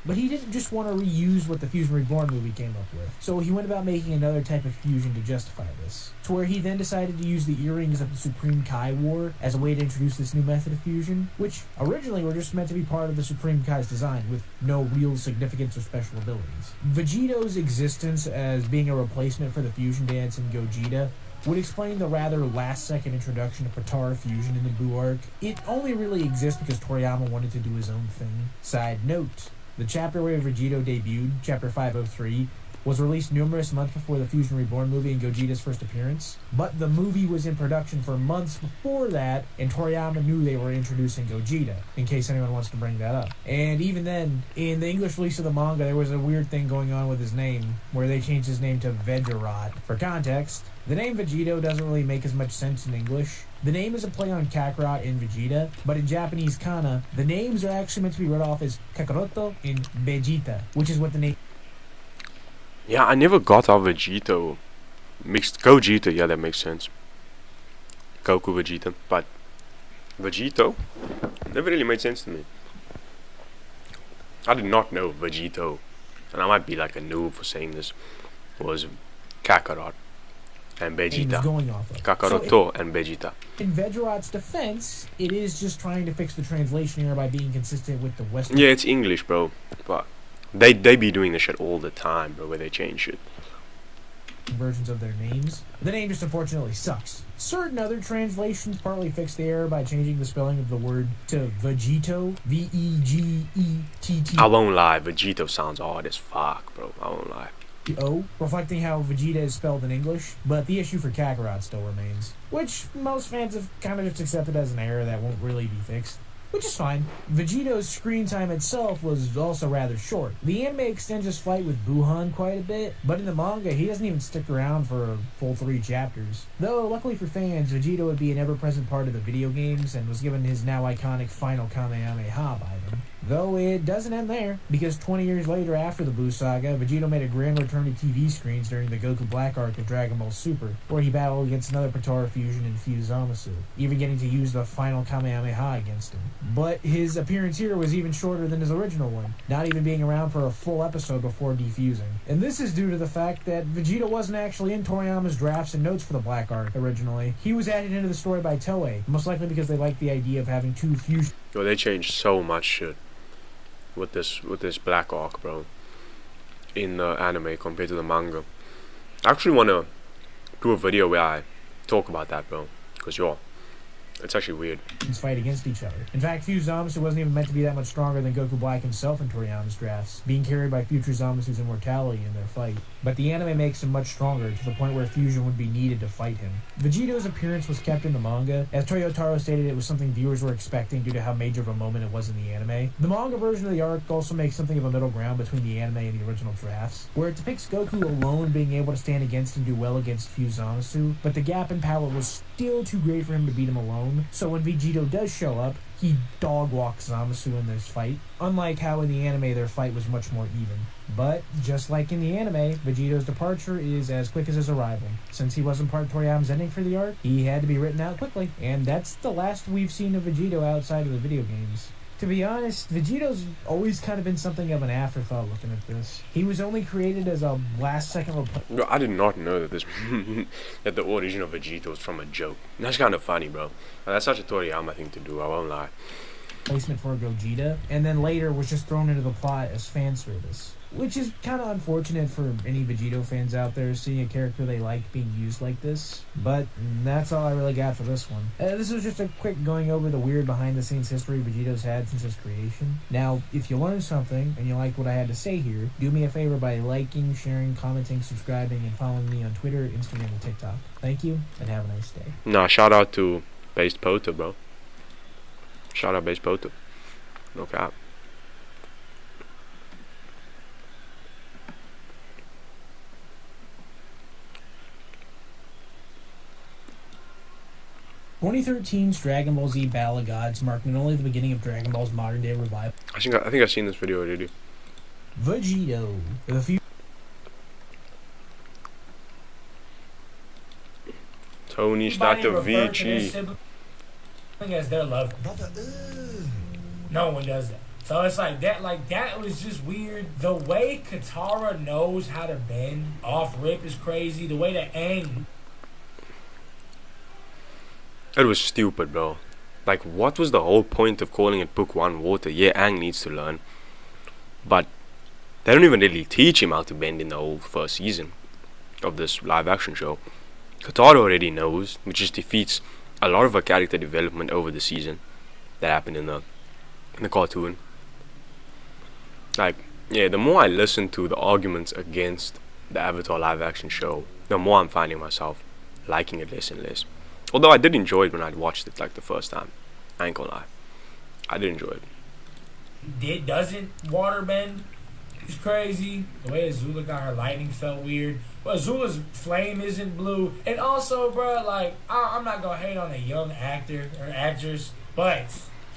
But he didn't just want to reuse what the Fusion Reborn movie came up with. So he went about making another type of fusion to justify this. To where he then decided to use the earrings of the Supreme Kai War as a way to introduce this new method of fusion, which originally were just meant to be part of the Supreme Kai's design with no real significance or special abilities. Vegito's existence as being a replacement for the fusion dance in Gogeta would explain the rather last-second introduction of Potara fusion in the Buu arc. It only really exists because Toriyama wanted to do his own thing. Side note, the chapter where Vegito debuted, Chapter 503, was released numerous months before the Fusion Reborn movie and Gogeta's first appearance, but the movie was in production for months before that, and Toriyama knew they were introducing Gogeta, in case anyone wants to bring that up. And even then, in the English release of the manga, there was a weird thing going on with his name, where they changed his name to Vegerot. For context, the name Vegito doesn't really make as much sense in English. The name is a play on Kakarot in Vegeta, but in Japanese kana, the names are actually meant to be read off as Kakaroto and Vegeta, which is what the name... Yeah, I never got how Vegito mixed Gogeta, yeah, that makes sense. Goku Vegeta, but Vegito never really made sense to me. I did not know Vegito, and I might be like a noob for saying this, was Kakarot and Vegeta. Kakaroto and Vegeta. In Vegerot's defense, it is just trying to fix the translation error by being consistent with the Western... Yeah, it's English, bro, but they be doing this shit all the time, bro, where they change shit. Versions of their names. The name just unfortunately sucks. Certain other translations partly fix the error by changing the spelling of the word to Vegito, V-E-G-E-T-T. I won't lie, Vegito sounds odd as fuck, bro, I won't lie. O, reflecting how Vegeta is spelled in English, but the issue for Kakarot still remains, which most fans have kind of just accepted as an error that won't really be fixed. Which is fine. Vegito's screen time itself was also rather short. The anime extends his fight with Buhan quite a bit, but in the manga, he doesn't even stick around for a full 3 chapters. Though, luckily for fans, Vegito would be an ever-present part of the video games and was given his now iconic final Kamehameha by them. Though it doesn't end there, because 20 years later after the Buu saga, Vegito made a grand return to TV screens during the Goku Black arc of Dragon Ball Super, where he battled against another Potara fusion in Fuse Zamasu, even getting to use the final Kamehameha against him. But his appearance here was even shorter than his original one, not even being around for a full episode before defusing. And this is due to the fact that Vegeta wasn't actually in Toriyama's drafts and notes for the Black arc originally. He was added into the story by Toei, most likely because they liked the idea of having 2 fusions. Yo, they changed so much shit with this Black arc, bro, in the anime compared to the manga. I actually want to do a video where I talk about that, bro, because it's actually weird. Fight against each other. In fact, Fuse Zamasu wasn't even meant to be that much stronger than Goku Black himself in Toriyama's drafts, being carried by future Zamasu's immortality in their fight. But the anime makes him much stronger, to the point where fusion would be needed to fight him. Vegito's appearance was kept in the manga. As Toyotaro stated, it was something viewers were expecting due to how major of a moment it was in the anime. The manga version of the arc also makes something of a middle ground between the anime and the original drafts, where it depicts Goku alone being able to stand against and do well against Fuse Zamasu, but the gap in power was still too great for him to beat him alone, own. So when Vegito does show up, he dog walks Zamasu in this fight, unlike how in the anime their fight was much more even. But, just like in the anime, Vegito's departure is as quick as his arrival. Since he wasn't part of Toriyama's ending for the arc, he had to be written out quickly, and that's the last we've seen of Vegito outside of the video games. To be honest, Vegito's always kind of been something of an afterthought looking at this. He was only created as a last-second Bro, I did not know that that the origin of Vegito was from a joke. That's kind of funny, bro. That's such a Toriyama thing to do, I won't lie. replacement for Gogeta, and then later was just thrown into the plot as fan service. Which is kind of unfortunate for any Vegito fans out there, seeing a character they like being used like this. But that's all I really got for this one. This was just a quick going over the weird behind-the-scenes history Vegito's had since his creation. Now, if you learned something and you liked what I had to say here, do me a favor by liking, sharing, commenting, subscribing, and following me on Twitter, Instagram, and TikTok. Thank you, and have a nice day. Nah, shout out to Based Poto, bro. Shout out Based Poto. No cap. "2013's Dragon Ball Z Battle of Gods marked not only the beginning of Dragon Ball's modern-day revival. I think I've seen this video already. Vegito, the few Tony Statovici. As their love. No one does that. So it's like that was just weird. The way Katara knows how to bend off rip is crazy. The way that Aang. It was stupid, bro. Like, what was the whole point of calling it Book 1 Water? Yeah, Aang needs to learn. But they don't even really teach him how to bend in the whole first season of this live-action show. Katara already knows, which just defeats a lot of her character development over the season that happened in the cartoon. Like, yeah, the more I listen to the arguments against the Avatar live-action show, the more I'm finding myself liking it less and less. Although I did enjoy it when I watched it like the first time. I ain't gonna lie. I did enjoy it. It doesn't waterbend. It's crazy. The way Azula got her lightning felt weird. But Azula's flame isn't blue. And also, bro, like, I'm not gonna hate on a young actor or actress, but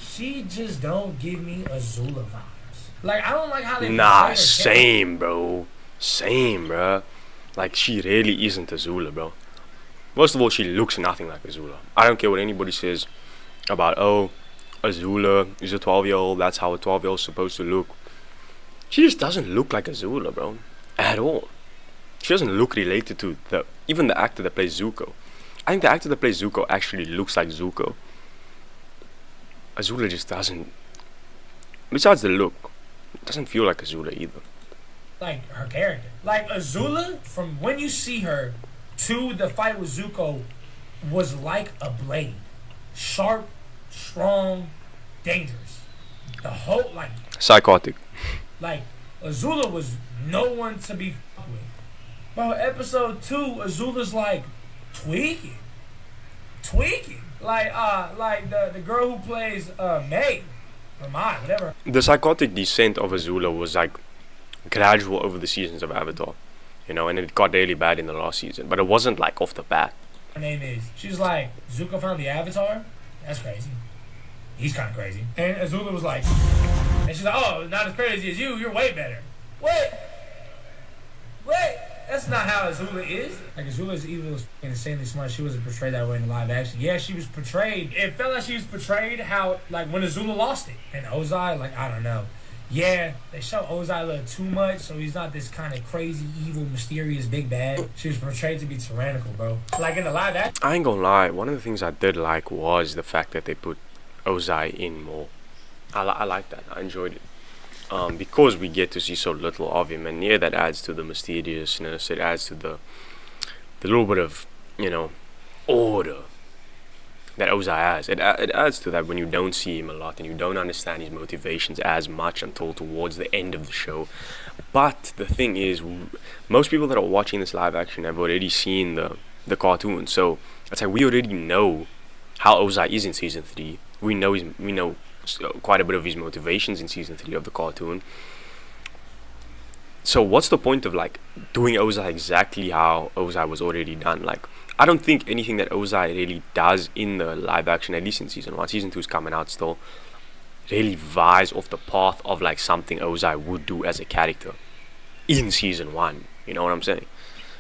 she just don't give me Azula vibes. Like, I don't like how they Nah, portray her same, bro. Same, bro. Like, she really isn't Azula, bro. First of all, she looks nothing like Azula. I don't care what anybody says about, oh, Azula is a 12-year-old, that's how a 12-year-old is supposed to look. She just doesn't look like Azula, bro. At all. She doesn't look related to even the actor that plays Zuko. I think the actor that plays Zuko actually looks like Zuko. Azula just doesn't. Besides the look, it doesn't feel like Azula either. like her character. Like Azula, from when you see her to the fight with Zuko, was like a blade. Sharp, strong, dangerous. The whole, like... Psychotic. Like, Azula was no one to be fucked with. Bro, episode 2, Azula's like tweaking. Like the girl who plays May, or Mai, whatever. The psychotic descent of Azula was like gradual over the seasons of Avatar, you know, and it got really bad in the last season, but it wasn't like off the bat. Her name is. She's like, Zuko found the Avatar? That's crazy. He's kind of crazy. And Azula was like, and she's like, oh, not as crazy as you. You're way better. Wait. That's not how Azula is. Like, Azula's evil is insanely smart. She wasn't portrayed that way in the live action. Yeah, she was portrayed. It felt like she was portrayed how, like, when Azula lost it. And Ozai, like, I don't know. Yeah, they show Ozai a little too much, so he's not this kind of crazy, evil, mysterious big bad. She was portrayed to be tyrannical, bro. Like, in the live action. I ain't gonna lie, one of the things I did like was the fact that they put Ozai in more. I like that. I enjoyed it. Because we get to see so little of him, and yeah, that adds to the mysteriousness. It adds to the little bit of, you know, order that Ozai has. It adds to that when you don't see him a lot and you don't understand his motivations as much until towards the end of the show. But the thing is, most people that are watching this live action have already seen the cartoon, so it's like we already know how Ozai is in season 3. We know quite a bit of his motivations in season 3 of the cartoon. So what's the point of like doing Ozai exactly how Ozai was already done? Like, I don't think anything that Ozai really does in the live action, at least in season 1, season 2 is coming out still, really vies off the path of like something Ozai would do as a character in season 1. You know what I'm saying?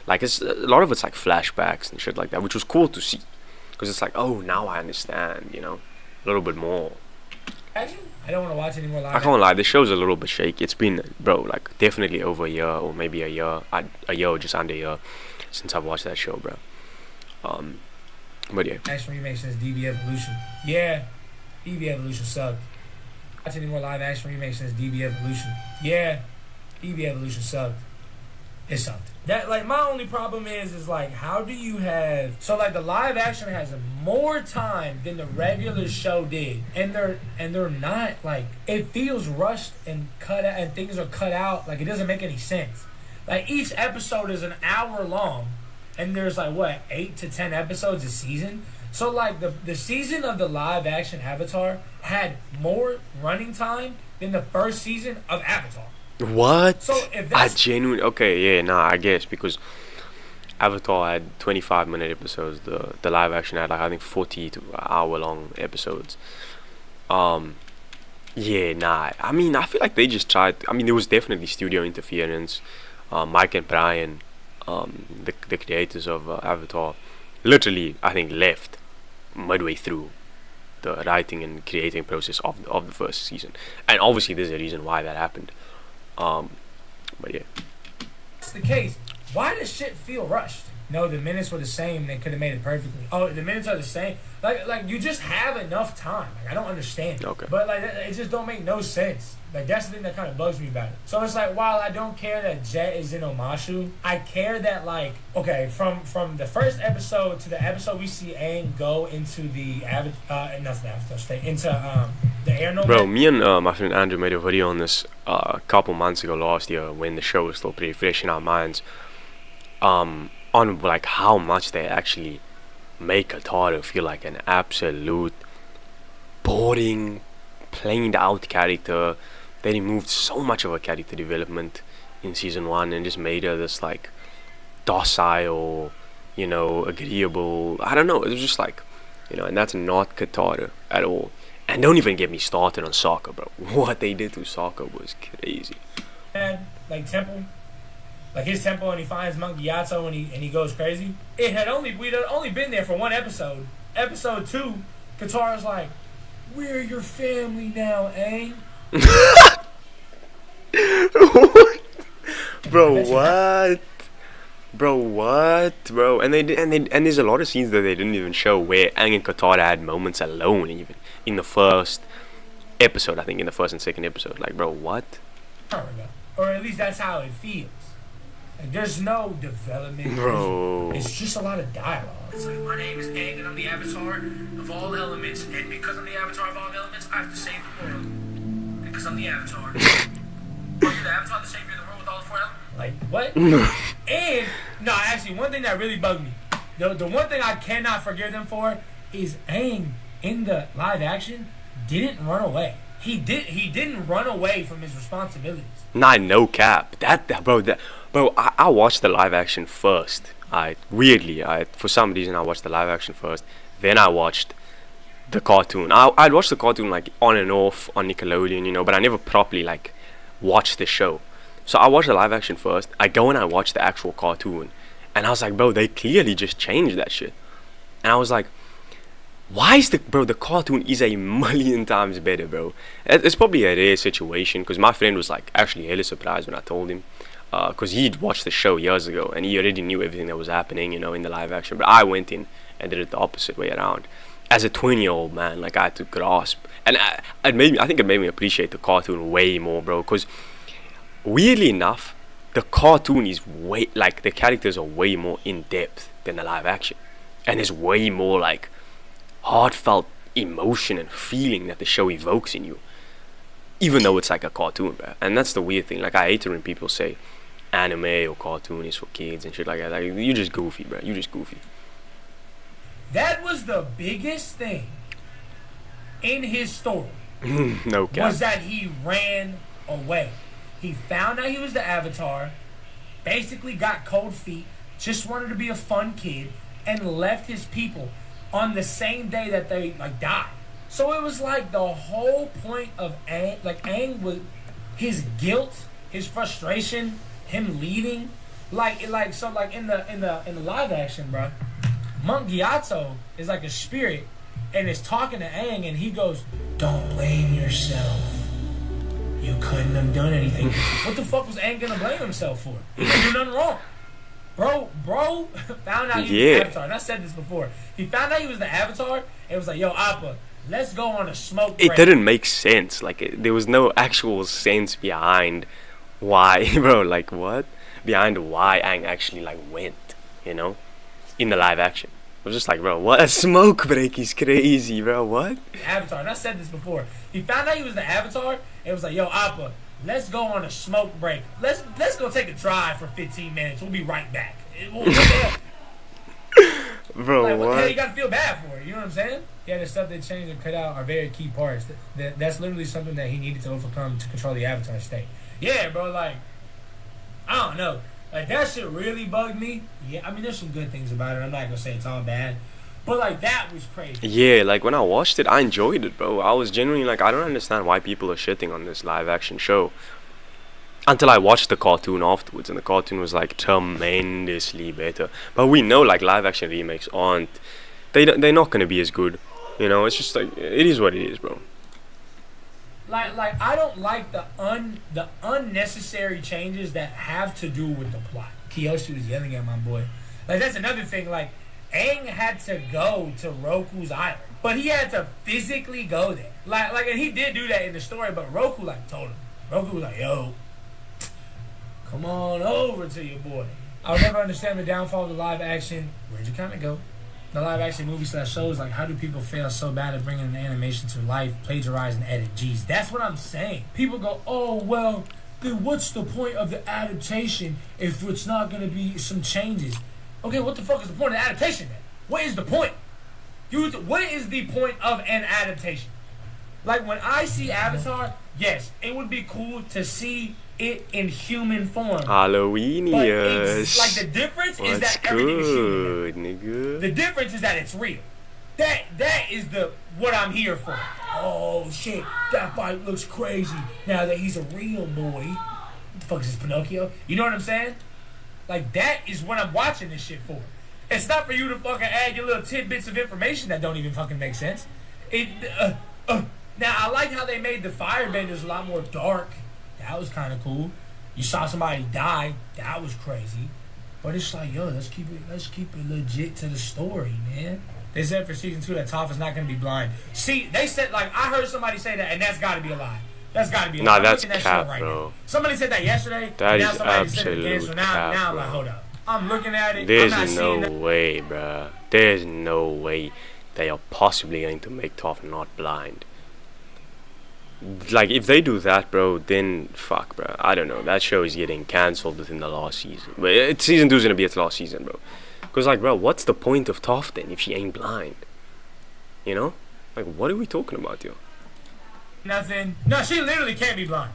Like, it's a lot of it's like flashbacks and shit like that, which was cool to see, because it's like, oh, now I understand, you know, a little bit more. Actually, I don't want to watch any more live. I can't lie, the show's a little bit shaky. It's been, bro, like definitely over a year, or maybe a year or just under a year since I've watched that show, bro. But yeah. Action remakes since DB Evolution. Yeah, DB Evolution sucked. Watch any more live action remakes since DB Evolution. Yeah, DB Evolution sucked. It sucked. That, like, my only problem is like, how do you have, so like the live action has more time than the regular show did, and they're not, like, it feels rushed and cut out, and things are cut out, like it doesn't make any sense. Like, each episode is an hour long, and there's like what, 8 to 10 episodes a season. So like the season of the live action Avatar had more running time than the first season of Avatar. What? So if that's, I genuinely, okay, yeah, nah, I guess, because Avatar had 25-minute episodes. The live action had like, I think 40 to hour long episodes. Yeah, nah. I mean, I feel like they just tried. I mean, there was definitely studio interference. Mike and Brian, the creators of Avatar, literally, I think, left midway through the writing and creating process of the first season, and obviously there's a reason why that happened. But yeah, that's the case. Why does shit feel rushed? No, the minutes were the same. They could have made it perfectly. Oh, the minutes are the same. Like you just have enough time. Like, I don't understand. Okay. But like it just don't make no sense. Like, that's the thing that kind of bugs me about it. So it's like, while I don't care that Jet is in Omashu, I care that, like, okay, from the first episode to the episode we see Aang go into the Avatar state, into the air nomad. Bro, me and my friend Andrew made a video on this a couple months ago last year when the show was still pretty fresh in our minds. On like how much they actually make Katara feel like an absolute boring, planed out character. They removed so much of her character development in season 1 and just made her this like docile, you know, agreeable. I don't know. It was just like, you know, and that's not Katara at all. And don't even get me started on Sokka, bro. What they did to Sokka was crazy. And like Temple, like his temple, and he finds Monkey Yato and he goes crazy. We'd only been there for one episode. Episode 2, Katara's like, "We're your family now, Aang." Bro, what? Bro, and there's a lot of scenes that they didn't even show where Aang and Katara had moments alone, even in the first episode. I think in the first and second episode. Like, bro, what? Or at least that's how it feels. Like, there's no development. Bro, it's just a lot of dialogue. It's like, my name is Aang and I'm the Avatar of all elements, and because I'm the Avatar of all elements, I have to save the world. Because I'm the Avatar. Are you the Avatar, the savior of the world with all the 4 elements? Like, what? And, no, actually, one thing that really bugged me, the one thing I cannot forgive them for is Aang in the live action didn't run away. He didn't run away from his responsibilities. Nah, no cap. Bro, I watched the live action first. For some reason, I watched the live action first. Then I watched the cartoon. I'd watched the cartoon like on and off on Nickelodeon, you know, but I never properly like watched the show. So I watched the live action first. I go and I watch the actual cartoon, and I was like, bro, they clearly just changed that shit. And I was like, why is the cartoon is a million times better, bro. It's probably a rare situation, because my friend was like actually hella surprised when I told him, because he'd watched the show years ago and he already knew everything that was happening, you know, in the live action. But I went in and did it the opposite way around. As a 20-year-old man, like, I had to grasp, and I think it made me appreciate the cartoon way more, bro. Because weirdly enough, the cartoon is way, like, the characters are way more in depth than the live action, and there's way more like heartfelt emotion and feeling that the show evokes in you, even though it's like a cartoon, bro. And that's the weird thing. Like, I hate it when people say anime or cartoon is for kids and shit like that. Like, you're just goofy, bro. You're just goofy. That was the biggest thing in his story. No cap. Was that he ran away. He found out he was the Avatar, basically got cold feet, just wanted to be a fun kid, and left his people on the same day that they like died. So it was like the whole point of Aang, like Aang was his guilt, his frustration, him leaving, like in the live action, bro. Monk Gyatso is like a spirit and is talking to Aang, and he goes, "Don't blame yourself. You couldn't have done anything." What the fuck was Aang gonna blame himself for? He didn't do nothing wrong. Bro found out he was the Avatar. And I said this before. He found out he was the Avatar and was like, "Yo, Appa, let's go on a smoke break." It didn't make sense. Like, there was no actual sense behind why, bro. Like, what? Behind why Aang actually, like, went, you know? In the live action. I was just like, bro, what? A smoke break is crazy, bro. What? Avatar. And I said this before. He found out he was the Avatar and was like, "Yo, Appa, let's go on a smoke break. Let's go take a drive for 15 minutes. We'll be right back." Bro, like, what the hell what? you gotta feel bad for? You know what I'm saying? Yeah, the stuff they changed and cut out are very key parts. That's literally something that he needed to overcome to control the Avatar state. Yeah, bro, like, I don't know. Like, that shit really bugged me. Yeah, I mean, there's some good things about it. I'm not gonna say it's all bad. But, like, that was crazy. Yeah, like, when I watched it, I enjoyed it, bro. I was genuinely like, I don't understand why people are shitting on this live action show. Until I watched the cartoon afterwards, and the cartoon was, like, tremendously better. But we know, like, live action remakes aren't... They're not gonna be as good. You know, it's just, like, it is what it is, bro. Like I don't like the unnecessary changes that have to do with the plot. Kiyoshi was yelling at my boy. Like, that's another thing. Like, Aang had to go to Roku's island, but he had to physically go there. Like, and he did do that in the story, but Roku, like, told him. Roku was like, "Yo, come on over to your boy." I'll never understand the downfall of the live action. Where'd you kind of go? The live action movie /shows, like, how do people fail so bad at bringing an animation to life, plagiarize and edit? Jeez, that's what I'm saying. People go, "Oh, well, then what's the point of the adaptation if it's not going to be some changes?" Okay, what the fuck is the point of adaptation then? What is the point? What is the point of an adaptation? Like, when I see Avatar, yes, it would be cool to see it in human form. Halloweenius. Like, the difference is that everything is human. Nigga. The difference is that it's real. That is what I'm here for. Oh shit, that fight looks crazy now that he's a real boy. What the fuck is this, Pinocchio? You know what I'm saying? Like, that is what I'm watching this shit for. It's not for you to fucking add your little tidbits of information that don't even fucking make sense. Now, I like how they made the firebenders a lot more dark. That was kind of cool. You saw somebody die. That was crazy. But it's like, yo, let's keep it legit to the story, man. They said for season 2 that Toph is not gonna be blind. See, they said, like, I heard somebody say that, and that's got to be a lie. That's got to be a lie. Nah, that's that cap, right bro. now. Somebody said that yesterday. That now is somebody said it again. absolute So now cap, I'm like, hold up. I'm looking at it. There's I'm not no seeing that. way, bruh. There's no way they are possibly going to make Toph not blind. Like, if they do that, bro, then fuck, bro. I don't know. That show is getting cancelled within the last season. But season 2 is gonna be its last season, bro. Because, like, bro, what's the point of Toph then if she ain't blind? You know? Like, what are we talking about, yo? Nothing. No, she literally can't be blind.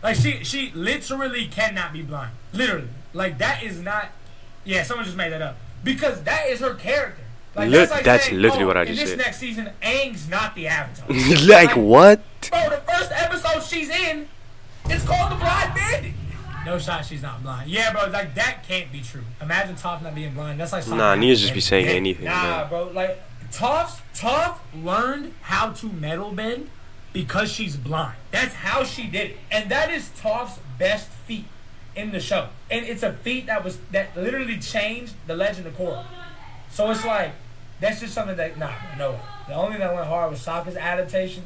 Like, she literally cannot be blind. Literally. Like, that is not... Yeah, someone just made that up. Because that is her character. Like, That's saying, literally what I just in said. this next season, Aang's not the Avatar. Like, what? Bro, the first episode she's in, it's called The Blind Bandit. No shot she's not blind. Yeah, bro, like, that can't be true. Imagine Toph not being blind. That's like... Nah, Nia's just be saying anything, Nah, bro. Like, Toph learned how to metal bend because she's blind. That's how she did it. And that is Toph's best feat in the show. And it's a feat that literally changed the Legend of Korra. So it's like, that's just something that, no way. The only thing that went hard was Sokka's adaptation.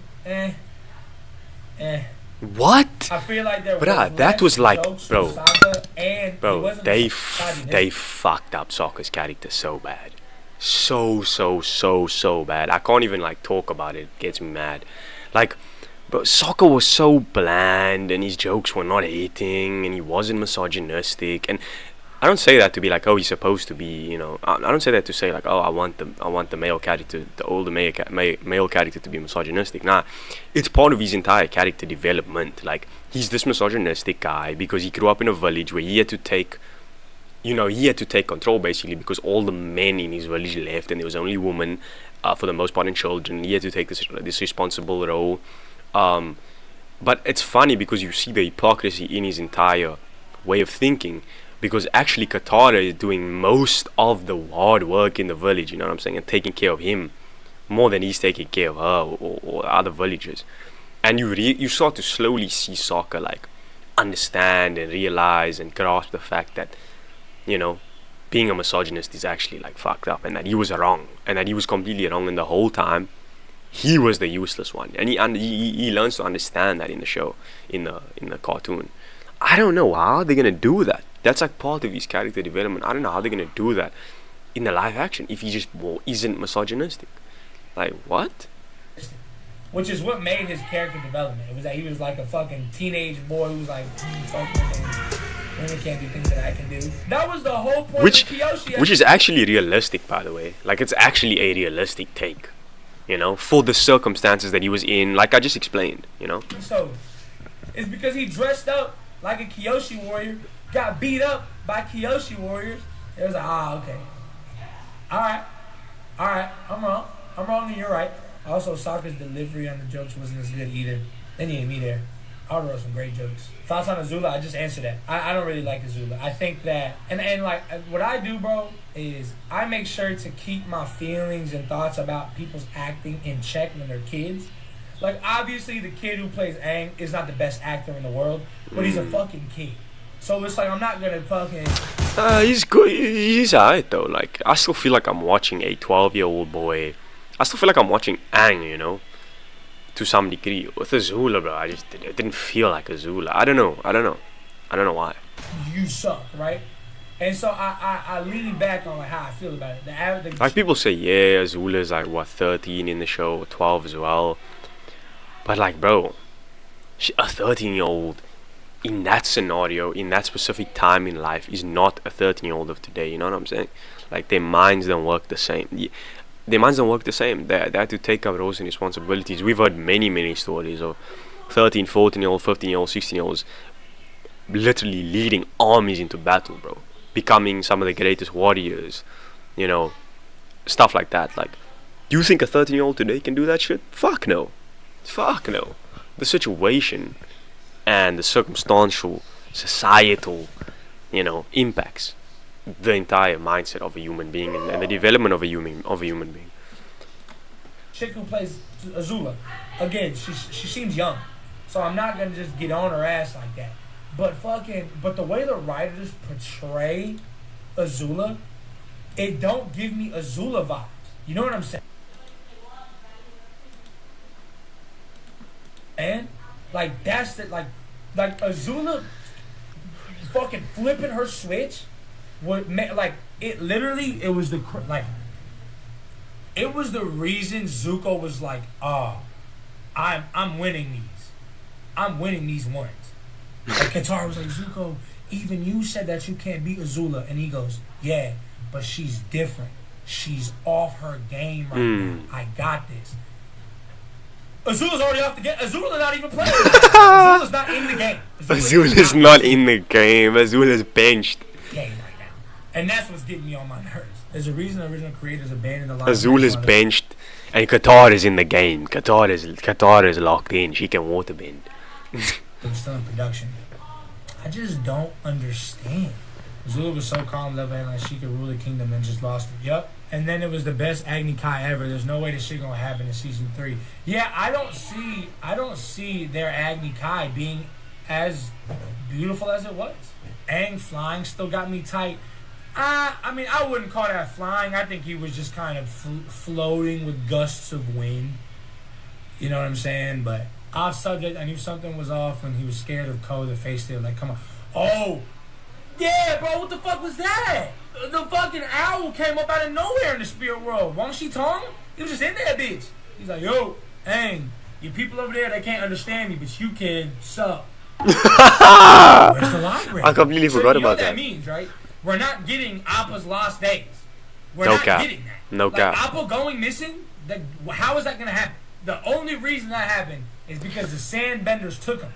What? I feel like there Bruh, was that was like, bro, Sokka, and they fucked up Sokka's character so bad. So bad. I can't even, like, talk about it. It gets me mad. Like, bro, Sokka was so bland, and his jokes were not hitting, and he wasn't misogynistic, and I don't say that to be like, oh, he's supposed to be, you know. I don't say that to say like, oh, I want the male character, the older male character to be misogynistic. Nah, it's part of his entire character development. Like, he's this misogynistic guy because he grew up in a village where he had to take you know, he had to take control basically because all the men in his village left and there was only women, for the most part, and children. He had to take this responsible role. But it's funny because you see the hypocrisy in his entire way of thinking, because actually Katara is doing most of the hard work in the village, you know what I'm saying, and taking care of him more than he's taking care of her or other villagers. And you start to slowly see Sokka like understand and realize and grasp the fact that, you know, being a misogynist is actually like fucked up, and that he was wrong, and that he was completely wrong, and the whole time he was the useless one. And he learns to understand that in the show, in the cartoon. I don't know how they're gonna do that. That's like part of his character development. I don't know how they're gonna do that in the live action if he just isn't misogynistic. Like, what? Which is what made his character development. It was that he was like a fucking teenage boy who was like, fuck women can't do things that I can do. That was the whole point of Kyoshi. Which is actually realistic, by the way. Like, it's actually a realistic take, you know, for the circumstances that he was in, like I just explained, you know. So, it's because he dressed up like a Kyoshi warrior, got beat up by Kyoshi warriors. It was like, okay. Alright, I'm wrong and you're right. Also, Sokka's delivery on the jokes wasn't as good either. They needed me there. I wrote some great jokes. Thoughts on Azula? I just answered that. I don't really like Azula. I think that, and like, what I do, bro, is I make sure to keep my feelings and thoughts about people's acting in check when they're kids. Like, obviously, the kid who plays Aang is not the best actor in the world, but he's a fucking kid. So it's like, I'm not gonna fucking... He's good. He's alright, though. Like, I still feel like I'm watching a 12-year-old boy. I still feel like I'm watching Aang, you know, to some degree. With Azula, bro, it didn't feel like Azula. I don't know why. You suck, right? And so I lean back on like how I feel about it. Like, people say, yeah, Azula's like, what, 13 in the show, or 12 as well. But like, bro, a 13-year-old in that scenario, in that specific time in life, is not a 13-year-old of today, you know what I'm saying? Like, their minds don't work the same. Their minds don't work the same. They have to take up roles and responsibilities. We've heard many stories of 13, 14-year-old, 15-year-old, 16-year-olds literally leading armies into battle, bro. Becoming some of the greatest warriors, you know, stuff like that. Like, do you think a 13-year-old today can do that shit? Fuck no. The situation and the circumstantial, societal, you know, impacts the entire mindset of a human being and the development of a human being. Chick who plays Azula, again, she seems young, so I'm not gonna just get on her ass like that. But the way the writers portray Azula, it don't give me Azula vibes. You know what I'm saying? And like that's the like Azula fucking flipping her switch. Like it literally, it was the reason Zuko was like, I'm winning these. I'm winning these ones. Like Katara was like, Zuko, even you said that you can't beat Azula, and he goes, yeah, but she's different. She's off her game right now. I got this. Azula's already off the game. Azula's not even playing. Azula's not in the game. Azula's not in the game. Azula's benched. Game right now. And that's what's getting me on my nerves. There's a reason the original creators abandoned the line. Azula's benched, and Katara is in the game. Katara is locked in. She can waterbend. It was still in production. I just don't understand. Azula was so calm, level, like she could rule the kingdom, and just lost it. Yup. And then it was the best Agni Kai ever. There's no way this shit gonna happen in season 3. Yeah, I don't see their Agni Kai being as beautiful as it was. Aang flying still got me tight. I mean, I wouldn't call that flying. I think he was just kind of floating with gusts of wind. You know what I'm saying? But off subject, I knew something was off when he was scared of Ko, the face there. Like, come on. Oh! Yeah, bro, what the fuck was that? The fucking owl came up out of nowhere in the spirit world. Wang Shi Tong? He was just in that bitch. He's like, yo, Aang, you people over there, they can't understand me, but you can. Sup? Where's the library? I completely forgot about that. that. Means, right? We're not getting Appa's lost days. We're No not cap. getting that. No cap. Appa going missing? How is that going to happen? The only reason that happened is because the sandbenders took him.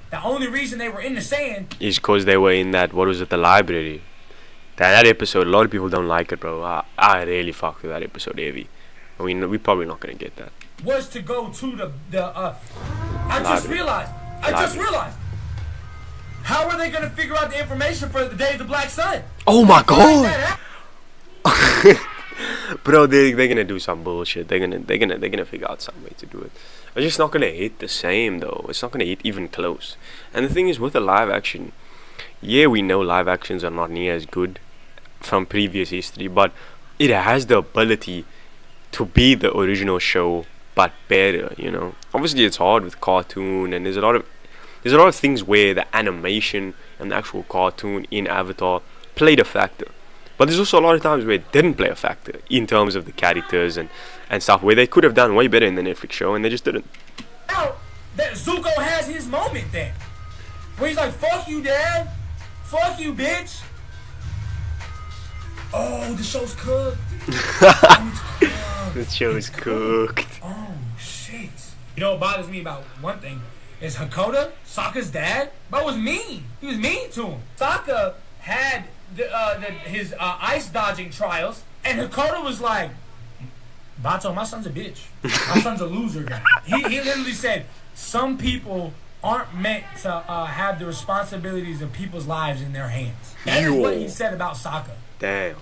The only reason they were in the sand Is because they were in that, what was it, the library. That episode, a lot of people don't like it, bro. I really fucked with that episode heavy. I mean, we're probably not gonna get that. Was to go to I just realized. How are they gonna figure out the information for the Day of the Black Sun? Oh my god! Bro, they're gonna do some bullshit. They're gonna figure out some way to do it. It's just not gonna hit the same though. It's not gonna hit even close. And the thing is, with the live action, yeah, we know live actions are not near as good from previous history, but it has the ability to be the original show but better, you know. Obviously it's hard with cartoon, and there's a lot of things where the animation and the actual cartoon in Avatar played a factor, but there's also a lot of times where it didn't play a factor in terms of the characters and stuff, where they could have done way better in the Netflix show and they just didn't. Now that Zuko has his moment then, where he's like, fuck you, dad, fuck you, bitch. Oh, the show's cooked. The show is cooked. Oh shit. You know what bothers me about one thing is Hakoda, Sokka's dad, but was mean. He was mean to him. Sokka had his ice dodging trials, and Hakoda was like, Bato, my son's a bitch. My son's a loser guy. He literally said, some people aren't meant to have the responsibilities of people's lives in their hands. That is what he said about Sokka. Damn.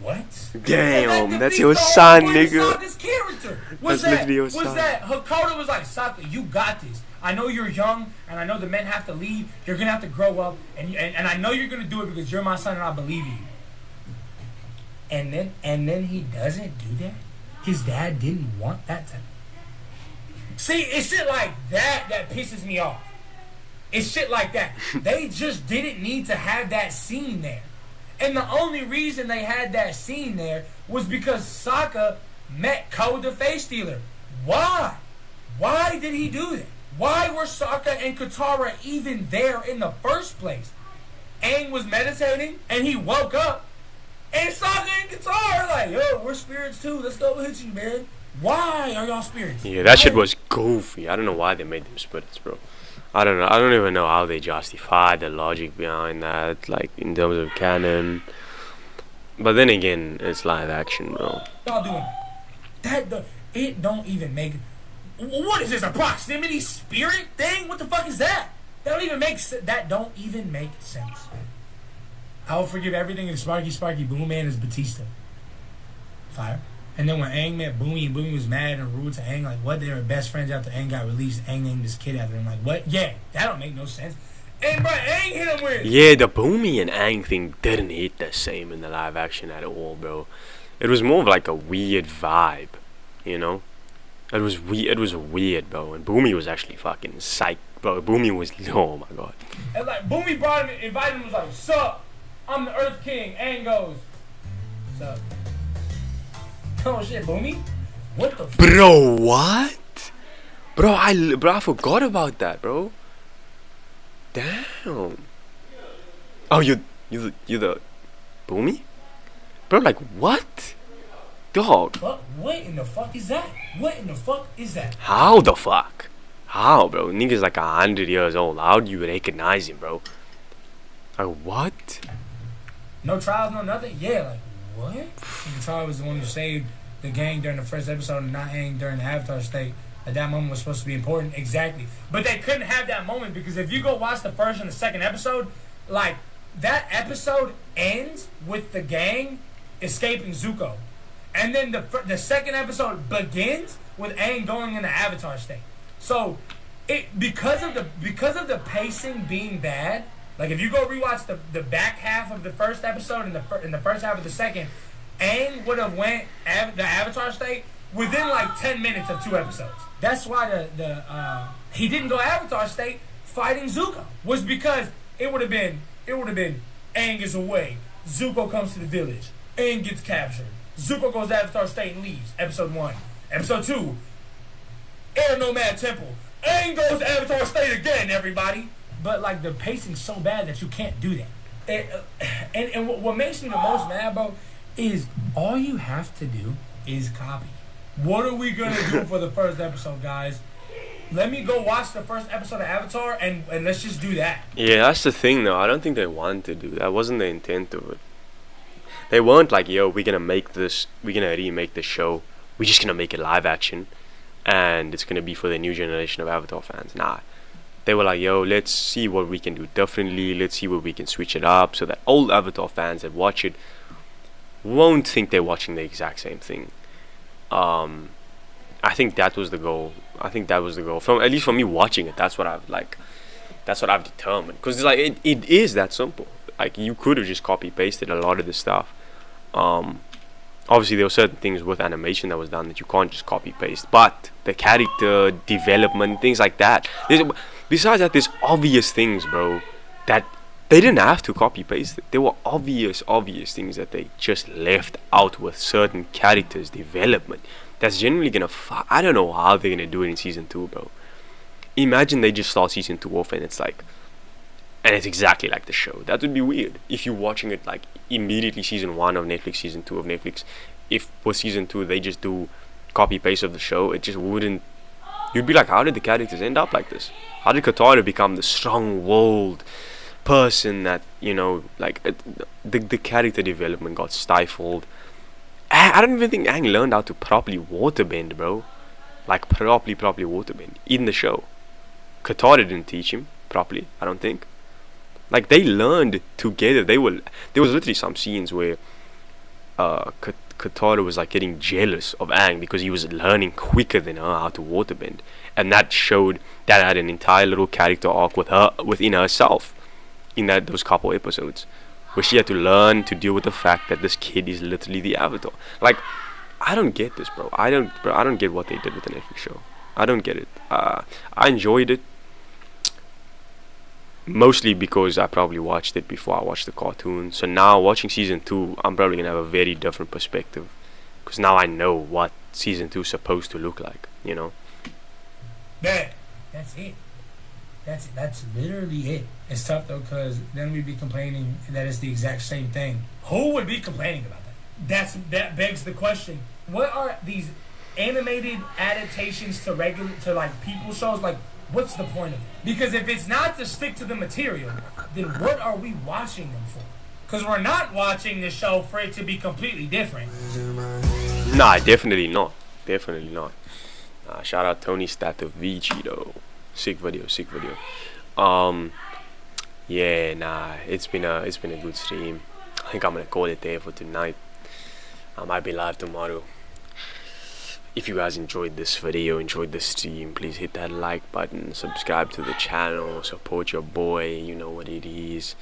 What? Damn, that's your son, nigga. Sokka's character That's literally your son. Was that Hakoda was like, Sokka, you got this. I know you're young, and I know the men have to leave. You're gonna have to grow up, and I know you're gonna do it because you're my son, and I believe you. And then he doesn't do that. His dad didn't want that to. See, it's shit like that pisses me off. It's shit like that. They just didn't need to have that scene there. And the only reason they had that scene there was because Sokka met Ko the Face Stealer. Why? Why did he do that? Why were Sokka and Katara even there in the first place? Aang was meditating and he woke up, and Sokka and Katara are like, yo, we're spirits too. Let's go hit you, man. Why are y'all spirits? Yeah, that shit was goofy. I don't know why they made them spirits, bro. I don't know. I don't even know how they justify the logic behind that, like in terms of canon. But then again, it's live action, bro. Y'all doing that? It don't even make. What is this? A proximity spirit thing? What the fuck is that? That don't even make sense. That don't even make sense. I will forgive everything if Sparky Boom Man is Batista. Fire. And then when Aang met Boomy, and Boomy was mad and rude to Aang, like, what? They were best friends after Aang got released. Aang named this kid after him. Like, what? Yeah, that don't make no sense. And bro, Aang hit him with. Yeah, the Boomy and Aang thing didn't hit the same in the live action at all, bro. It was more of like a weird vibe, you know? It was weird, bro. And Boomy was actually fucking psyched, bro. Boomy was, oh my god. And like, Boomy brought him, invited him, was like, sup? I'm the Earth King. Aang goes, sup? Oh shit, Boomy? What the fuck? Bro, what? Bro, I forgot about that, bro. Damn. Oh, you the Boomy? Bro, like, what? Dog. What in the fuck is that? What in the fuck is that? How the fuck? How, bro? Nigga's like 100 years old. How do you recognize him, bro? Like, what? No trials, no nothing? Yeah, like, what? Katara was the one who saved the gang during the first episode and not Aang during the Avatar state. That moment was supposed to be important. Exactly. But they couldn't have that moment because if you go watch the first and the second episode, like, that episode ends with the gang escaping Zuko. And then the second episode begins with Aang going in the Avatar state. So, because of the pacing being bad, like if you go rewatch the back half of the first episode and the first half of the second, Aang would have went the Avatar state within like 10 minutes of 2 episodes. That's why he didn't go Avatar state fighting Zuko, was because it would have been Aang is away, Zuko comes to the village, Aang gets captured, Zuko goes to Avatar state and leaves. Episode 1. Episode 2, Air Nomad Temple, Aang goes to Avatar state again, everybody. But like the pacing's so bad that you can't do that. And what makes me the most mad, bro, is all you have to do is copy. What are we gonna do for the first episode, guys? Let me go watch the first episode of Avatar and let's just do that. Yeah, that's the thing though. I don't think they wanted to do that. Wasn't the intent of it. They weren't like, yo, we're gonna remake this show. We're just gonna make it live action, and it's gonna be for the new generation of Avatar fans. Nah, they were like, yo, let's see what we can do differently. Let's see what we can switch it up so that old Avatar fans that watch it won't think they're watching the exact same thing. I think that was the goal. From, at least for me watching it, that's what I've determined. Because it's like it is that simple. Like, you could have just copy pasted a lot of this stuff. Obviously there were certain things with animation that was done that you can't just copy paste, but the character development, things like that. Besides that, there's obvious things, bro, that they didn't have to copy paste it. There were obvious things that they just left out with certain characters development. That's genuinely gonna I don't know how they're gonna do it in season 2, bro. Imagine they just start season 2 off and it's exactly like the show. That would be weird. If you're watching it like immediately season 1 of Netflix, season 2 of Netflix, if for season 2 they just do copy paste of the show, it just wouldn't. You'd be like, how did the characters end up like this? How did Katara become the strong-willed person that, you know, like the character development got stifled? I don't even think Aang learned how to properly waterbend, bro. Like properly waterbend in the show. Katara didn't teach him properly, I don't think. Like, they learned together. There was literally some scenes where Katara was like getting jealous of Aang because he was learning quicker than her how to waterbend, and that had an entire little character arc within herself in those couple episodes, where she had to learn to deal with the fact that this kid is literally the Avatar. Like, I don't get this, bro. I don't get what they did with the Netflix show. I don't get it. I enjoyed it. Mostly because I probably watched it before I watched the cartoon. So now watching season 2, I'm probably going to have a very different perspective. Because now I know what season 2 is supposed to look like, you know? Yeah, that's it. That's literally it. It's tough though, because then we'd be complaining that it's the exact same thing. Who would be complaining about that? That begs the question. What are these animated adaptations to like people shows? Like, what's the point of it? Because if it's not to stick to the material, then what are we watching them for? Because we're not watching the show for it to be completely different. Nah, definitely not. Shout out Tony Statovici though. Sick video. Yeah, nah, it's been a good stream. I think I'm gonna call it there for tonight. I might be live tomorrow. If you guys enjoyed this video, enjoyed the stream, please hit that like button, subscribe to the channel, support your boy, you know what it is.